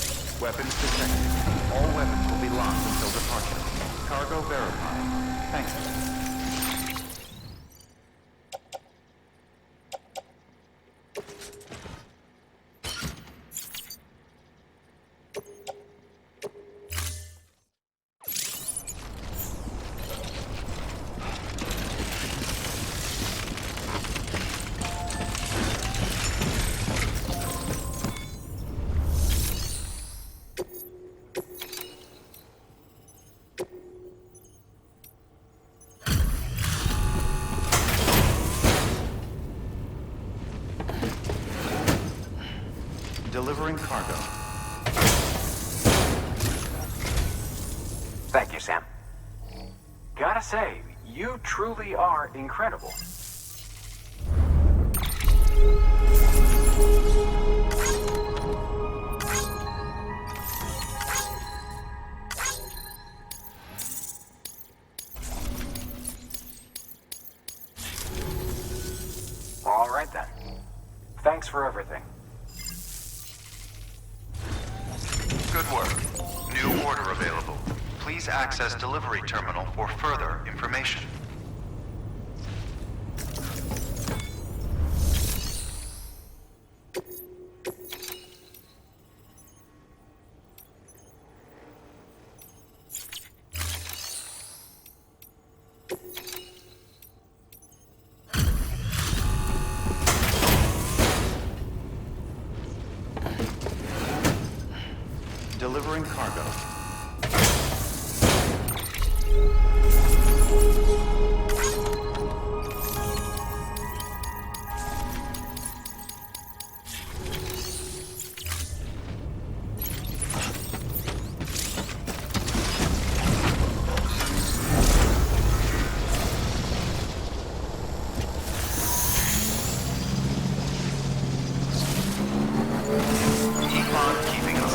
Weapons detected. All weapons will be locked until departure. Cargo verified. Thank you. Delivering cargo. Thank you, Sam. Gotta say, you truly are incredible. All right then. Thanks for everything. Good work. New order available. Please access delivery terminal for further information. Delivering cargo. Keep on keeping up.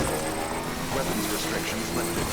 Weapons restrictions lifted.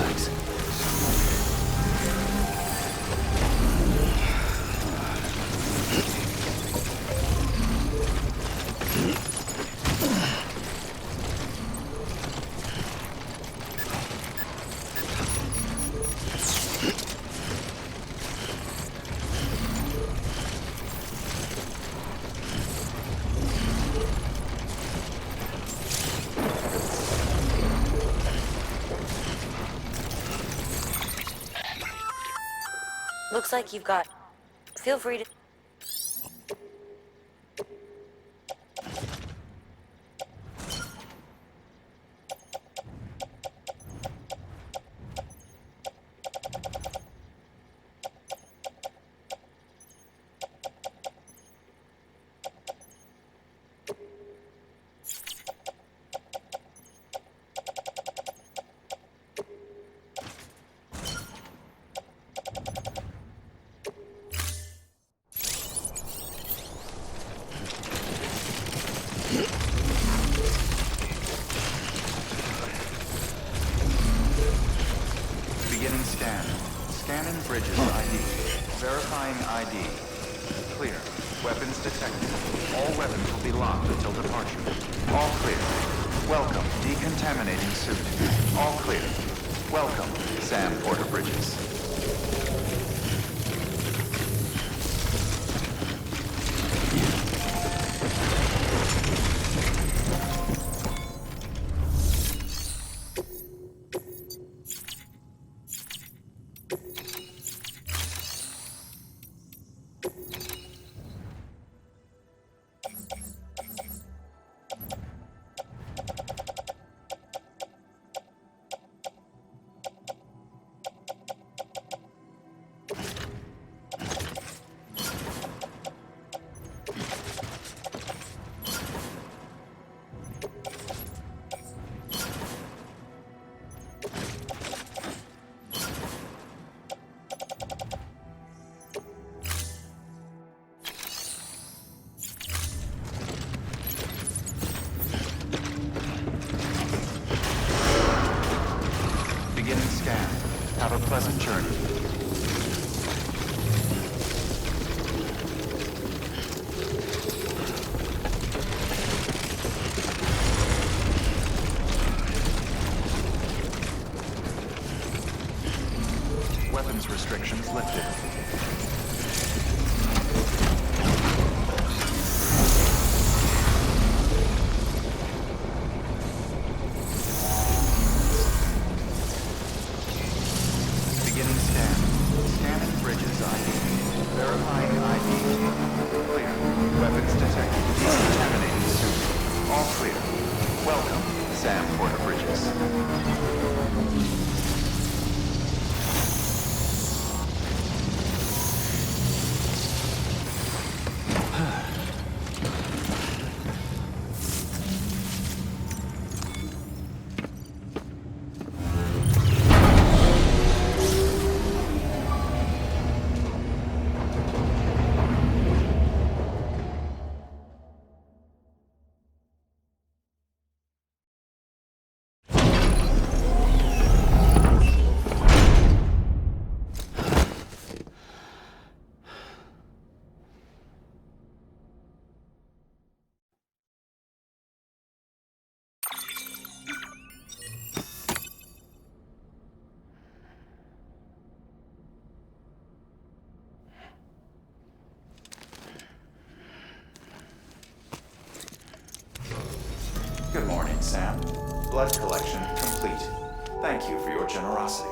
relax. Looks like you've got... Feel free to... Beginning scan. Scanning bridges ID. Verifying ID. Clear. Weapons detected. All weapons will be locked until departure. All clear. Welcome, decontaminating suit. All clear. Welcome, Sam Porter Bridges. Beginning scan. Have a pleasant journey. Weapons restrictions lifted. Beginning scan. Scanning bridges ID. Verifying ID. Clear. Weapons detected. Decontaminating suit. All clear. Welcome, Sam Porter Bridges. Good morning, Sam. Blood collection complete. Thank you for your generosity.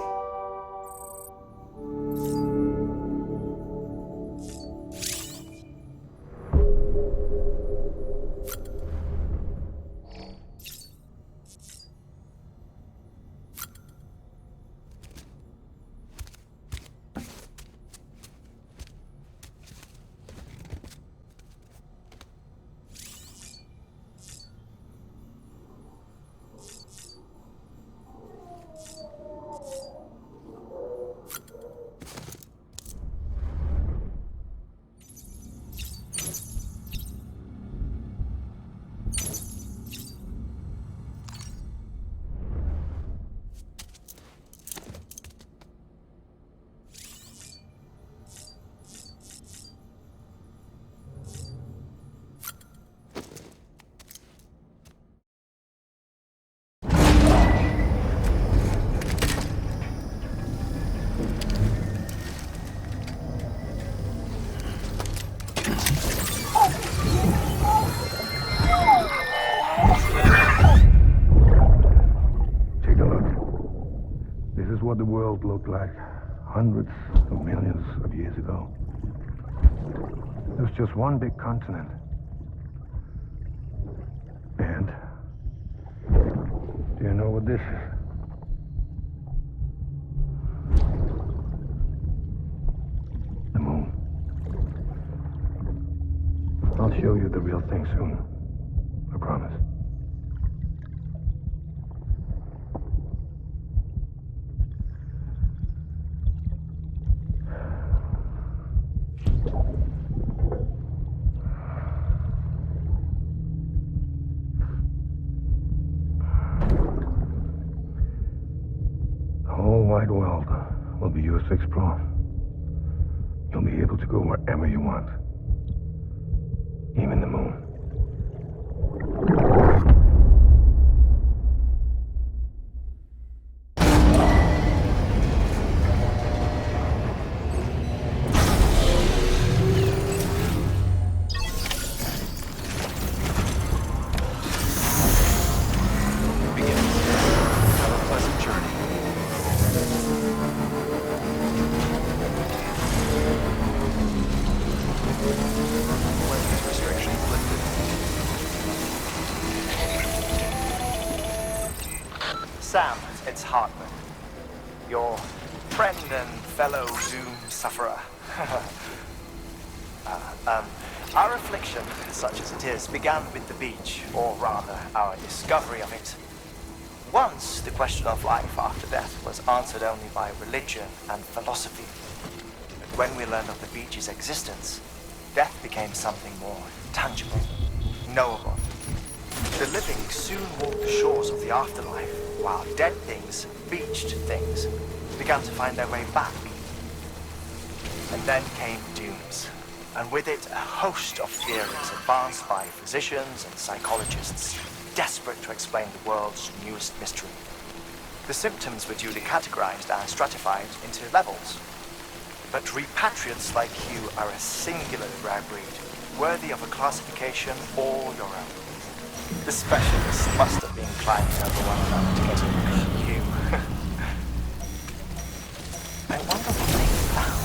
what the world looked like hundreds of millions of years ago. It was just one big continent. And do you know what this is? The moon. I'll show you the real thing soon. I promise. The whole wide world will be yours to explore. You'll be able to go wherever you want. Even the moon. Sam, it's Hartman. Your friend and fellow Doom sufferer. Our affliction, such as it is, began with the beach, or rather, our discovery of it. Once, the question of life after death was answered only by religion and philosophy. But when we learned of the beach's existence, death became something more tangible, knowable. The living soon walked the shores of the afterlife, while dead things, beached things, began to find their way back. And then came Dooms, and with it a host of theories advanced by physicians and psychologists, desperate to explain the world's newest mystery. The symptoms were duly categorized and stratified into levels. But repatriates like you are a singularly rare breed, worthy of a classification all your own. The specialists must have been climbing over one another to get a look at you. I wonder what they found.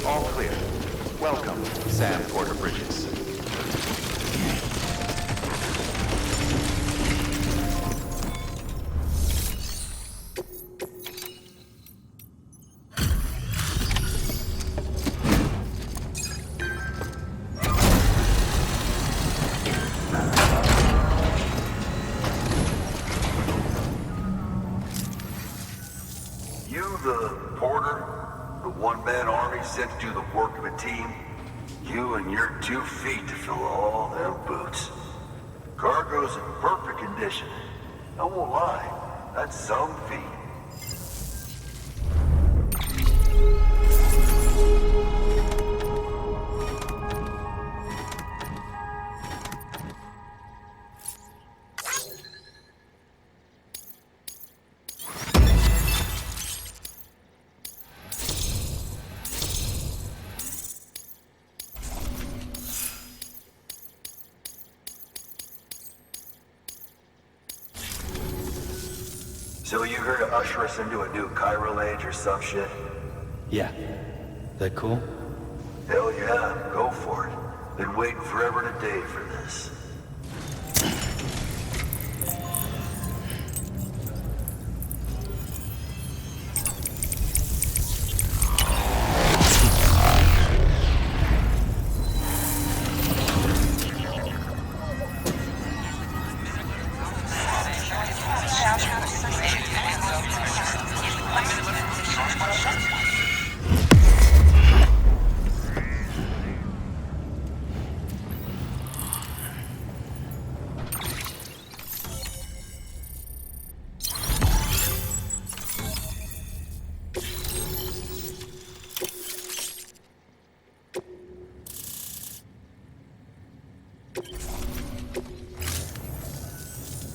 All clear. Welcome, Sam Porter Bridges. Sent to do the work of a team. You and your 2 feet to fill all them boots. Cargo's in perfect condition. I won't lie, that's some feat. So you here to usher us into a new chiral age or some shit? Yeah. That cool? Hell yeah, go for it. Been waiting forever and a day for this.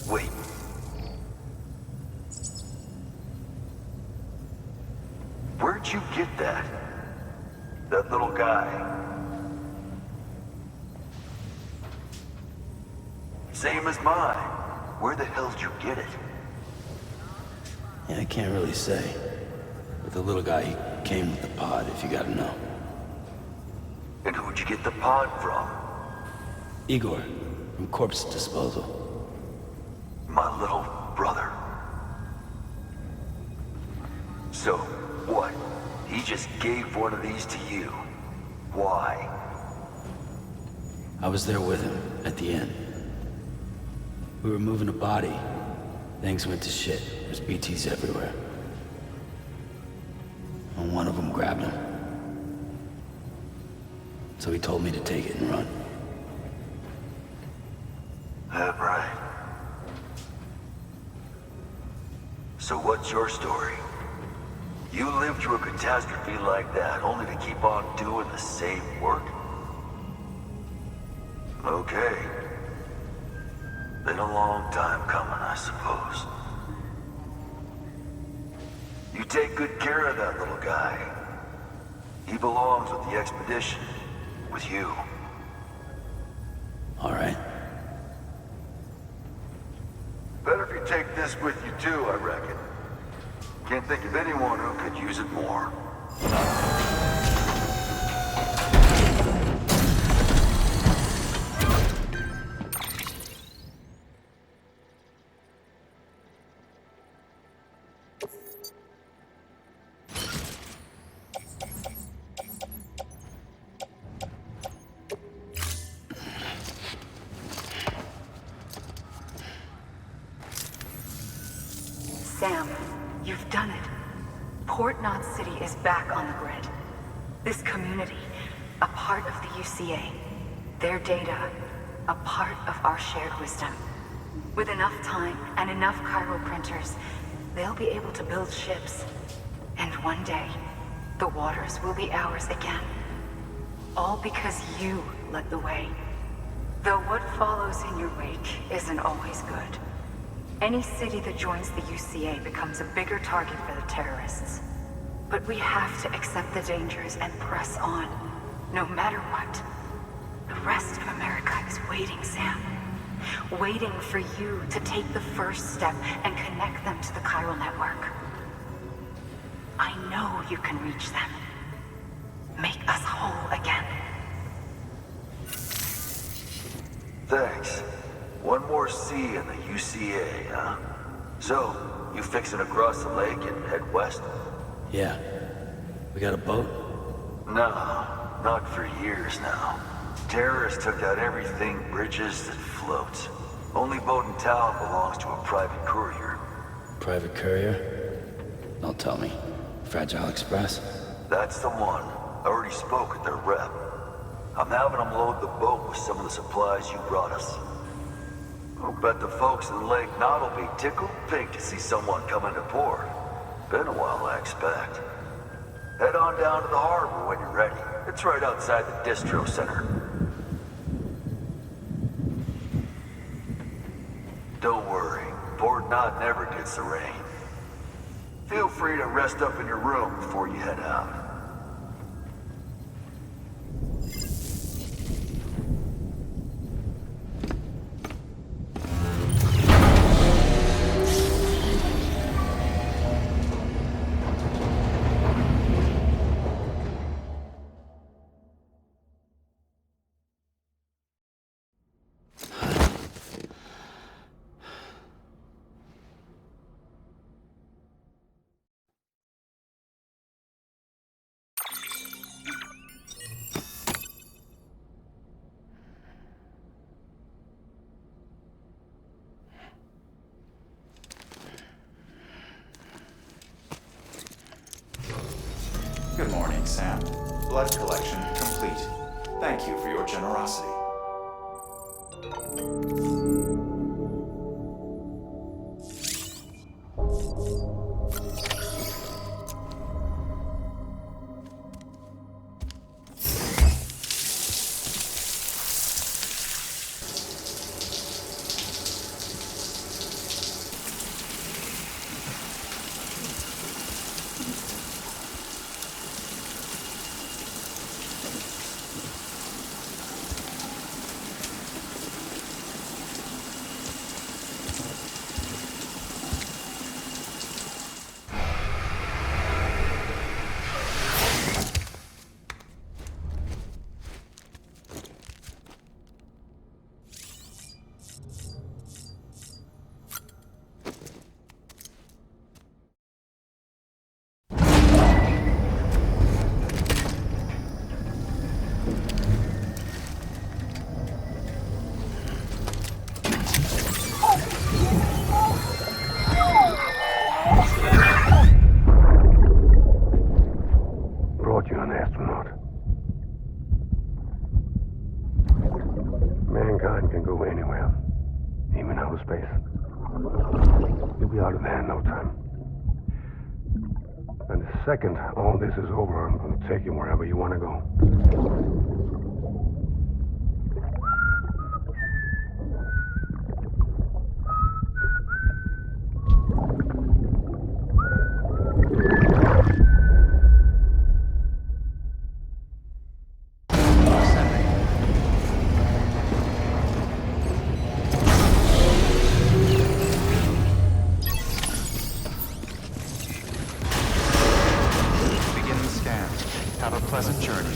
Wait. Where'd you get that? That little guy? Same as mine. Where the hell did you get it? Yeah, I can't really say. But the little guy, he came with the pod, if you gotta know. And who'd you get the pod from? Igor, from Corpse Disposal. My little brother. So, what? He just gave one of these to you. Why? I was there with him, at the end. We were moving a body. Things went to shit. There's BTs everywhere. And one of them grabbed him. So he told me to take it and run. That right. So what's your story? You lived through a catastrophe like that, only to keep on doing the same work? Okay. Been a long time coming, I suppose. You take good care of that little guy. He belongs with the expedition. With you. All right. Better if you take this with you too, I reckon. Can't think of anyone who could use it more. Sam, you've done it. Port Knot City is back on the grid. This community, a part of the UCA. Their data, a part of our shared wisdom. With enough time and enough chiral printers, they'll be able to build ships. And one day, the waters will be ours again. All because you led the way. Though what follows in your wake isn't always good. Any city that joins the UCA becomes a bigger target for the terrorists. But we have to accept the dangers and press on, no matter what. The rest of America is waiting, Sam. Waiting for you to take the first step and connect them to the chiral network. I know you can reach them. make us whole again. Thanks. One more C in the UCA, huh? So, you fixing to cross the lake and head west? Yeah. We got a boat? No, not for years now. Terrorists took out everything bridges that floats. Only boat in town belongs to a private courier. Private courier? Don't tell me. Fragile Express? That's the one. I already spoke with their rep. I'm having them load the boat with some of the supplies you brought us. I'll bet the folks in the Lake Knot will be tickled pink to see someone come into port. Been a while, I expect. Head on down to the harbor when you're ready. It's right outside the distro center. Don't worry, Port Knot never gets the rain. Feel free to rest up in your room before you head out. Good morning, Sam. Blood collection complete. Thank you for your generosity. Mankind can go anywhere, even outer space. You'll be out of there in no time. And the second all this is over, I'm going to take you wherever you want to go. Have a pleasant journey.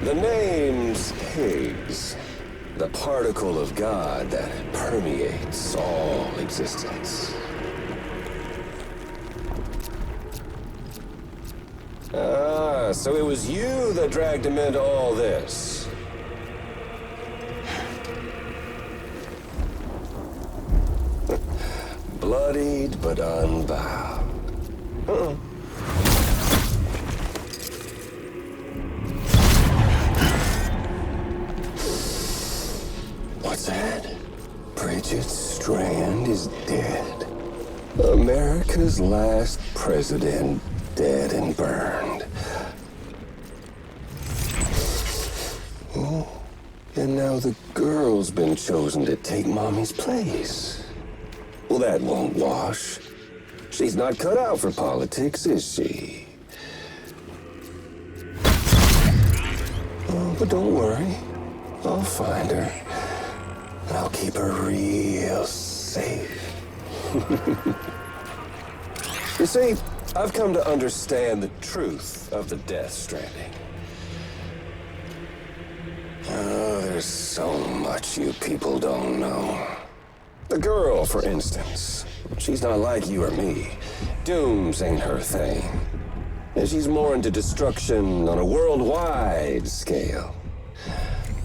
The name's Higgs, the particle of God that permeates all existence. Ah, so it was you that dragged him into all this. Bloodied but unbound. What's that? Bridget Strand is dead. America's last president dead and burned. Oh, and now the girl's been chosen to take Mommy's place. Well, that won't wash. She's not cut out for politics, is she? Oh, but don't worry. I'll find her. And I'll keep her real safe. You see, I've come to understand the truth of the Death Stranding. Oh, there's so much you people don't know. The girl, for instance, she's not like you or me. Dooms ain't her thing. And she's more into destruction on a worldwide scale.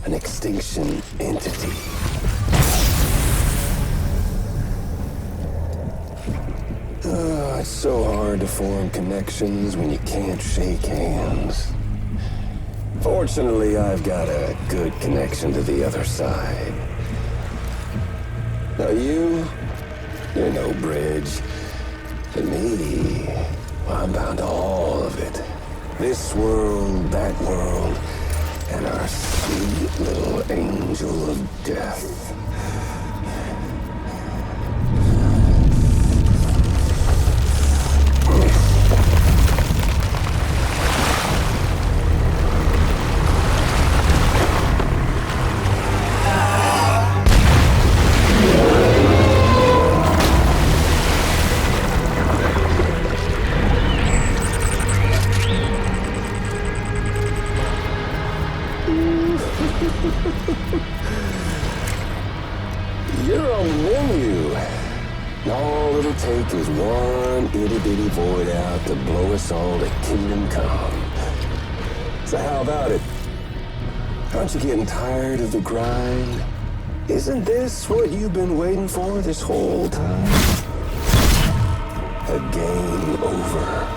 An extinction entity. Oh, it's so hard to form connections when you can't shake hands. Fortunately, I've got a good connection to the other side. Now you're no bridge. But me, I'm bound to all of it. This world, that world, and our sweet little angel of death. You're a menu. All it'll take is one itty-bitty void out to blow us all to kingdom come. So how about it? Aren't you getting tired of the grind? Isn't this what you've been waiting for this whole time? A game over.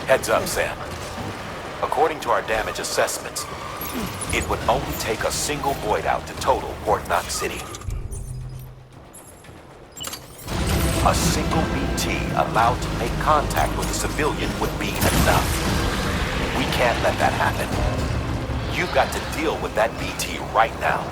Heads up, Sam. According to our damage assessments, it would only take a single void out to total Port Knox City. A single BT allowed to make contact with a civilian would be enough. We can't let that happen. You've got to deal with that BT right now.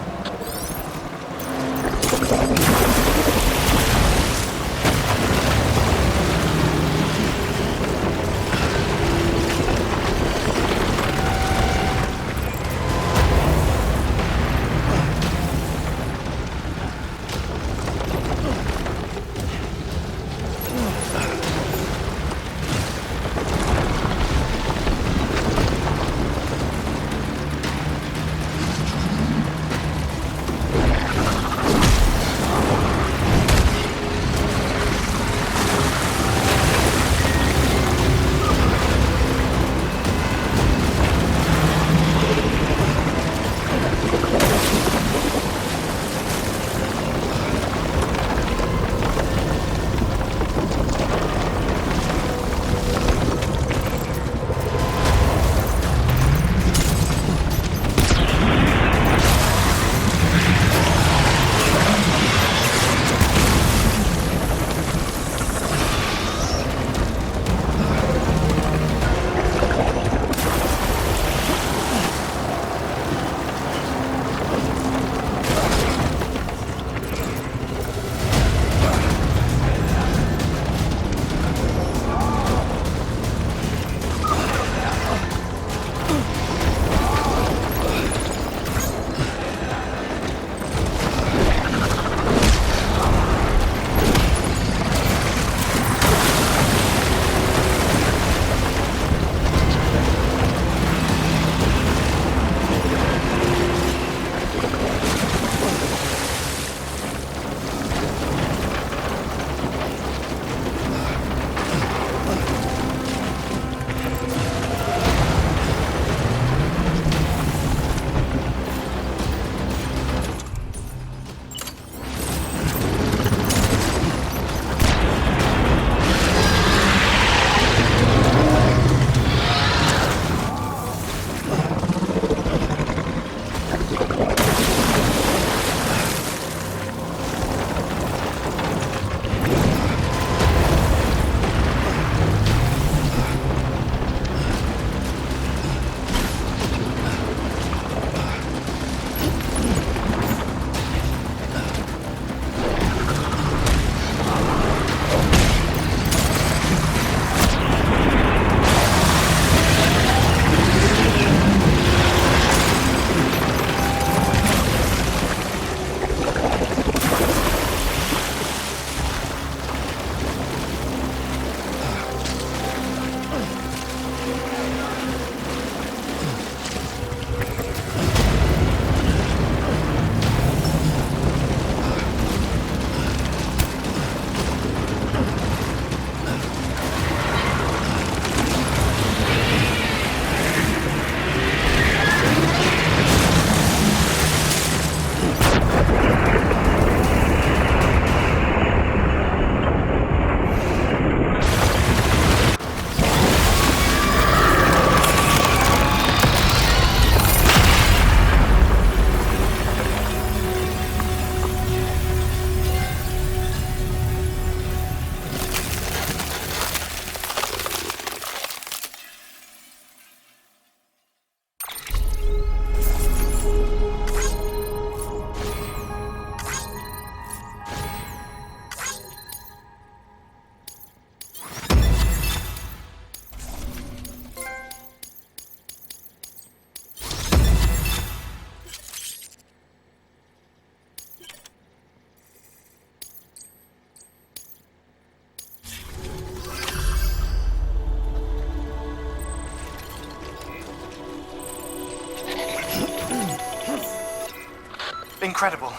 Incredible.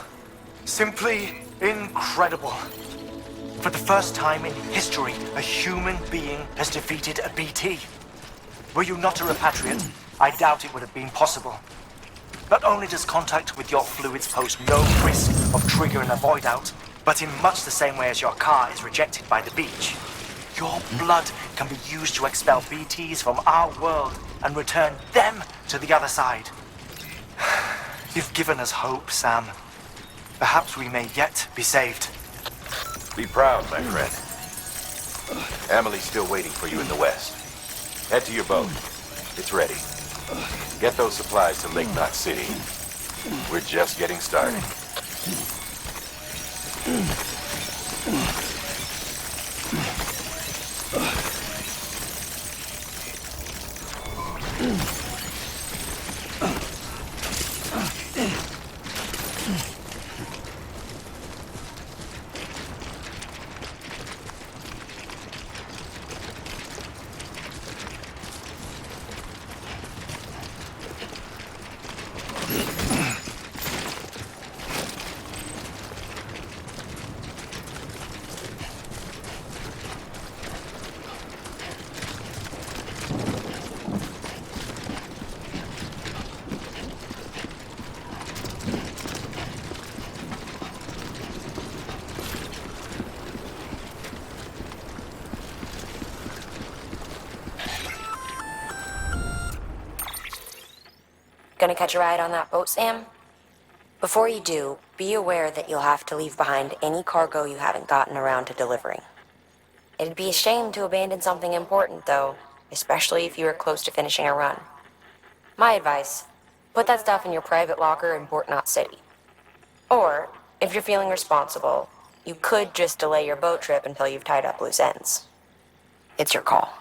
Simply incredible. For the first time in history, a human being has defeated a BT. Were you not a repatriate, I doubt it would have been possible. Not only does contact with your fluids pose no risk of triggering a void out, but in much the same way as your car is rejected by the beach, your blood can be used to expel BTs from our world and return them to the other side. You've given us hope, Sam. Perhaps we may yet be saved. Be proud, my friend. Amelie's still waiting for you in the west. Head to your boat. It's ready. Get those supplies to Lake Knot City. We're just getting started. Gonna catch a ride on that boat, Sam? Before you do, be aware that you'll have to leave behind any cargo you haven't gotten around to delivering. It'd be a shame to abandon something important, though, especially if you are close to finishing a run. My advice, put that stuff in your private locker in Port Knot City. Or, if you're feeling responsible, you could just delay your boat trip until you've tied up loose ends. It's your call.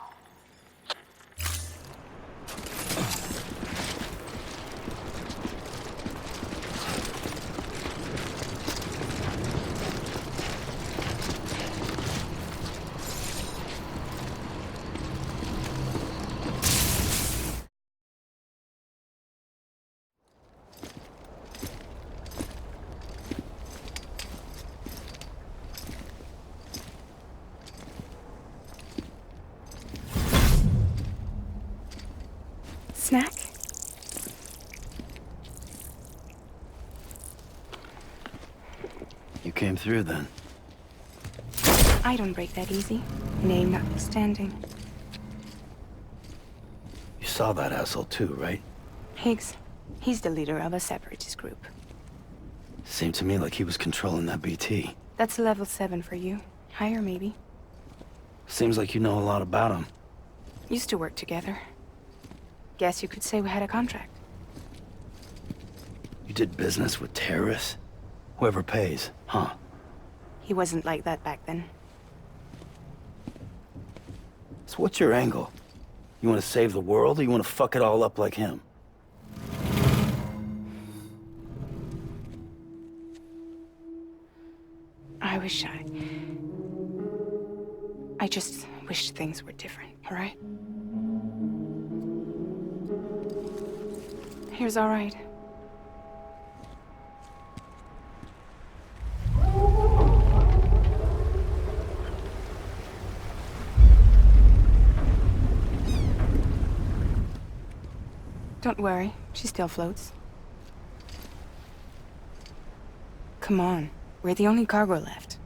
Snack? You came through then. I don't break that easy. Name notwithstanding. You saw that asshole too, right? Higgs. He's the leader of a separatist group. Seemed to me like he was controlling that BT. That's level 7 for you. Higher, maybe. Seems like you know a lot about him. Used to work together. Guess you could say we had a contract. You did business with terrorists? Whoever pays, huh? He wasn't like that back then. So what's your angle? You want to save the world, or you want to fuck it all up like him? I just wish things were different, all right? Here's all right. Don't worry, she still floats. Come on, we're the only cargo left.